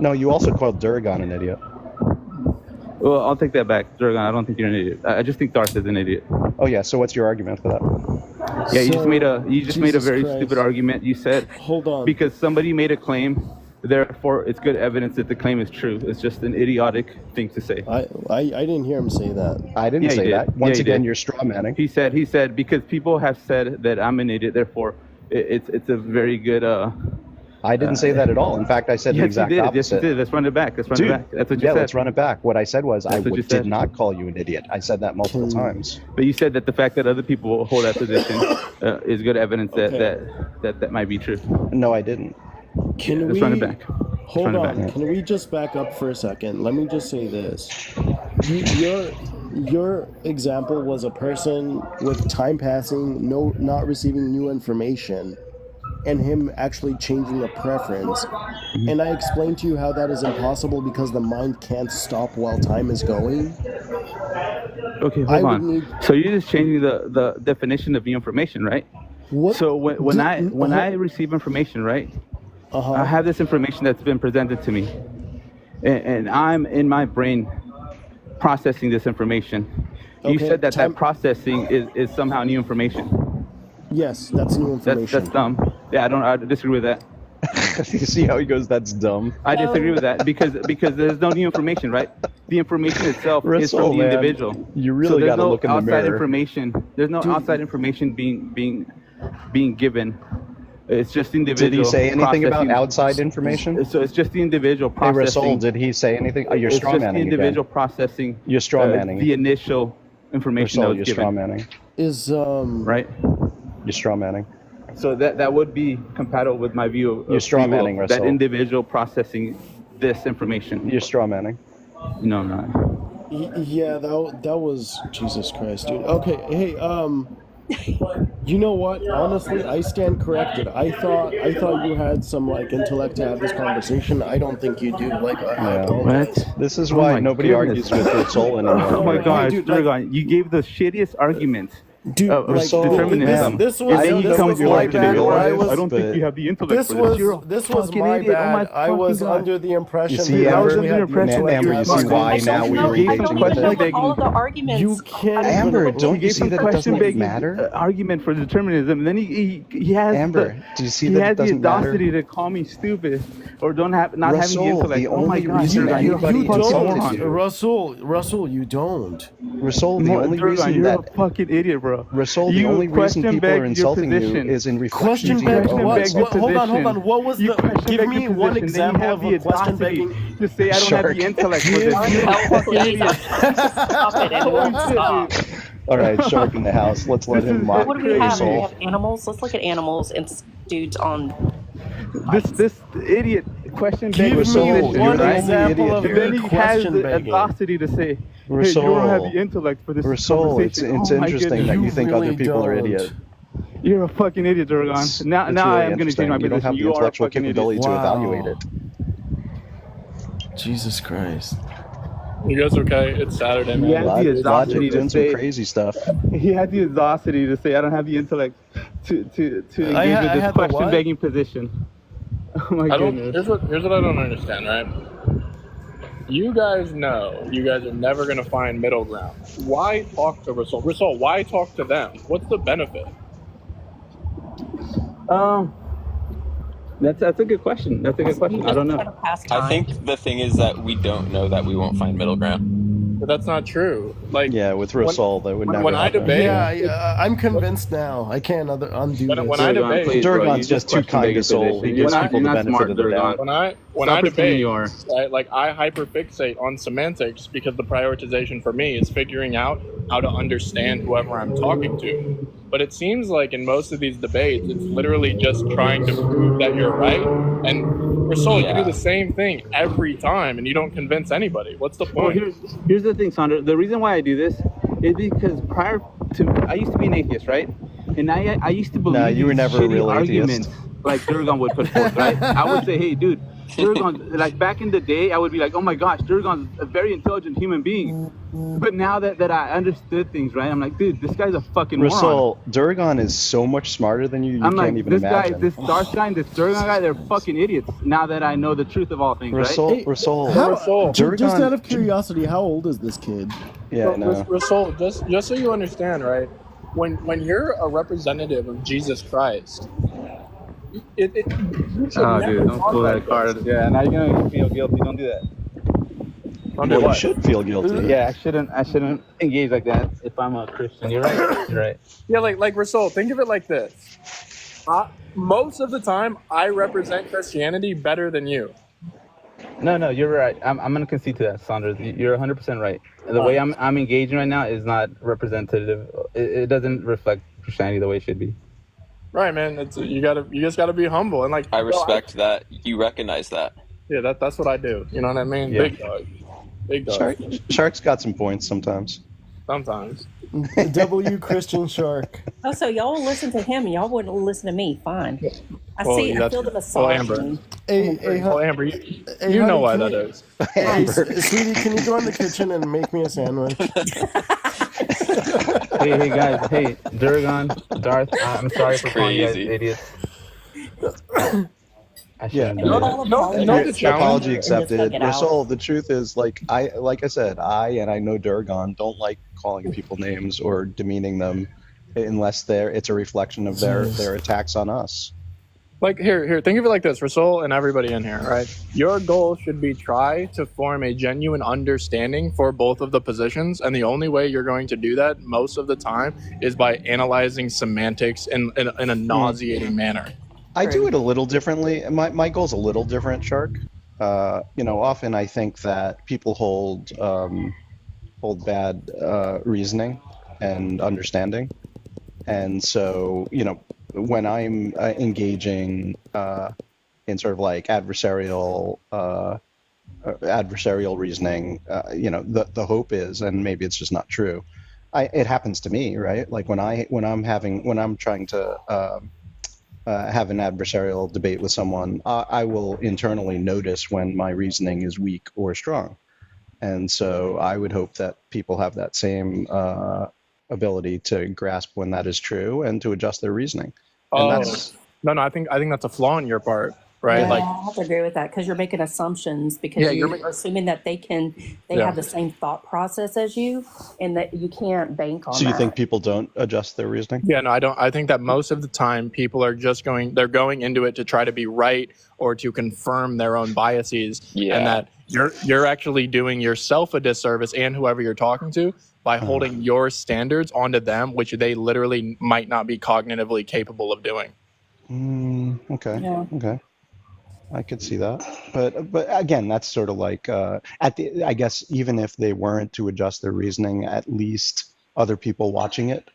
No, you also called Dauragon an idiot. Well, I'll take that back, Dauragon. I don't think you're an idiot. I just think Darth is an idiot. Oh yeah. So what's your argument for that? Yeah, you just made a Jesus very Christ. stupid argument. You said Hold on. because somebody made a claim, therefore it's good evidence that the claim is true. It's just an idiotic thing to say. I didn't hear him say that. I didn't Yeah, you say did. that. Once Yeah, you again, did. you're straw manning. He said because people have said that I'm an idiot, therefore it's a very good. I didn't say that at all. In fact, I said the Yes, you exact did. Yes, opposite. you did. Let's run it back. Let's run Dude, it back. That's what you yeah, said. let's run it back. What I said was That's what you did said. not call you an idiot. I said that multiple times. But you said that the fact that other people hold that position is good evidence that, Okay. that might be true. No, I didn't. Can Let's we run it back. hold run it on? back. Can we just back up for a second? Let me just say this: your example was a person with time passing, not receiving new information, and him actually changing a preference. And I explained to you how that is impossible because the mind can't stop while time is going. Okay, I hold would on. need- So you're just changing the definition of the information, right? What? So when I receive information, right? I have this information that's been presented to me, and I'm in my brain processing this information. You Okay, said that time- that processing is somehow new information. Yes, that's new information. That's dumb. Yeah, I disagree with that. You see how he goes, that's dumb. I disagree with that because there's no new information, right? The information itself is Rasol, from the man, individual. you really there's gotta no look in the outside mirror. information. There's no outside information being given. It's just the individual. Did he say anything about processing- outside information? So it's just the individual Hey, processing. Rasol, did he say anything? Oh, you're It's straw just the manning individual again. processing. You're straw manning. The initial information that Rasol, was you're given. straw manning. Is Right. You're straw manning. So that would be compatible with my view of You're straw free will, manning, that Rasol. individual processing this information. You're straw manning. No, I'm not. yeah, that was Jesus Christ, dude. Okay, hey, you know what? Honestly, I stand corrected. I thought you had some like intellect to have this conversation. I don't think you do. Like, I apologize. What? This is Oh why my nobody goodness. argues with Rasol anymore. Oh my Hey, God, dude, like- Dauragon, you gave the shittiest argument Dude, of like, determinism. this was I this come was forward my to bad. you. Where I I was don't think you have the intellect this for was this. You're a this was fucking my idiot. Oh my bad. I was fucking God. under the impression You see, that I was Amber, under the impression that Amber, you're you see smart. why I now don't we know, were I engaging don't with even know it? what all the arguments. you can't. Amber, even, don't He you gave see some that it question doesn't begging matter? argument for determinism, and then he has Amber, do you see he that has it doesn't the matter? audacity to call me stupid or not having the Rasol, intellect. the Oh my only God, reason Dauragon, you're a anybody you fucking insulted don't, moron. you. Russell, you don't. Rasol, the only Dauragon, reason you're that a fucking idiot, bro. Rasol, the You only reason question people are begged your insulting you position. is in Question reflection to beg. your Question own What, begged your self. hold on, hold position. on. What was You the? question Give begged me your one position, example then you of have a the question audacity begging. to say I don't have Shark. the intellect for this. Give You're a fucking idiot. Stop it, and it won't Holy shit, stop. dude. All right, Shark in the house. Let's let This him is- mock What do we have? We Rasol. have animals. Let's look at animals and dudes on. This idiot question Give begging me Rasol, one you're the example only of idiot And then your he has question the begging. audacity to say, hey, you Rasol. don't have the intellect for this Rasol, it's conversation. Oh my interesting goodness. that you You think really other people are don't. idiots. You're a fucking idiot, Dauragon. It's Now really I am going to change my interesting. You don't position. have the You are a intellectual fucking idiot. capability to Wow. evaluate it. Jesus Christ. You guys okay? It's Saturday, He man. has the Logic audacity doing to some say, crazy stuff. he had the audacity to say, I don't have the intellect to engage with I this had the what? question begging position. Oh my I don't. goodness. Here's what I don't understand, right? You guys know you guys are never gonna find middle ground. Why talk to Rasol? Rasol, why talk to them? What's the benefit? That's a good question. That's a good question. I don't know. I think the thing is that we don't know that we won't find middle ground. But that's not true. Like, Yeah, with Rasol, that would never when I happen. debate, Yeah, I'm convinced now. I can't undo When this. I Dauragon, debate, please, bro. Dauragon's You just too question kind begging to Soul. position. He You're gives not- people you're the not benefit smart, of the doubt. Dauragon. when Stop I pretending debate, you are. right, like I hyperfixate on semantics because the prioritization for me is figuring out how to understand whoever I'm talking to. But it seems like in most of these debates, it's literally just trying to prove that you're right. And Rasol, you do the same thing every time, and you don't convince anybody. What's the Well, point? here's the thing, Sandra. The reason why I do this is because prior to I used to be an atheist, right? And I used to believe No, you were these never a shitty real arguments. atheist. like Dauragon would put forth, right? I would say, hey, dude, Dauragon, like back in the day, I would be like, oh my gosh, Dauragon's a very intelligent human being. But now that I understood things, right, I'm like, dude, this guy's a fucking moron. Rasol, Dauragon is so much smarter than you. You I'm can't like, even this imagine. guy, this Starshine, this Dauragon guy, they're fucking idiots. Now that I know the truth of all things, Rasol, right? Rasol, Just out of curiosity, how old is this kid? Yeah, I know. Rasol, just so you understand, right? When you're a representative of Jesus Christ, you should Oh, never dude, don't talk pull like that card. Yeah, now you're gonna feel guilty. Don't do that. Don't do Well, you what? should feel guilty. Yeah, I shouldn't engage like that if I'm a Christian. You're right. You're right. Yeah, like Rasol, think of it like this. Most of the time, I represent Christianity better than you. No, you're right. I'm gonna concede to that, Saunders. You're 100% right. The way I'm engaging right now is not representative. It doesn't reflect Christianity the way it should be. Right, man. You just gotta be humble and like. I respect that. You recognize that. Yeah, that's what I do. You know what I mean? Yeah. Big dog. Shark's got some points sometimes. Sometimes. W Christian Shark. Oh, so y'all will listen to him and y'all wouldn't listen to me. Fine. I Well, see. I that's- feel the well, misogyny. Hey, Amber, you know why that is. Hey, sweetie, can you go in the kitchen and make me a sandwich? Hey guys. Hey, Dauragon, Darth. I'm sorry for calling you guys crazy. idiots. I Yeah, shouldn't no, have done that. No, the challenge. apology and just accepted. hook it out. Rasol, the truth is, like I said, I know Dauragon don't like calling people names or demeaning them unless it's a reflection of their attacks on us. Like here, think of it like this, Rasol and everybody in here, right? Your goal should be try to form a genuine understanding for both of the positions, and the only way you're going to do that most of the time is by analyzing semantics in a nauseating manner. I do it a little differently. My goal's a little different, Shark. Often I think that people hold bad reasoning and understanding, and so when I'm engaging in sort of like adversarial reasoning, the hope is, and maybe it's just not true. It happens to me, right? Like when I'm trying to have an adversarial debate with someone, I will internally notice when my reasoning is weak or strong. And so I would hope that people have that same ability to grasp when that is true and to adjust their reasoning. And No, I think that's a flaw on your part, right? Yeah, Like, I have to agree with that because you're making assumptions because Yeah, you're assuming that they have the same thought process as you, and that you can't bank on. So you that. think people don't adjust their reasoning? yeah, no, I don't. I think that most of the time people are just they're going into it to try to be right or to confirm their own biases, Yeah. and that you're actually doing yourself a disservice and whoever you're talking to by holding your standards onto them, which they literally might not be cognitively capable of doing. Okay. Yeah. Okay. I could see that, but again, that's sort of like I guess even if they weren't to adjust their reasoning, at least other people watching it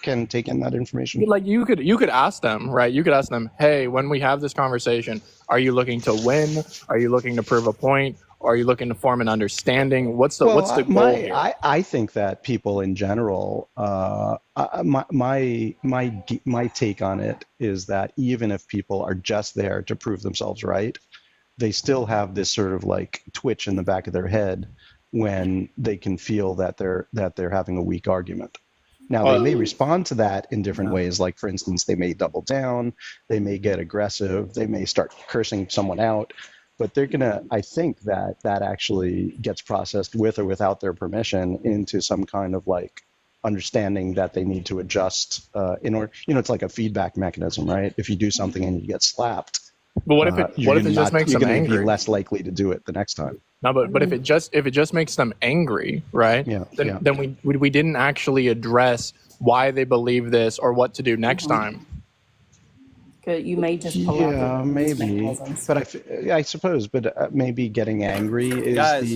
can take in that information. Like you could ask them, right? You could ask them, hey, when we have this conversation, are you looking to win? Are you looking to prove a point? Or are you looking to form an understanding? What's the goal here? I think that people in general, my take on it is that even if people are just there to prove themselves right, they still have this sort of like twitch in the back of their head when they can feel that they're having a weak argument. Now, they may respond to that in different ways. Like, for instance, they may double down, they may get aggressive, they may start cursing someone out. But they're gonna, I think that actually gets processed with or without their permission into some kind of like understanding that they need to adjust in order. It's like a feedback mechanism, right? If you do something and you get slapped, But what if it just makes them you're gonna angry? be less likely to do it the next time. No, but if it just makes them angry, right? Yeah, Then we didn't actually address why they believe this or what to do next time. You may just pull out Yeah, the maybe. mechanisms. But I suppose, but maybe getting angry is Guys,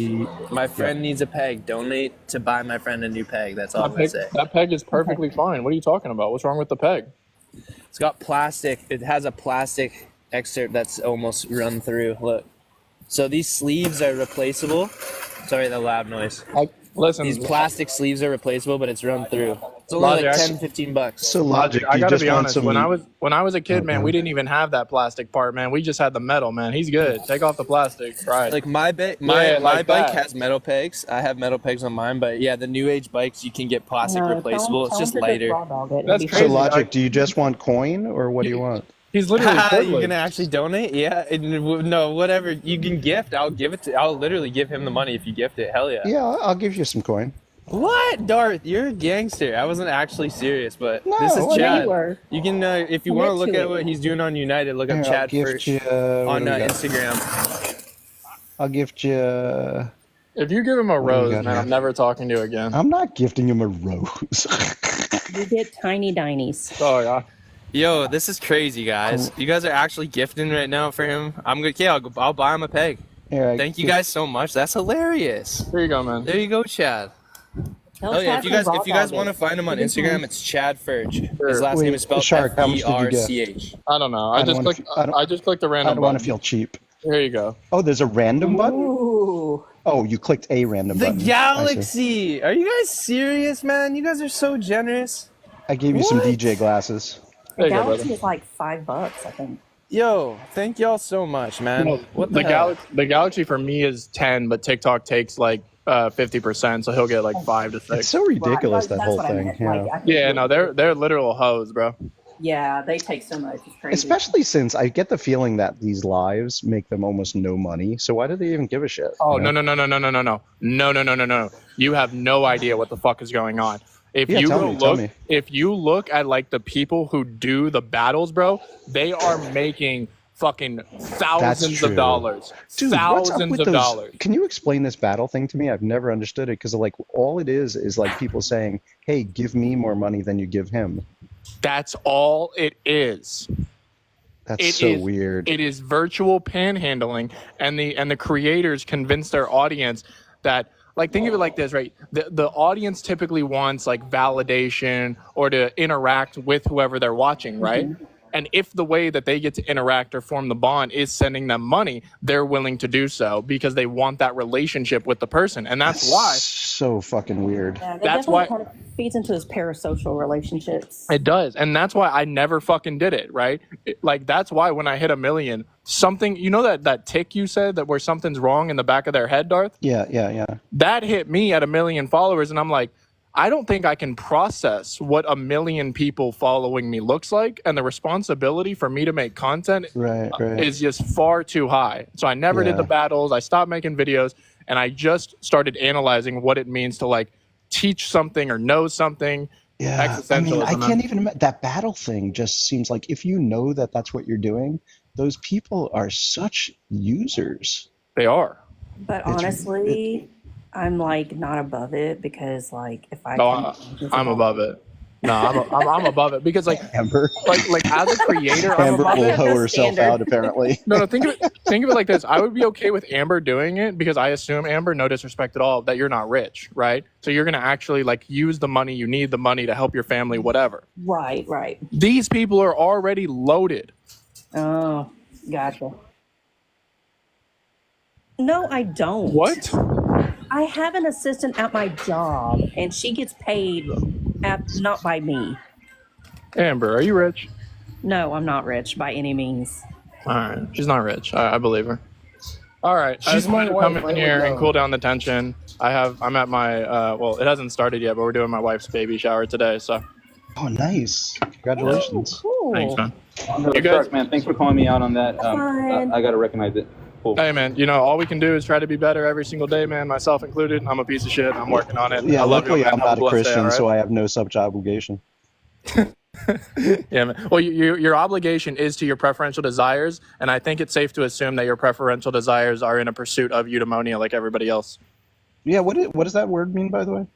my friend needs a peg. Donate to buy my friend a new peg. That's all I'm going to say. That peg is perfectly fine. What are you talking about? What's wrong with the peg? It's got plastic. It has a plastic excerpt that's almost run through. Look. So these sleeves are replaceable. Sorry, the loud noise. Listen, These plastic sleeves are replaceable, but it's run through. It's only like Logic. 10, 15 bucks. So Logic, I you gotta just be want honest. some. When I was a kid, man, Okay. we didn't even have that plastic part, man. We just had the metal, man. He's good. Take off the plastic. Right. Like my Yeah, my like bike that. has metal pegs. I have metal pegs on mine, but yeah, the new age bikes you can get plastic No, replaceable. It's tell just him to lighter. raw dog it. That's It'll be So crazy. Logic, do you just want coin or what do you want? He's literally You're privileged. gonna actually donate? Yeah. No, whatever you can gift. I'll give it to. I'll literally give him the money if you gift it. Hell yeah. Yeah, I'll give you some coin. What, Darth? You're a gangster. I wasn't actually serious, but No, this is well, Yeah, Chad. you were. You can, if you Commit want to look to at it. what he's doing on United, look up Here, I'll Chad gift first you. What on do we got? Instagram. I'll gift you. If you give him a What do we rose, got man, here? I'm never talking to you again. I'm not gifting him a rose. You get tiny dinies. Oh yeah. Yo, this is crazy, guys. You guys are actually gifting right now for him. I'm good. Yeah, I'll buy him a peg. Here, Thank you guys so much. That's hilarious. Here you go, man. There you go, Chad. Tell Oh yeah, Chad if you to guys raw want dog to it. find him on Give him Instagram, time. it's Chad Furch. His Sure. last name is spelled Shark, how much did you get? FERCH. I don't know. I don't wanna I just clicked the I random don't want to button. feel cheap. Here you go. Oh, there's a random button? Ooh. Oh, you clicked a random The button. I see. Galaxy. Are you guys serious, man? You guys are so generous. I gave you some What? DJ glasses. There you go, Galaxy brother. is like $5, I think. Yo, thank y'all so much, man. No, What the hell? Galaxy for me is 10, but TikTok takes like 50%, so he'll get like 5 to It's 6. so ridiculous, Right, that that's whole what I thing. meant. Yeah. Like, I think Yeah, no, they're literal hoes, bro. Yeah, they take so much. It's crazy. Especially since I get the feeling that these lives make them almost no money. So why do they even give a shit? Oh you know? no. You have no idea what the fuck is going on. If Yeah, you tell go me, tell look, me. if you look at like the people who do the battles, bro, they are making fucking thousands true. of dollars. Dude, what's up Thousands with of those? dollars. Can you explain this battle thing to me? I've never understood it because like all it is like people saying, "Hey, give me more money than you give him." That's all it is. That's It so is- weird. It is virtual panhandling, and the creators convince their audience that, like, think of it like this, right? The audience typically wants like validation or to interact with whoever they're watching, right? And if the way that they get to interact or form the bond is sending them money, they're willing to do so because they want that relationship with the person, and that's why. So fucking weird. Yeah, that That's definitely why- kind of feeds into his parasocial relationships. It does, and that's why I never fucking did it, right? Like that's why when I hit 1 million, something, you know, that tick you said that where something's wrong in the back of their head, Darth, Yeah. that hit me at 1 million followers, and I'm like, I don't think I can process what 1 million people following me looks like, and the responsibility for me to make content Right. is just far too high. So I never did Yeah. the battles. I stopped making videos, and I just started analyzing what it means to like teach something or know something. Yeah, I mean, Existentialism, I man. can't even imagine that battle thing. Just seems like if you know that that's what you're doing, those people are such users. They are. But It's- honestly, I'm like not above it because like if I No, I'm above it. No, I'm above it because like Amber, like as a creator, I'm Amber above will it. hoe herself standard. out. Apparently, No, think of it like this. I would be okay with Amber doing it because I assume, Amber, no disrespect at all, that you're not rich, right? So you're gonna actually like use the money. You need the money to help your family, whatever. Right. These people are already loaded. Oh, gotcha. No, I don't. What? I have an assistant at my job, and she gets paid not by me. Amber, are you rich? No, I'm not rich by any means. All right, she's not rich. I believe her. All right, I She's just wanted my to come wife, in I here would and know. cool down the tension. I'm at my well, it hasn't started yet, but we're doing my wife's baby shower today. So oh nice, congratulations. Cool. thanks, man. No, You guys- Shark, man, thanks for calling me out on that. Fine. I gotta recognize it. Cool. Hey man, you know all we can do is try to be better every single day, man. Myself included. I'm a piece of shit. I'm working on it. Yeah, I love you, luckily man. I'm Have not a blessed day, Christian, all right? so I have no such obligation. Yeah, man. Well, your obligation is to your preferential desires, and I think it's safe to assume that your preferential desires are in a pursuit of eudaimonia, like everybody else. Yeah, what does that word mean, by the way?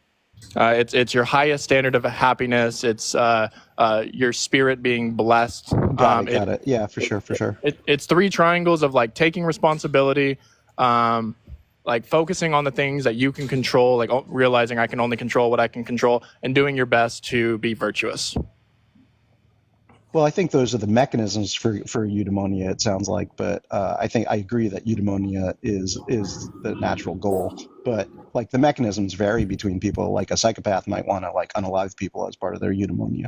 It's your highest standard of happiness. It's your spirit being blessed. Got it. Yeah, for sure. It's 3 triangles of like taking responsibility, like focusing on the things that you can control, like realizing I can only control what I can control, and doing your best to be virtuous. Well, I think those are the mechanisms for eudaimonia. It sounds like, but I think I agree that eudaimonia is the natural goal. but like the mechanisms vary between people. Like a psychopath might want to like unalive people as part of their eudaimonia.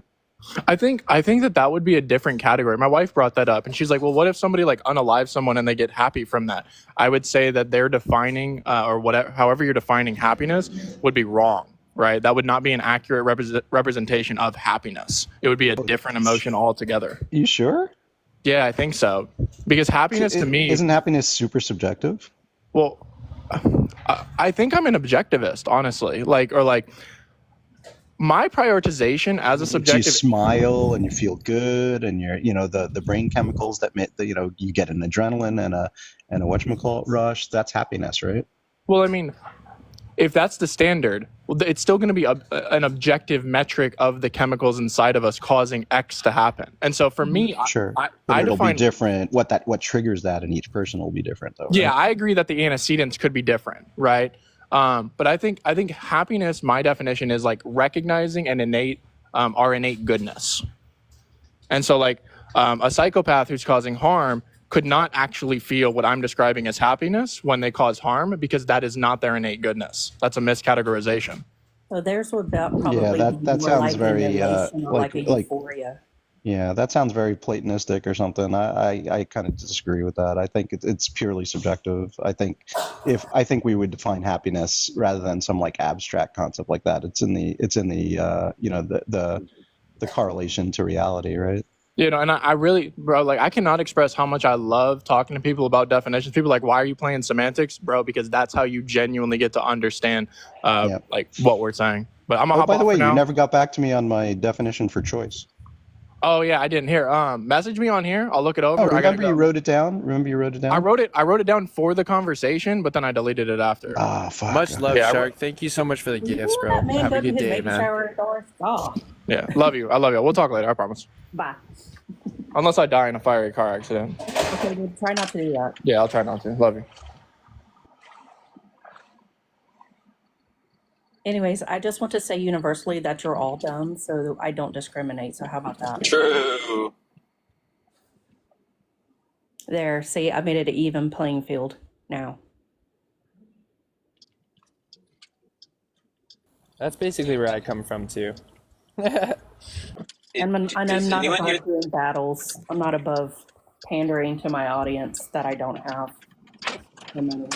I think that would be a different category. My wife brought that up, and she's like, "Well, what if somebody like unalives someone and they get happy from that?" I would say that they're defining or whatever, however you're defining happiness, would be wrong, right? That would not be an accurate representation of happiness. It would be a different emotion altogether. You sure? Yeah, I think so. Because happiness to me isn't happiness super subjective? Well, I think I'm an objectivist, honestly. Like my prioritization as a subjective. You smile and you feel good, and you're, the brain chemicals that you get an adrenaline and a whatchamacallit rush. That's happiness, right? Well, I mean, if that's the standard, well, it's still going to be an objective metric of the chemicals inside of us causing X to happen. And so for me, sure, I it'll define be different. What triggers that in each person will be different, though. Right? Yeah, I agree that the antecedents could be different, right? But I think happiness, my definition is like recognizing our innate goodness. And so like a psychopath who's causing harm could not actually feel what I'm describing as happiness when they cause harm, because that is not their innate goodness. That's a miscategorization. So theirs would probably that sounds like very like a euphoria. Yeah, that sounds very Platonistic or something. I kind of disagree with that. I think it's purely subjective. I think we would define happiness rather than some like abstract concept like that. It's in the the correlation to reality, right? And I really, bro, like I cannot express how much I love talking to people about definitions. People are like, why are you playing semantics, bro? Because that's how you genuinely get to understand like what we're saying. But I'm gonna hop by the off way, for now. You never got back to me on my definition for choice. Oh yeah, I didn't hear. Message me on here. I'll look it over. Oh, remember you wrote it down? I wrote it down for the conversation, but then I deleted it after. Ah, fuck. Much love, Shark. Thank you so much for the gifts, bro. Have a good day, man. Yeah, love you. I love you. We'll talk later. I promise. Bye. Unless I die in a fiery car accident. Okay, well, try not to do that. Yeah, I'll try not to. Love you. Anyways, I just want to say universally that you're all dumb, so I don't discriminate. So how about that? True. There, see, I made it an even playing field now. That's basically where I come from too. And I'm not anyone above here- doing battles. I'm not above pandering to my audience that I don't have the money.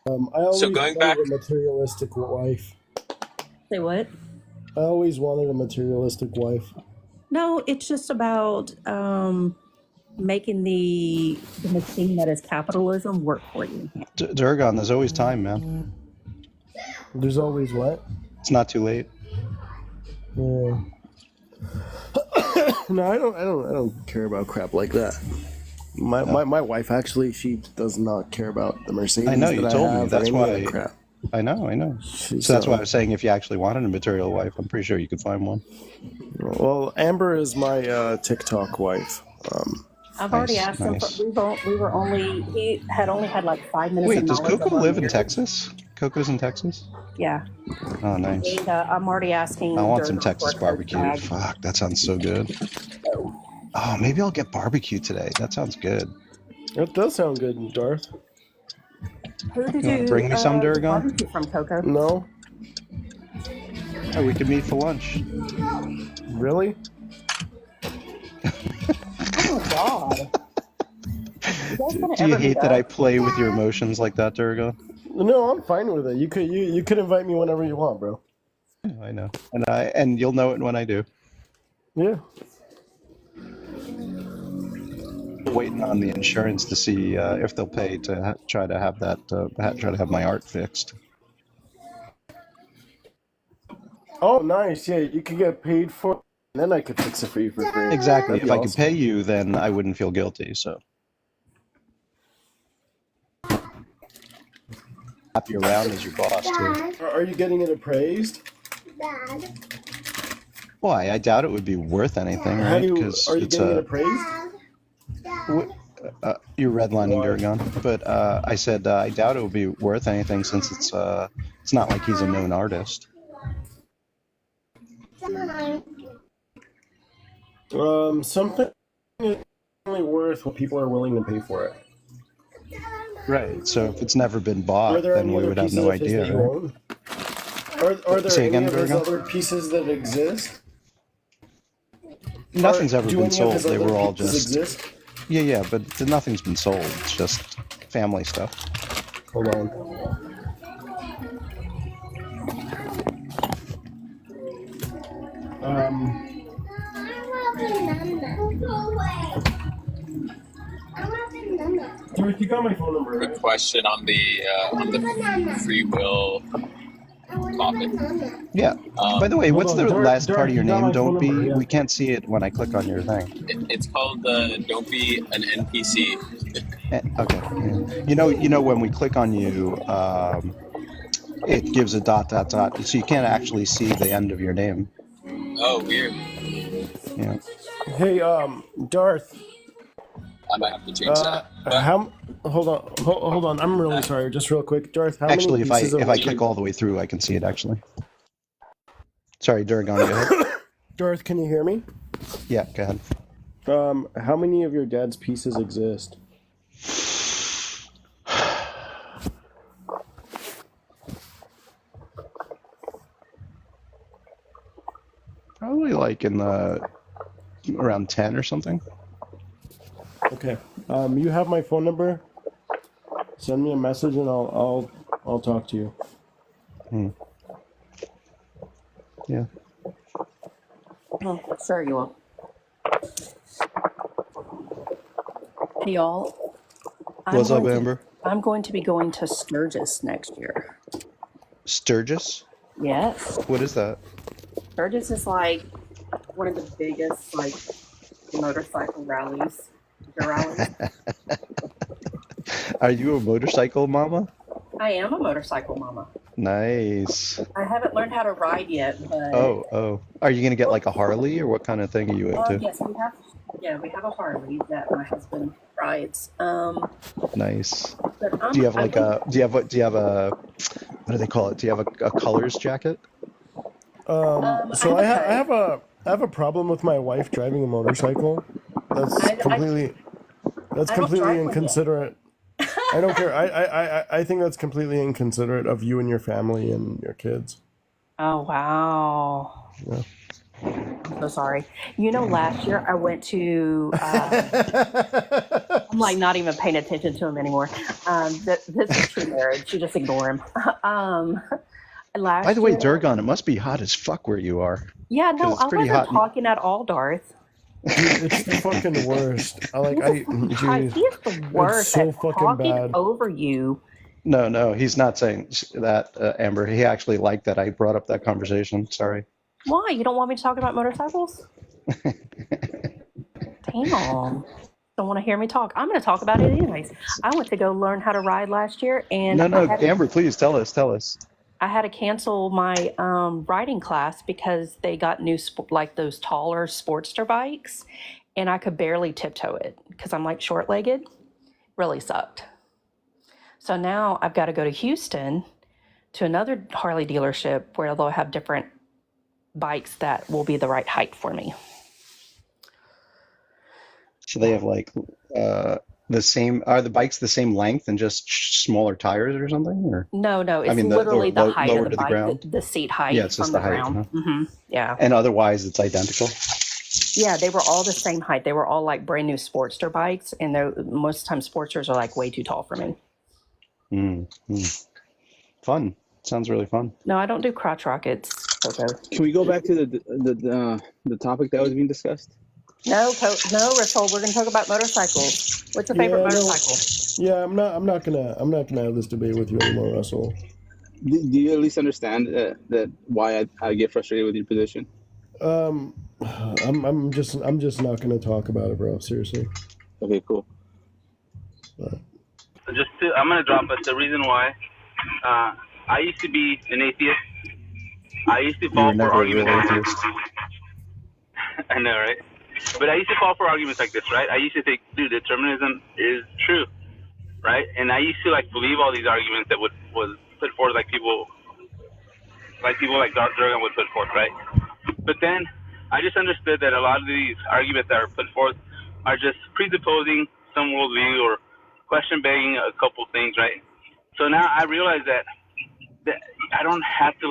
I always So going wanted back- a materialistic wife. Say what? I always wanted a materialistic wife. No, it's just about making the machine that is capitalism work for you. Dauragon, there's always time, man. There's always what? It's not too late. Yeah. No, I don't care about crap like that. My wife actually, she does not care about the Mercedes. I know, you that told I me. have That's or any why. other crap. I know. So that's why I was saying if you actually wanted a material wife, I'm pretty sure you could find one. Well, Amber is my TikTok wife. I've already asked him. He had only had like 5 minutes. Wait, of does knowledge Coco of live in marriage. Texas? Coco's in Texas? Yeah. Oh, nice. And I'm already asking. I want some Durgan Texas for a barbecue. bag. Fuck, that sounds so good. Oh, maybe I'll get barbecue today. That sounds good. It does sound good, Darth. Who did You wanna bring me some, Dauragon? barbecue from, Coco? No. Oh, we could meet for lunch. Really? Oh God. Do you hate that I play with your emotions like that, Dauragon? No, I'm fine with it. You could invite me whenever you want, bro. Yeah, I know, and you'll know it when I do. Yeah. Waiting on the insurance to see if they'll pay to try to have that try to have my art fixed. Oh, nice. Yeah, you could get paid for it, and then I could fix it for you for free. Exactly. That'd If be I could pay you, then I wouldn't feel guilty. So happy around as your boss too. Are you getting it appraised? Why? I doubt it would be worth anything, How right? do you, Because are you it's getting it appraised? you're redlining Dauragon, but I said I doubt it would be worth anything since it's not like he's a known artist. Something is only worth what people are willing to pay for it. Right. So if it's never been Are bought, there then any we other would have pieces no of his idea, that you right? own? Are there Say any again, of his Dauragon? other pieces that exist? Nothing's ever Do been any of sold. his They other were all pieces just exist? yeah, but nothing's been sold. It's just family stuff. Hold on. Darth, you got my phone number, Quick right? question on the free will topic. Yeah. By the way, Hold what's on, the Darth, last part Darth, of your you got name? my phone Don't number, be. yeah. We can't see it when I click on your thing. It's called Don't Be an NPC. Okay. Yeah. You know when we click on you, it gives a dot dot dot, so you can't actually see the end of your name. Oh, weird. Yeah. Hey, Darth. I might have to change that. But Hold on. I'm really sorry. Just real quick, Darth. How Actually, many pieces if I click all the way through, I can see it actually. Sorry, Dauragon, go ahead. Darth, can you hear me? Yeah, go ahead. How many of your dad's pieces exist? Probably like in the around 10 or something. Okay. You have my phone number. Send me a message and I'll talk to you. Yeah. Oh, sure you will. Hey, y'all. What's up, Amber? I'm going to be going to Sturgis next year. Sturgis? Yes. What is that? Sturgis is like one of the biggest like motorcycle rallies. Are you a motorcycle mama? I am a motorcycle mama. Nice. I haven't learned how to ride yet, but Oh. Are you gonna get like a Harley, or what kind of thing are you into? yes, we have a Harley that my husband rides. Nice. But Do you have like a? Do you have a? What do they call it? Do you have a colors jacket? So I have a problem with my wife driving a motorcycle. That's completely inconsiderate. I don't care. I think that's completely inconsiderate of you and your family and your kids. Oh wow. Yeah. I'm so sorry. You know, last year I went to. I'm like not even paying attention to him anymore. This is true marriage. You just ignore him. By the way, Dauragon, it must be hot as fuck where you are. Yeah, no, It's I pretty wasn't hot. talking at all, Darth. Dude, it's the fucking worst. He is the worst It's so at fucking talking bad. over you. No, he's not saying that, Amber. He actually liked that I brought up that conversation. Sorry. Why? You don't want me to talk about motorcycles? Damn. Don't want to hear me talk. I'm going to talk about it anyways. I went to go learn how to ride last year, and No, Amber, please tell us. I had to cancel my riding class because they got new like those taller Sportster bikes, and I could barely tiptoe it because I'm like short-legged. Really sucked. So now I've got to go to Houston to another Harley dealership where they'll have different bikes that will be the right height for me. So they have like the same. Are the bikes the same length and just smaller tires or something? Or No, it's I mean, literally the height lower of the to the bike, ground? the seat height Yeah, it's from just the the height, ground. huh? Yeah. And otherwise, it's identical. Yeah, they were all the same height. They were all like brand new Sportster bikes, and most of the time Sportsters are like way too tall for me. Fun. Sounds really fun. No, I don't do crotch rockets. Okay. Can we go back to the topic that was being discussed? No, Rasol, we're going to talk about motorcycles. What's your favorite motorcycle? Yeah, I'm not gonna have this debate with you anymore, Russell. Do you at least understand that why I get frustrated with your position? I'm just not gonna talk about it, bro. Seriously. Okay, cool. I'm gonna drop it. The reason why I used to be an atheist. I used to fall for arguments. I know, right? But I used to fall for arguments like this, right? I used to think, dude, determinism is true, right? And I used to believe all these arguments that was put forth, like people like Dauragon would put forth, right? But then I just understood that a lot of these arguments that are put forth are just presupposing some worldview or question begging a couple things, right? So now I realize that I don't have to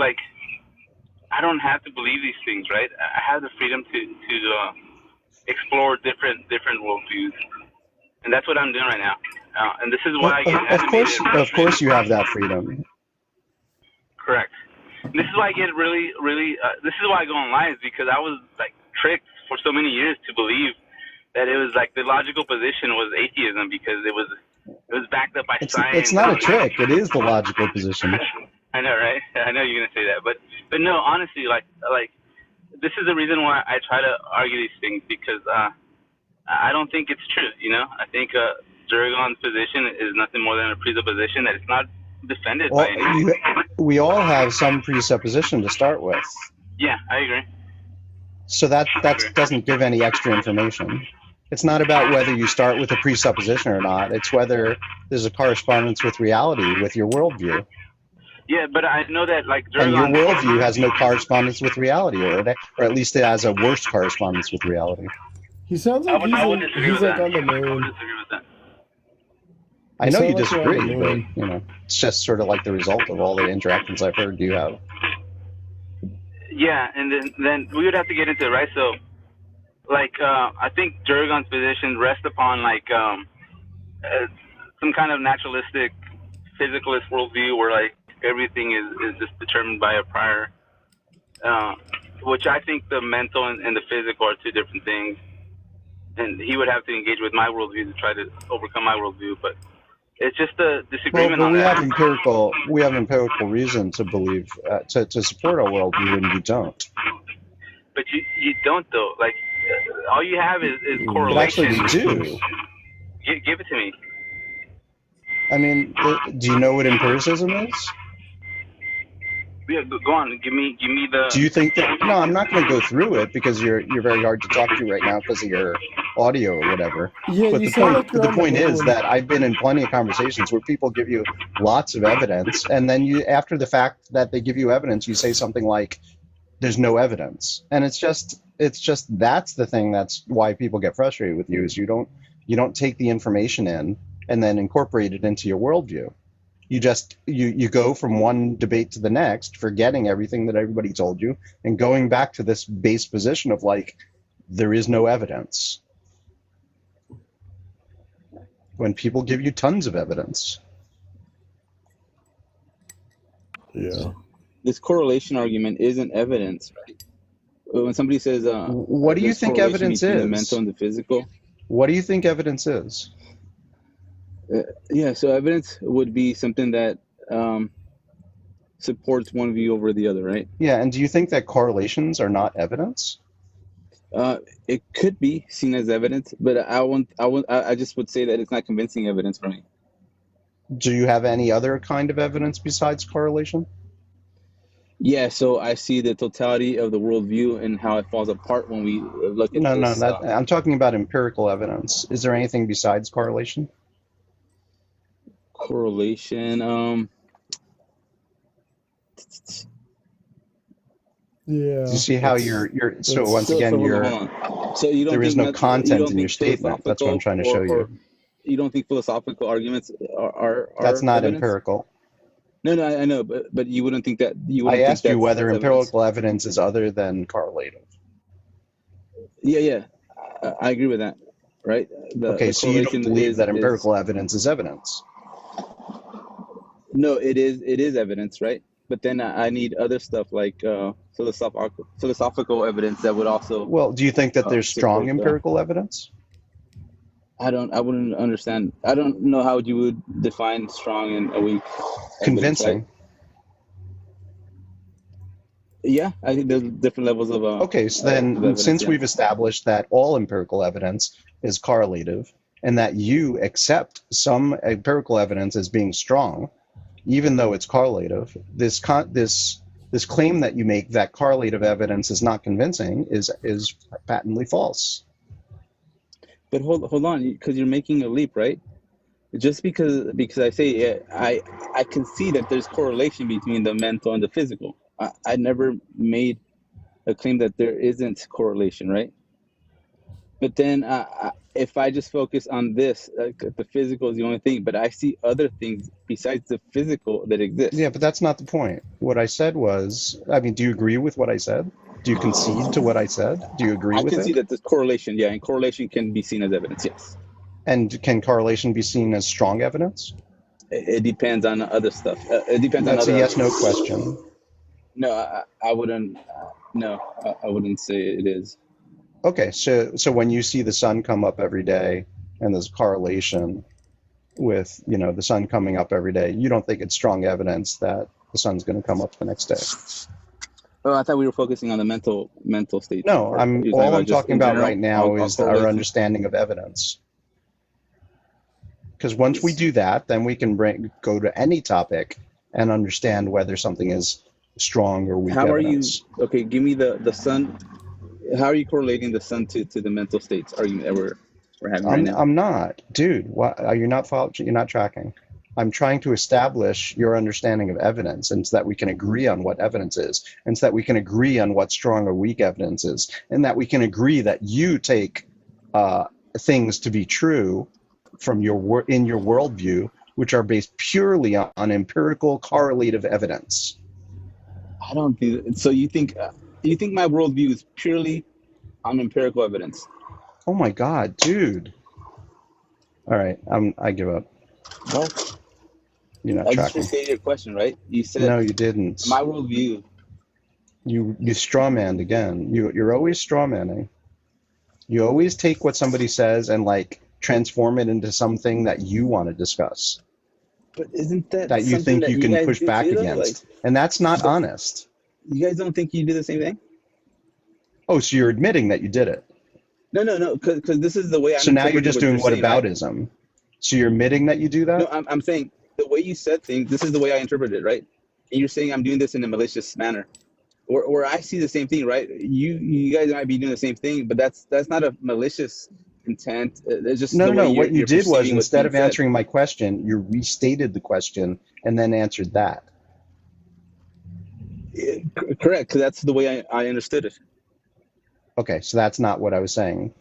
believe these things, right? I have the freedom to explore different worldviews, and that's what I'm doing right now. And this is why I get animated. Of course, you have that freedom. Correct. And this is why I get really. This is why I go online, is because I was like tricked for so many years to believe that it was like the logical position was atheism because it was backed up by science. It's not a trick. It is the logical position. I know, right? I know you're gonna say that, but no, honestly, like this is the reason why I try to argue these things, because I don't think it's true. You know, I think Dauragon's position is nothing more than a presupposition that it's not defended by anyone. We all have some presupposition to start with. Yeah, I agree. So that doesn't give any extra information. It's not about whether you start with a presupposition or not. It's whether there's a correspondence with reality, with your worldview. Yeah, but I know that like And your Dauragon, worldview has no correspondence with reality, or at least it has a worse correspondence with reality. He sounds like I would disagree he's with like that. on the I would moon. disagree with that. I know you sound like you're on the disagree, but moon. you know, it's just sort of like the result of all the interactions I've heard you have. Yeah, and then we would have to get into it, right? So, like, I think Dauragon's position rests upon like some kind of naturalistic, physicalist worldview where like everything is just determined by a prior, which I think the mental and the physical are two different things. And he would have to engage with my worldview to try to overcome my worldview, but it's just a disagreement Well, on we that. have empirical reason to believe to support our worldview, and you don't. But you don't though. Like all you have is But correlation. actually, you do. Give it to me. I mean, do you know what empiricism is? Yeah, go on. Give me the. Do you think that? No, I'm not going to go through it because you're very hard to talk to right now because of your audio or whatever. Yeah, But you the sound point, like you're the on the point is moon. that I've been in plenty of conversations where people give you lots of evidence, and then you, after the fact that they give you evidence, you say something like, "There's no evidence," and it's just that's the thing. That's why people get frustrated with you, is you don't take the information in and then incorporate it into your worldview. You just you go from one debate to the next, forgetting everything that everybody told you, and going back to this base position of like, there is no evidence, when people give you tons of evidence. Yeah. This correlation argument isn't evidence, right? When somebody says, What do you there's think correlation evidence between the is? mental and the physical. What do you think evidence is? Yeah, so evidence would be something that supports one view over the other, right? Yeah, and do you think that correlations are not evidence? It could be seen as evidence, but I just would say that it's not convincing evidence for me. Do you have any other kind of evidence besides correlation? Yeah, so I see the totality of the worldview and how it falls apart when we look at No, this. I'm talking about empirical evidence. Is there anything besides correlation? Correlation. Yeah. Do you see how you're so once So again hold you're on. So you don't there is think no that- content you don't in your think statement. That's what I'm trying to show philosophical you. You don't think philosophical arguments are That's not evidence? empirical. No, I know, but you wouldn't think that. You I wouldn't asked think you that's whether evidence. empirical evidence is other than correlative. Yeah, I agree with that. Right. Okay, the so you don't correlation believe that is- empirical evidence is evidence. No, it is evidence, right? But then I need other stuff like philosophical evidence that would also. Well, do you think that there's strong support that. empirical evidence? I wouldn't understand. I don't know how you would define strong and weak. evidence, Convincing. right? Yeah, I think there's different levels of. Okay, so of then evidence, since yeah. we've established that all empirical evidence is correlative and that you accept some empirical evidence as being strong, even though it's correlative, this claim that you make that correlative evidence is not convincing is patently false. But hold on, because you're making a leap, right? Just because I say I can see that there's correlation between the mental and the physical. I never made a claim that there isn't correlation, right? But then if I just focus on this, the physical is the only thing, but I see other things besides the physical that exist. Yeah, but that's not the point. What I said was, I mean, do you agree with what I said? Do you concede to what I said? Do you agree I with can it? see that there's correlation, yeah, and correlation can be seen as evidence, yes. And can correlation be seen as strong evidence? It depends on other stuff. It depends on That's other. a yes/no question. No, I wouldn't. No, I wouldn't say it is. Okay, so when you see the sun come up every day, and there's a correlation with the sun coming up every day, you don't think it's strong evidence that the sun's going to come up the next day? Oh, I thought we were focusing on the mental state. No, Or I'm you're talking all about I'm just talking in about general? right now All is our correlation? understanding of evidence. Because once we do that, then we can go to any topic and understand whether something is strong or weak How are you? evidence. Okay, give me the sun. How are you correlating the sun to the mental states argument that we're having right now? I'm not, dude. What are you not You're not tracking. I'm trying to establish your understanding of evidence, and so that we can agree on what evidence is, and so that we can agree on what strong or weak evidence is, and that we can agree that you take things to be true from in your worldview, which are based purely on empirical correlative evidence. I don't do so. You think my worldview is purely on empirical evidence? Oh my God, dude! All right, I give up. What? You're not I just tracking. restated your question, right? You said No, you didn't. my worldview. You strawmanned again. You're always strawmanning. You always take what somebody says and transform it into something that you want to discuss. But isn't that you something think that you can guys push do back too, though? against? And that's not honest. You guys don't think you do the same thing? Oh, so you're admitting that you did it. No, because this is the way I'm. So now you're just doing saying, whataboutism. Right? So you're admitting that you do that? No, I'm saying the way you said things. This is the way I interpret it, right? And you're saying I'm doing this in a malicious manner, where I see the same thing, right? You guys might be doing the same thing, but that's not a malicious intent. It's just no. What you did was, instead of answering my question, you restated the question and then answered that. Correct, because that's the way I understood it. Okay, so that's not what I was saying.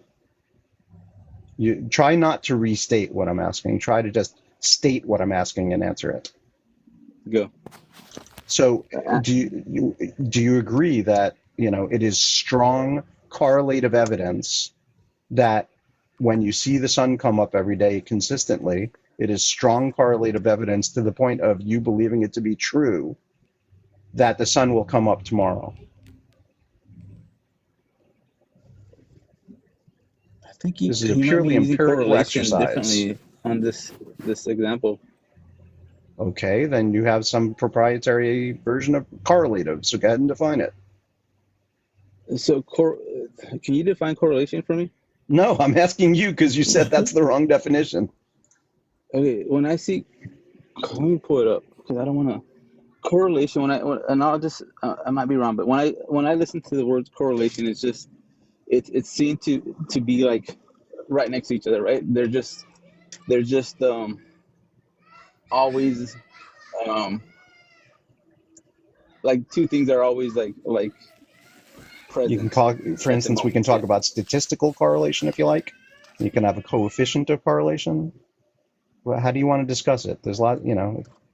You try not to restate what I'm asking. Try to just state what I'm asking and answer it. Go. So, do you agree that it is strong correlative evidence that when you see the sun come up every day consistently, it is strong correlative evidence to the point of you believing it to be true that the sun will come up tomorrow? I think this is a purely empirical exercise. Differently on this example. Okay, then you have some proprietary version of correlative. So go ahead and define it. So, can you define correlation for me? No, I'm asking you because you said that's the wrong definition. Okay, when I see, let me pull it up because I don't want to. Correlation. And I'll just, I might be wrong, but when I listen to the word correlation, it's just, it's seen to be like right next to each other, right? They're just always like two things are always like present. You can call, for instance, we can talk about statistical correlation if you like. You can have a coefficient of correlation. Well, how do you want to discuss it? There's a lot,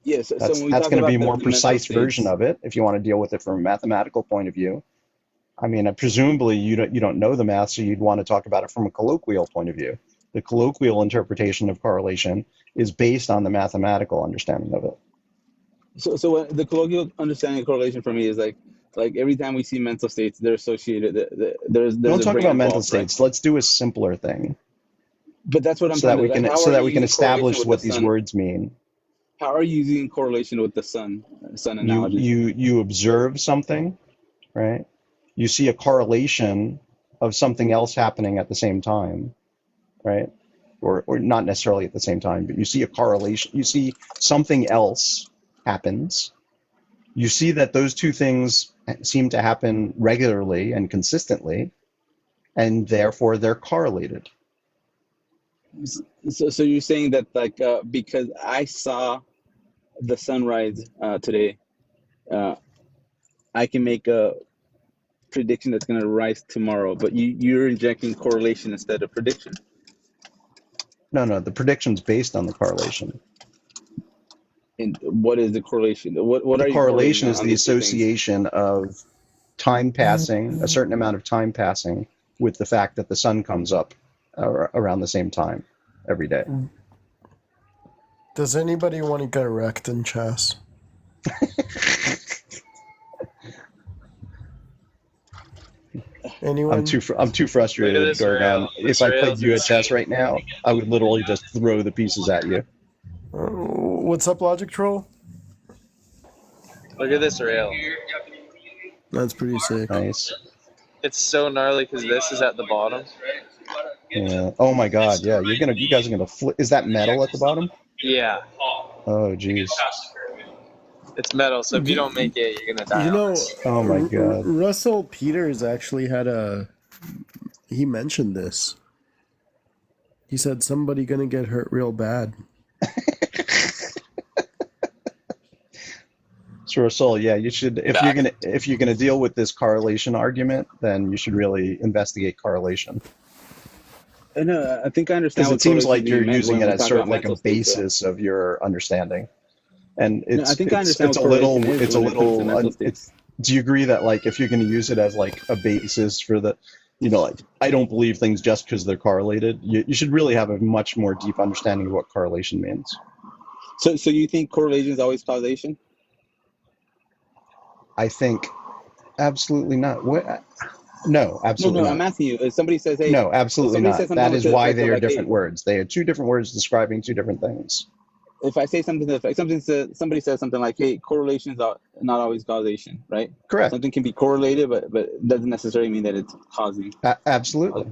Yes, that's going to be a more precise version of it if you want to deal with it from a mathematical point of view. I mean, presumably you don't know the math, so you'd want to talk about it from a colloquial point of view. The colloquial interpretation of correlation is based on the mathematical understanding of it. So the colloquial understanding of correlation for me is like every time we see mental states, they're associated. There's don't talk about mental states. Right? Let's do a simpler thing. But that's what I'm so that we can establish what these words mean. How are you using correlation with the sun analogy? You observe something, right? You see a correlation of something else happening at the same time, right? Or not necessarily at the same time, but you see a correlation. You see something else happens. You see that those two things seem to happen regularly and consistently, and therefore they're correlated. So you're saying that because I saw the sunrise today, I can make a prediction that's going to rise tomorrow, but you're injecting correlation instead of prediction. No, the prediction's based on the correlation. And what is the correlation? What The are you correlation correlating is on the these two things? association of time passing, a certain amount of time passing, with the fact that the sun comes up around the same time every day. Does anybody want to get wrecked in chess? Anyone? I'm too frustrated, this Dauragon. rail. If This I played rail's you at insane. chess right now, I would literally just throw the pieces at you. What's up, Logic Troll? Look at this rail. That's pretty sick. Nice. It's so gnarly because this is at the bottom. Yeah. Oh my God. Yeah. You guys are gonna flip. Is that metal at the bottom? Yeah, Oh jeez. it's metal. So if you don't make it, you're gonna die. You know, Oh my God. Russell Peters actually he mentioned this. He said somebody gonna get hurt real bad. So Rasol, yeah, you should if you're gonna deal with this correlation argument, then you should really investigate correlation. And I think I understand. Because it seems like you're meant using when it we as talk sort of about like a mental states, basis of your understanding. And No, I think I understand it's a what little correlation is it's a when it comes to mental little states. do you agree that like if you're going to use it as like a basis for the like I don't believe things just because they're correlated, you should really have a much more deep understanding of what correlation means. So you think correlation is always causation? I think absolutely not. No, absolutely No, not. I'm asking you. If somebody says, "Hey," No, if absolutely somebody not. says something That to is the why effect they of are like, "Hey," different words. They are two different words describing two different things. if I say something to the effect, somebody says something like, "Hey, correlation is not always causation," right? Correct. Something can be correlated, but it doesn't necessarily mean that it's causing. Absolutely.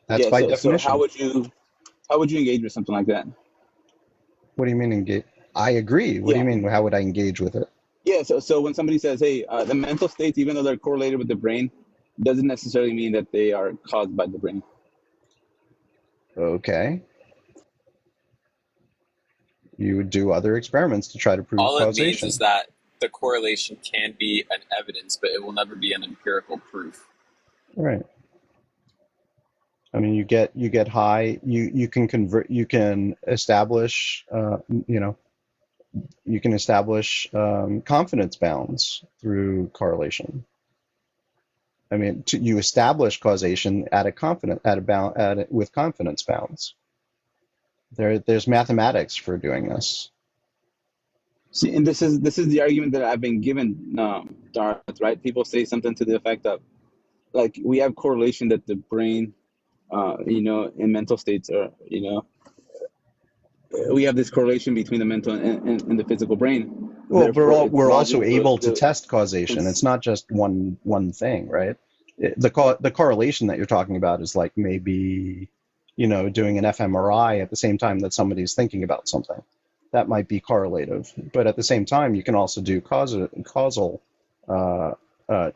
That's Yeah. by So definition. how would you engage with something like that? What do you mean engage? I agree. What do you Yeah. mean? How would I engage with it? Yeah. So when somebody says, "Hey, the mental states, even though they're correlated with the brain, doesn't necessarily mean that they are caused by the brain." Okay. You would do other experiments to try to prove All it means causation. is that the correlation can be an evidence, but it will never be an empirical proof. Right. I mean, you get high. You can convert. You can establish. You can establish confidence bounds through correlation. I mean, you establish causation with confidence bounds. There's mathematics for doing this. See, and this is the argument that I've been given, Darth, right? People say something to the effect of, like, we have correlation that the brain, in mental states are, we have this correlation between the mental and the physical brain. Well, Therefore, it's we're also logical able to test causation. cons- It's not just one thing, right? The correlation that you're talking about is like maybe, doing an fMRI at the same time that somebody's thinking about something. That might be correlative, but at the same time, you can also do causal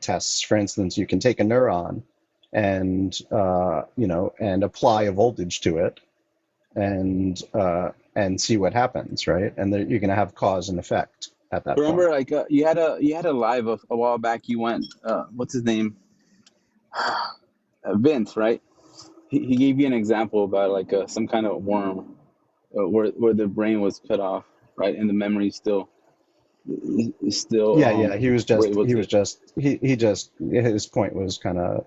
tests. For instance, you can take a neuron and and apply a voltage to it, and see what happens, right? And you're going to have cause and effect at that Remember, point. like, you had a live a while back. You went, what's his name? Vince, right? He gave you an example about like some kind of worm where the brain was cut off, right, and the memory still. Yeah. His point was kind of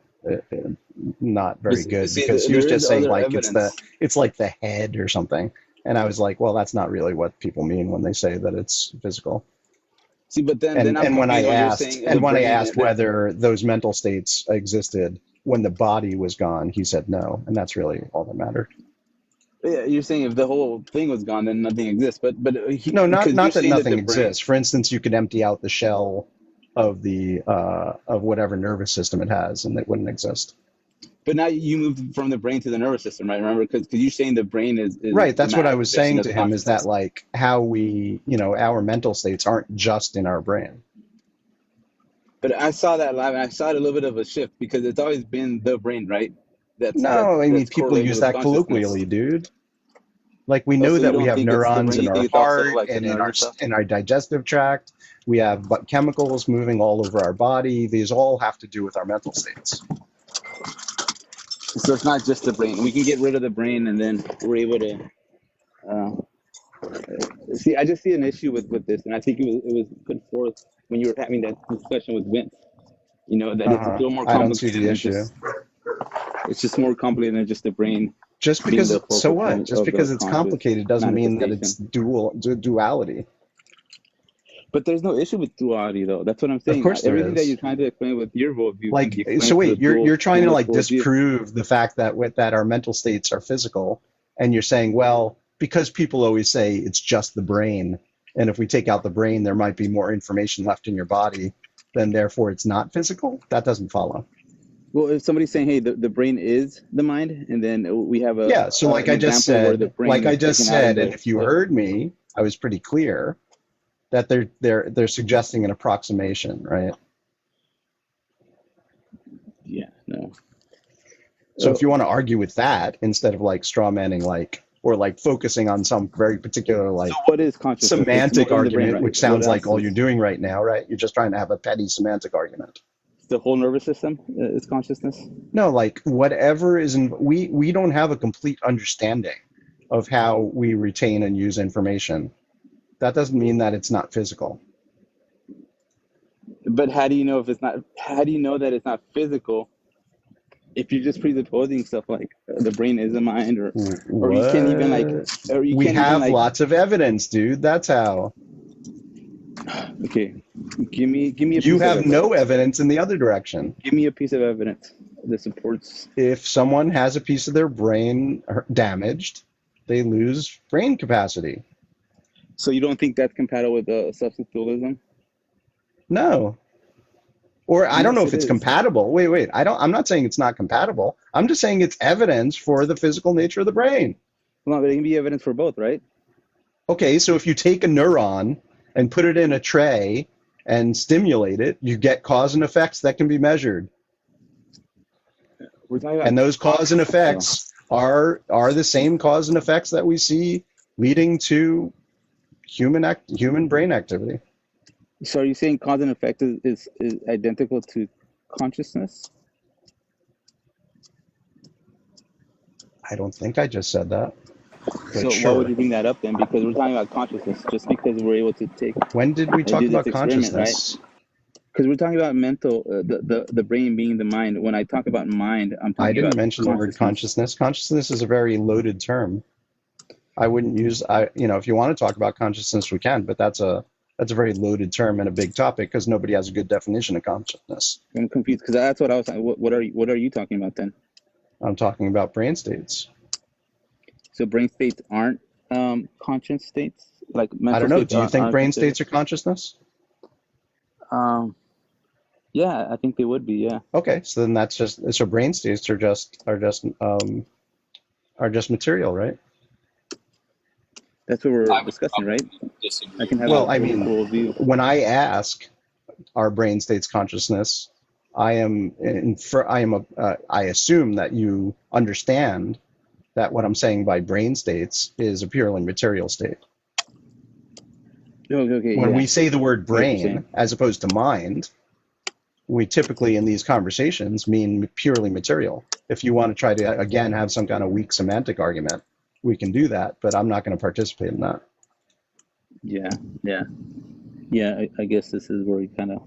not very good because he was just saying like it's like the head or something, and I was like, well, that's not really what people mean when they say that it's physical. See, but then when I asked whether those mental states existed when the body was gone, he said no, and that's really all that mattered. Yeah, you're saying if the whole thing was gone, then nothing exists. But not that nothing exists. For instance, you could empty out the shell of the of whatever nervous system it has, and it wouldn't exist. But now you moved from the brain to the nervous system, right? Remember, because you're saying the brain is right. That's what I was saying to him. Is that like how we, our mental states aren't just in our brain. But I saw that live, and I saw a little bit of a shift because it's always been the brain, right? I mean, people use that colloquially, dude. Like we know Also, you that we don't have think it's the neurons brain, in you our think it's also heart like the and in nerves and stuff? our digestive tract. We have chemicals moving all over our body. These all have to do with our mental states. So it's not just the brain. We can get rid of the brain, and then we're able to. Uh, see, I just see an issue with this, and I think it was put forth when you were having that discussion with Vince. You know that it's a little more I don't see complicated the than issue. just. It's just more complicated than just the brain. Just being because the so focal what? point Just of the because it's conscious complicated doesn't mean that it's manifestation. duality. But there's no issue with duality, though. That's what I'm Of saying. course there Everything that is. you're trying to explain with your worldview, can be Like, explained so to the wait, you're trying to like worldview. disprove the fact that that our mental states are physical, and you're saying, well, because people always say it's just the brain, and if we take out the brain, there might be more information left in your body, then therefore it's not physical. That doesn't follow. Well, if somebody's saying, hey, the brain is the mind, and then we have Yeah, so like an I just example where the said, brain is taken out and if you heard me, I was pretty clear that they're suggesting an approximation, right? Yeah, no. So if you want to argue with that instead of like straw manning, like, or like focusing on some very particular like So what is consciousness? semantic It's more in the brain, argument, right? which sounds What like else all is- you're doing right now, right? You're just trying to have a petty semantic argument. The whole nervous system is consciousness. No, like whatever is in, we don't have a complete understanding of how we retain and use information. That doesn't mean that it's not physical. But how do you know if it's not? How do you know that it's not physical? If you're just presupposing stuff like the brain is a mind, or you can't even like, or you We can't have even like. lots of evidence, dude. That's how. Okay, give me a piece You of have evidence. no evidence in the other direction. Give me a piece of evidence that supports. If someone has a piece of their brain damaged, they lose brain capacity. So you don't think that's compatible with substance dualism? No. Or I don't know Yes, if it it's is. compatible. Wait. I'm not saying it's not compatible. I'm just saying it's evidence for the physical nature of the brain. Well, there can be evidence for both, right? Okay, so if you take a neuron and put it in a tray and stimulate it, you get cause and effects that can be measured. We're talking about And those cause and effects are the same cause and effects that we see leading to human brain activity. So are you saying cause and effect is identical to consciousness? I don't think I just said that. But So sure. why would you bring that up then? Because we're talking about consciousness. Just because we're able to take When did we talk do this about experiment, consciousness? right? Because we're talking about mental, the brain being the mind. When I talk about mind, I'm talking I didn't about mention the word consciousness. Consciousness is a very loaded term. I wouldn't use, if you want to talk about consciousness, we can, but that's a very loaded term and a big topic because nobody has a good definition of consciousness. I'm confused because that's what I was saying. What are you talking about then? I'm talking about brain states. So brain states aren't conscious states, like mental I don't know. states. Do you think aren't brain considered? states are consciousness? Yeah, I think they would be. Yeah. Okay, so then that's just so brain states are just material, right? That's what we're I would discussing, right? disagree. I can have Well, a I mean, worldview. when I ask, are brain states consciousness? I assume that you understand that what I'm saying by brain states is a purely material state. Okay, When yeah. we say the word I get what you're brain saying. as opposed to mind, we typically in these conversations mean purely material. If you want to try to, again, have some kind of weak semantic argument, we can do that, but I'm not going to participate in that. Yeah. I guess this is where we kind of.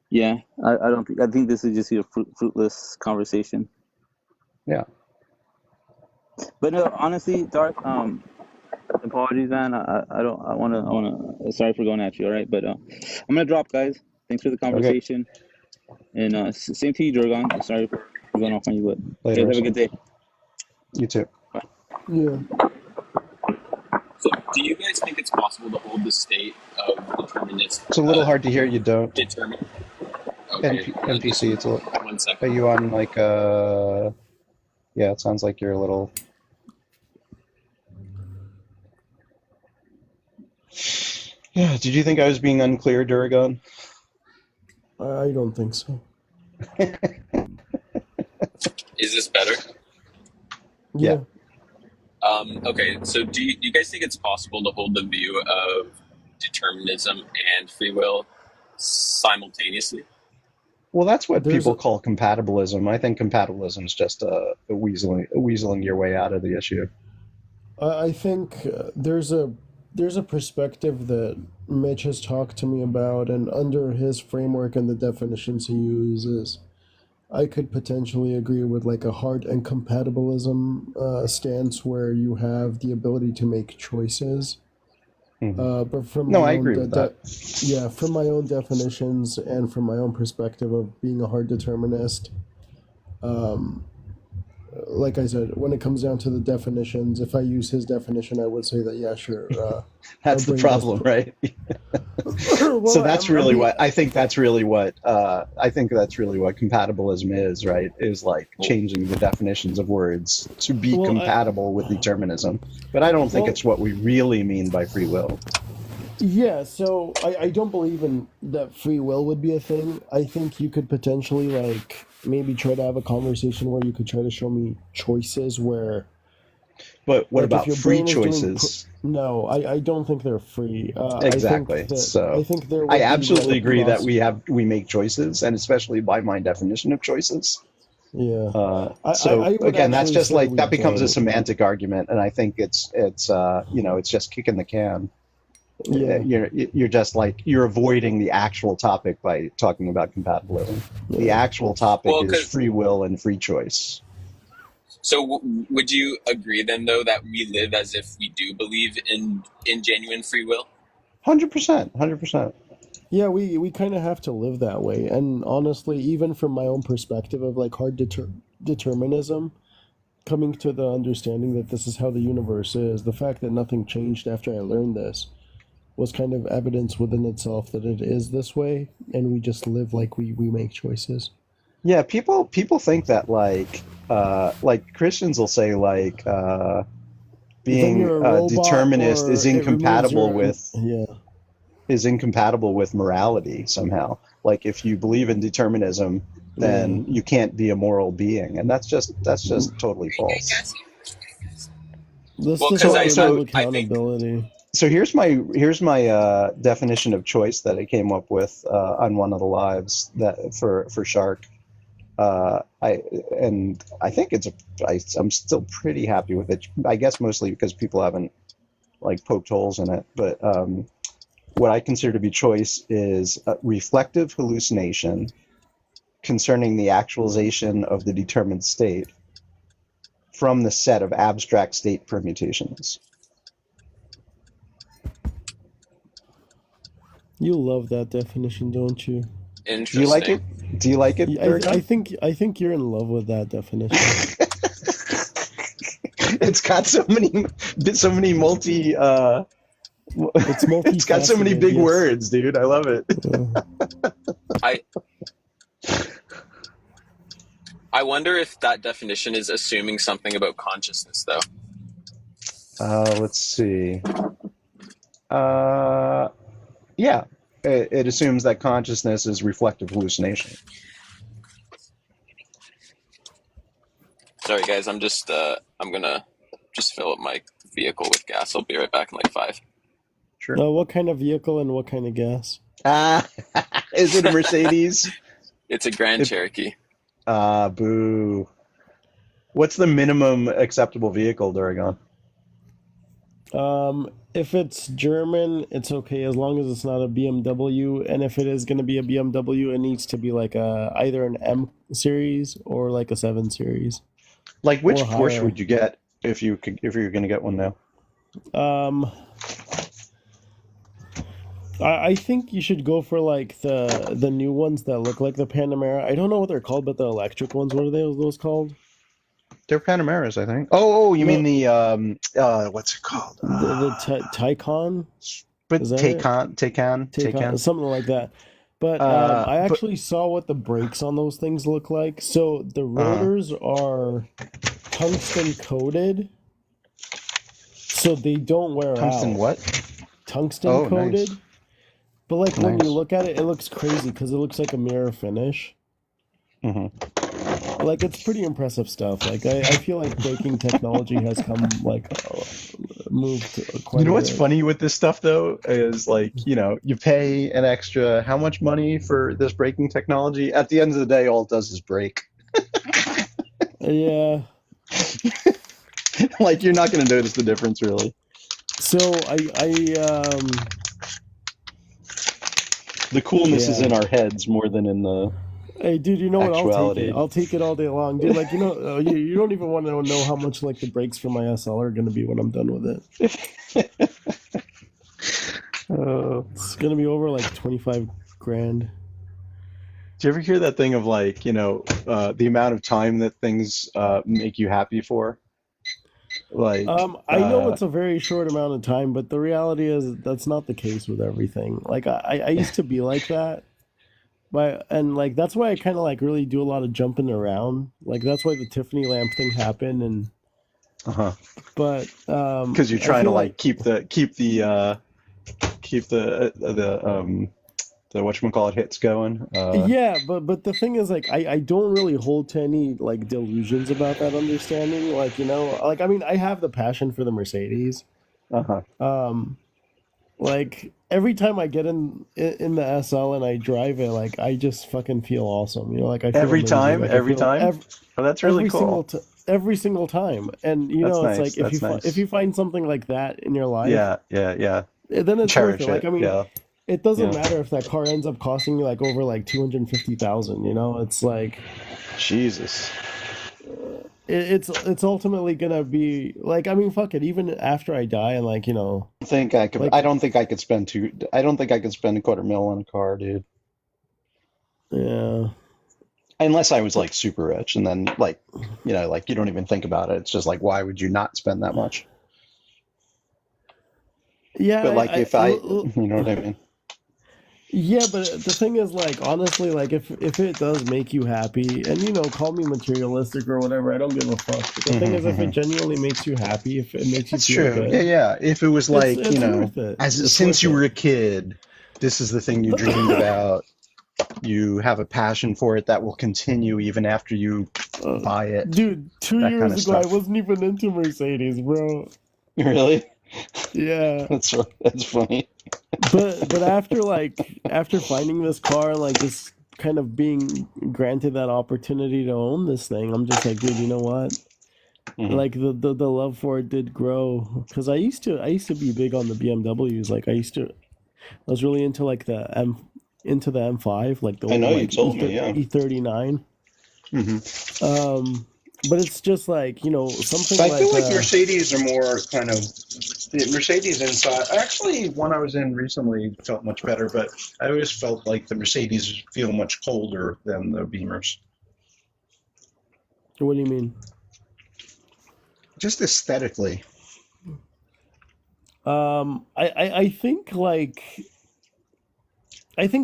Yeah, I don't think. I think this is just a fruitless conversation. Yeah. But no, honestly, Darth. Apologies, man. I don't. I wanna. Sorry for going at you. All right, but I'm gonna drop, guys. Thanks for the conversation. And same to you, Dauragon. Sorry for going off on you, but Later, guys have a good day. You too. Yeah. So, do you guys think it's possible to hold the state of determinism? It's a little hard to hear. You don't. Determine. Okay. NPC. It's a little. 1 second. Are you on like Yeah, it sounds like you're a little. Yeah. Did you think I was being unclear, Dauragon? I don't think so. Is this better? Yeah. Okay, so do you guys think it's possible to hold the view of determinism and free will simultaneously? Well, that's what There's people a, call compatibilism. I think compatibilism is just a weaseling your way out of the issue. I think there's a perspective that Mitch has talked to me about, and under his framework and the definitions he uses, I could potentially agree with like a hard incompatibilism stance where you have the ability to make choices. But from No, my I own agree with that. yeah, from my own definitions and from my own perspective of being a hard determinist, um, like I said, when it comes down to the definitions, if I use his definition, I would say that yeah, sure. That's the problem, right? Well, So that's I'm really being- what I think. That's really what compatibilism is, right? Is like changing the definitions of words to be Well, compatible with determinism. But I don't think Well- it's what we really mean by free will. Yeah, so I don't believe in that free will would be a thing. I think you could potentially like maybe try to have a conversation where you could try to show me choices where. But what Like, if about your free brain is doing choices? No, I don't think they're free. Exactly. I think there. Would I be, absolutely like, a agree that we make choices, and especially by my definition of choices. Yeah. So I would again, that's actually just say like we that becomes a don't. semantic argument, and I think it's just kicking the can. Yeah. You're just like you're avoiding the actual topic by talking about compatibilism. The actual topic Well, is 'cause- free will and free choice. So would you agree then, though, that we live as if we do believe in genuine free will? 100%, 100%. Yeah, we kind of have to live that way. And honestly, even from my own perspective of like hard determinism, coming to the understanding that this is how the universe is, the fact that nothing changed after I learned this was kind of evidence within itself that it is this way, and we just live like we make choices. Yeah, people think that like Christians will say like Then being you're a a robot, determinist or is it removes incompatible your- with yeah. is incompatible with morality somehow. Like if you believe in determinism, then you can't be a moral being, and that's just totally false. This Well, doesn't 'cause I remove think- accountability. So here's my definition of choice that I came up with on one of the lives that for Shark. I think I'm still pretty happy with it. I guess mostly because people haven't like poked holes in it. But what I consider to be choice is a reflective hallucination concerning the actualization of the determined state from the set of abstract state permutations. You love that definition, don't you? Interesting. Do you like it? Do you like it? I think you're in love with that definition. It's got so many multi. It's got so many multifaceted, big yes. words, dude. I love it. I wonder if that definition is assuming something about consciousness, though. Let's see. Yeah, it assumes that consciousness is reflective hallucination. Sorry, guys. I'm gonna just fill up my vehicle with gas. I'll be right back in like 5. Sure. What kind of vehicle and what kind of gas? Is it a Mercedes? It's a Grand Cherokee. Boo. What's the minimum acceptable vehicle, Dauragon? If it's German, it's okay as long as it's not a BMW. And if it is going to be a BMW, it needs to be like either an M series or like a 7 series. Like which Or Porsche higher. would you get if you're going to get one now? I think you should go for like the new ones that look like the Panamera. I don't know what they're called, but the electric ones. What are those called? They're Panameras, I think. Oh, you mean the what's it called? The Taycan. But Is that it? Taycan, something like that. But I actually saw what the brakes on those things look like. So the rotors are tungsten coated, so they don't wear out. Tungsten what? Tungsten Oh, coated. nice. But like when Nice. you look at it, it looks crazy because it looks like a mirror finish. Mm-hmm. Like, it's pretty impressive stuff. Like, I feel like braking technology has come, like, moved quite You know a what's bit. funny with this stuff though is like, you pay an extra how much money for this braking technology? At the end of the day, all it does is brake. Yeah. Like you're not going to notice the difference really. So The coolness is yeah. in our heads more than in the Hey, dude, you know what? actuality. I'll take it all day long, dude. Like, you don't even want to know how much like the brakes for my SL are gonna be when I'm done with it. It's gonna be over like 25 grand. Do you ever hear that thing of like, the amount of time that things make you happy for? Like, I know it's a very short amount of time, but the reality is that's not the case with everything. Like, I used to be like that. And like that's why I kind of like really do a lot of jumping around. Like that's why the Tiffany lamp thing happened. And but because you're I trying to feel like keep the whatchamacallit hits going. Yeah, but the thing is, like, I don't really hold to any like delusions about that understanding. Like, like I mean, I have the passion for the Mercedes. Like every time I get in the SL and I drive it, like I just fucking feel awesome. Like I feel every amazing. time, Like, every time. Oh, that's really cool. Every single time, and That's it's nice, like that's nice. if you find something like that in your life, Yeah. then it's Cherish worth it. Like I mean, yeah. it doesn't Yeah. matter if that car ends up costing you like over like 250,000. It's like Jesus. it's ultimately gonna be like, I mean, fuck it. Even after I die, and like I don't think I could spend $250,000 on a car, dude. Yeah. Unless I was like super rich, and then like you don't even think about it. It's just like, why would you not spend that much? Yeah, But like you know what I mean? Yeah, but the thing is, like, honestly, like, if it does make you happy, and call me materialistic or whatever, I don't give a fuck. But the thing is, if it genuinely makes you happy, if it makes you That's feel true. good, Yeah. If it was like, it's worth it. since you were a kid, this is the thing you dreamed about. You have a passion for it that will continue even after you buy it. Dude, 2 that years kind of ago, I stuff. wasn't even into Mercedes, bro. Really? Yeah. That's funny. But after finding this car and like just kind of being granted that opportunity to own this thing, I'm just like, dude, you know what? Like the love for it did grow, because I used to be big on the BMWs. Like I was really into like the M5, like the I old know, you like told me, yeah. E39. But it's just like something I like feel like Mercedes are more kind of the Mercedes inside. Actually, one I was in recently felt much better, but I always felt like the Mercedes feel much colder than the Beamers. What do you mean? Just aesthetically. I think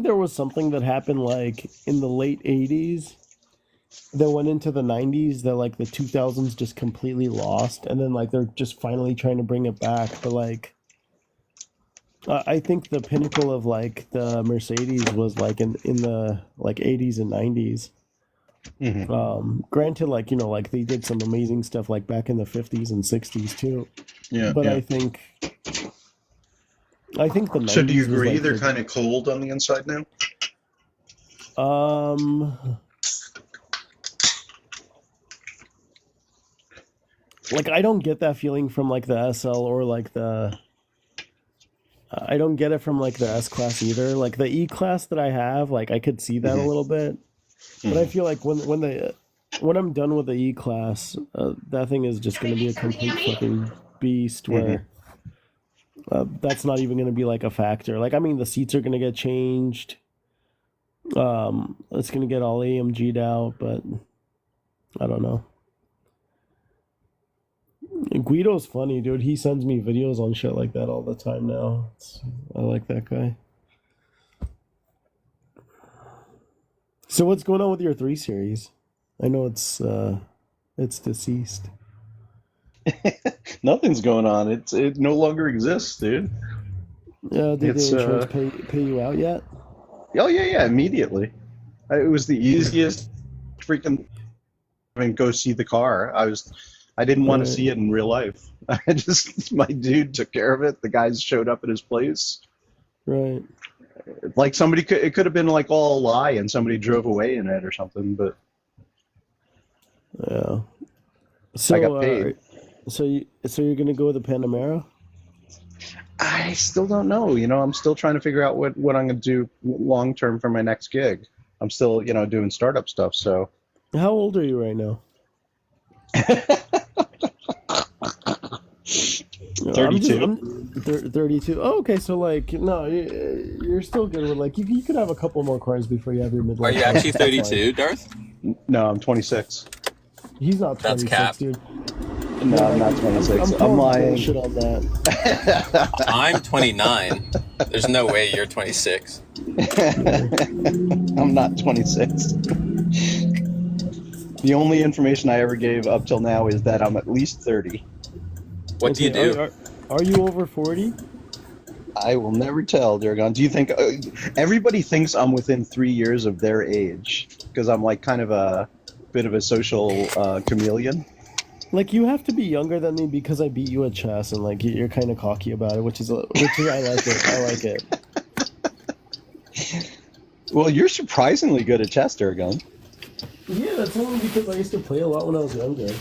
there was something that happened like in the late 80s that went into the 90s that like the 2000s just completely lost, and then like they're just finally trying to bring it back. But like I think the pinnacle of like the Mercedes was like in the like 80s and 90s. Granted, like like they did some amazing stuff like back in the 50s and 60s too. But I think the 90s. So do you was, agree like, they're kind of cold on the inside now? Like I don't get that feeling from like the SL or like the. I don't get it from like the S class either. Like the E class that I have, like I could see that a little bit, but I feel like when I'm done with the E class, that thing is just going to be a complete fucking beast. Where that's not even going to be like a factor. Like I mean, the seats are going to get changed. It's going to get all AMG'd out, but I don't know. Guido's funny, dude. He sends me videos on shit like that all the time now. I like that guy. So what's going on with your 3 Series? I know it's deceased. Nothing's going on. It no longer exists, dude. Did the insurance pay you out yet? Oh yeah, immediately. It was the easiest freaking even go see the car. I didn't want to see it in real life. My dude took care of it. The guys showed up at his place. Right. Like it could have been like all a lie and somebody drove away in it or something, but yeah. So I got paid. So you're gonna go with the Panamera? I still don't know. I'm still trying to figure out what I'm going to do long term for my next gig. I'm still, doing startup stuff. So, how old are you right now? 32. 32. Oh, okay, so no, you're still good with you could have a couple more cars before you have your midlife. Are you actually 32, Darth? No, I'm 26. He's not 26, That's cap. dude. No, I'm not 26. I'm lying. Shit on that. I'm 29. There's no way you're 26. I'm not 26. The only information I ever gave up till now is that I'm at least 30. What do you do? Are you over 40? I will never tell, Dauragon. Do you think everybody thinks I'm within 3 years of their age because I'm kind of a bit of a social chameleon? You have to be younger than me because I beat you at chess, and you're kind of cocky about it, which is I like it. I like it. Well, you're surprisingly good at chess, Dauragon. Yeah, that's only because I used to play a lot when I was younger.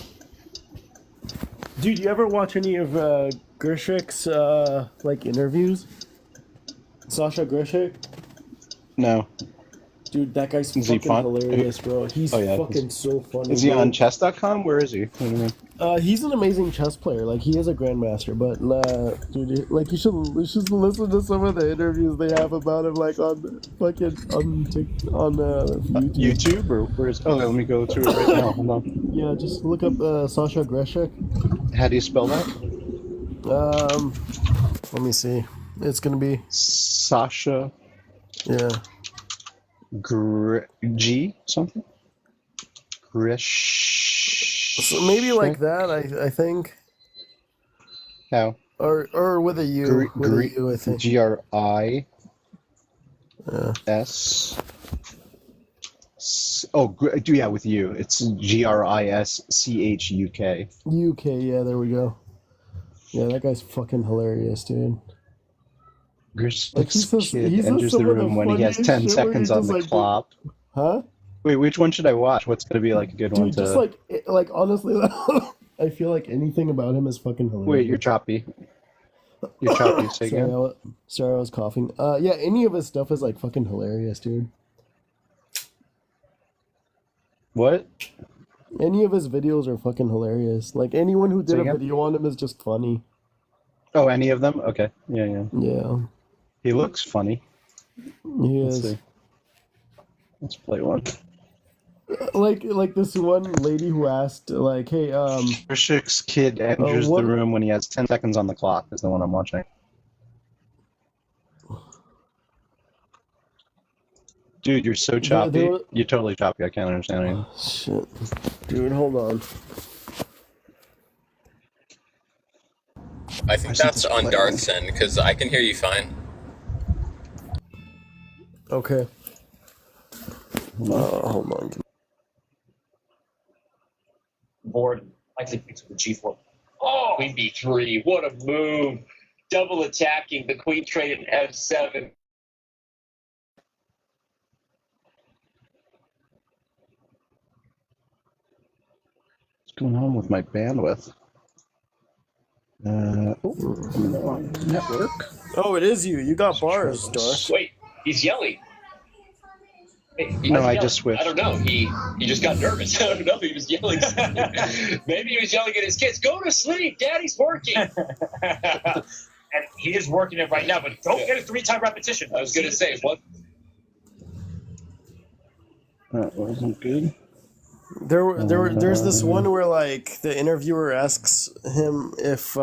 Dude, you ever watch any of Grishik's interviews? Sasha Grishik? No. Dude, that guy's fucking hilarious, bro. He's fucking so funny. Is he on chess.com? Where is he? What do you mean? He's an amazing chess player. He is a grandmaster. But dude, you should listen to some of the interviews they have about him, on YouTube or where is? Oh, let me go through it right now. Hold on. Yeah, just look up Sasha Grishik. How do you spell that? Let me see. It's gonna be Sasha. Yeah. G something. Grish. So maybe like that. I think. How? Or with a U. With a U, I think. GRIS. Oh, yeah, with U. It's GRISCHUK. UK, yeah, there we go. Yeah, that guy's fucking hilarious, dude. This kid enters the room when he has 10 seconds on the clock. Huh? Wait, which one should I watch? What's gonna be a good one to? Just honestly, I feel like anything about him is fucking hilarious. Wait, you're choppy. You're choppy. Say again. Sorry, I was coughing. Yeah, any of his stuff is fucking hilarious, dude. What? Any of his videos are fucking hilarious. Anyone who did a video on him is just funny. Oh, any of them? Okay. Yeah. Yeah. He looks funny. He is. Let's play one. Like this one lady who asked, hey, Grishik's kid enters the room when he has 10 seconds on the clock is the one I'm watching. Dude, you're so choppy. You're totally choppy. I can't understand anything. Shit. Dude, hold on. I think that's on Darth's end, because I can hear you fine. Okay. Hold on. Board likely picks with G4. Oh, queen B3. What a move. Double attacking the queen trade in F7. What's going on with my bandwidth? Network. Oh, it is you. You got bars, Darth. Wait, he's yelling. Hey, No, I just switched. I don't know. He just got nervous. I don't know. He was yelling. Maybe he was yelling at his kids. Go to sleep. Daddy's working. And he is working it right now, but don't get a 3-time repetition. I was going to say, what? That wasn't good. There's this one where the interviewer asks him if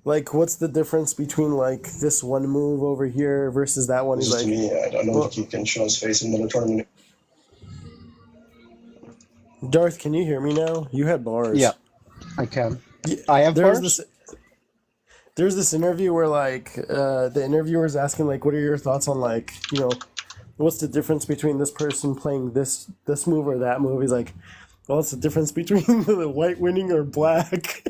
what's the difference between this one move over here versus that one. He's like, I don't know if he can show his face in the tournament. Darth, can you hear me now? You had bars. Yeah, I can. I have bars. There's this interview where the interviewer is asking what are your thoughts on what's the difference between this person playing this move or that move? He's like, Well, it's the difference between the white winning or black.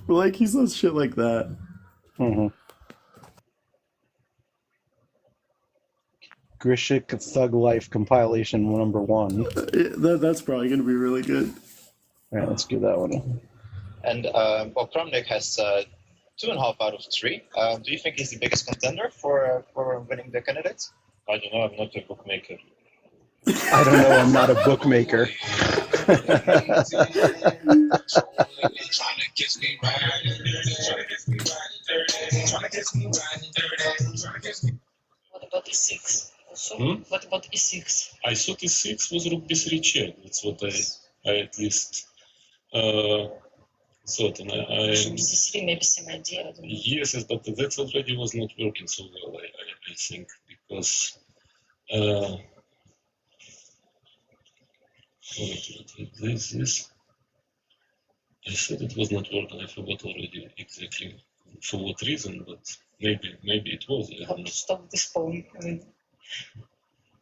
Like, he says shit like that. Mm-hmm. Grishik Thug Life compilation #1. That's probably going to be really good. All right, let's do that one. And Okramnik has 2.5 out of 3. Do you think he's the biggest contender for winning the candidates? I don't know. I'm not a bookmaker. I don't know. I'm not a bookmaker. What about E6? Also, what about E6? I thought E6 was rook b3 check. That's what I at least thought. And Bishop C3, maybe same idea. I don't know. yes, but that already was not working so well, I think, because this I said it was not working. I forgot already exactly for what reason, but maybe it was. I How don't to know. stop this phone? I mean,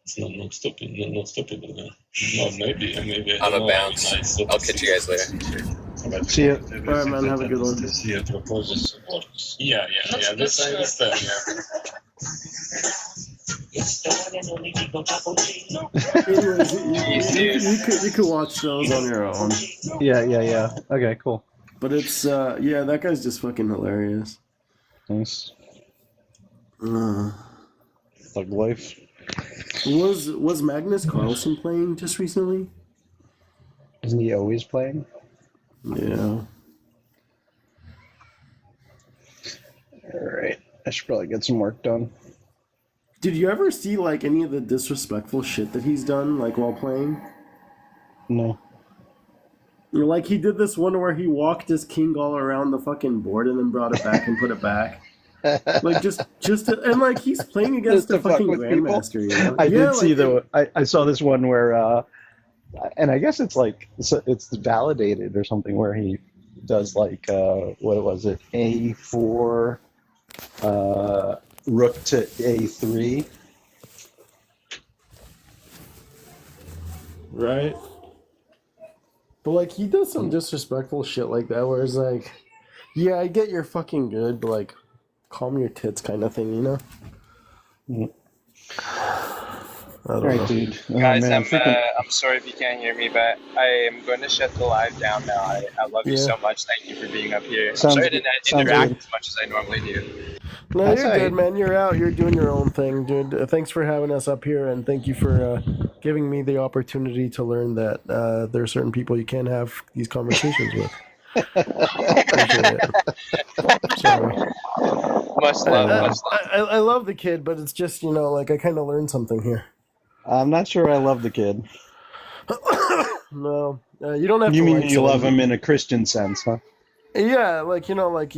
It's not stoppable. No, maybe. I I'm don't a know. bounce. I thought I'll catch you guys later. See ya. All right, man. Have a good one. Yeah, proposes works. Yeah. This I understand. Yeah. it's the one and only Digo Double G. Anyways, you could watch those on your own. Yeah. Okay, cool. But it's, yeah, that guy's just fucking hilarious. Nice. Thug Life. Was Magnus Carlsen playing just recently? Isn't he always playing? Yeah. Alright. I should probably get some work done. Did you ever see, like, any of the disrespectful shit that he's done, like, while playing? No. Like, he did this one where he walked his king all around the fucking board and then brought it back and put it back. Like, and, like, he's playing against the fucking grandmaster, you know? I did see I saw this one where, and I guess it's like, it's validated or something where he does, like, what was it, A4, rook to A3. Right? But, like, he does some disrespectful shit like that where it's like, yeah, I get you're fucking good, but, like, calm your tits kind of thing, you know? I don't know. Dude. Guys, man, I'm sorry if you can't hear me, but I am going to shut the live down now. I love you so much. Thank you for being up here. I'm sorry I didn't interact as much as I normally do. No, you're good, man. You're out. You're doing your own thing, dude. Thanks for having us up here, and thank you for giving me the opportunity to learn that there are certain people you can't have these conversations with. Appreciate it. Sorry. Much love. I love the kid, but it's just, you know, like, I kind of learned something here. I'm not sure I love the kid. No, you don't have You to. mean like you love someone. him in a Christian sense, huh? Yeah, like, you know, like.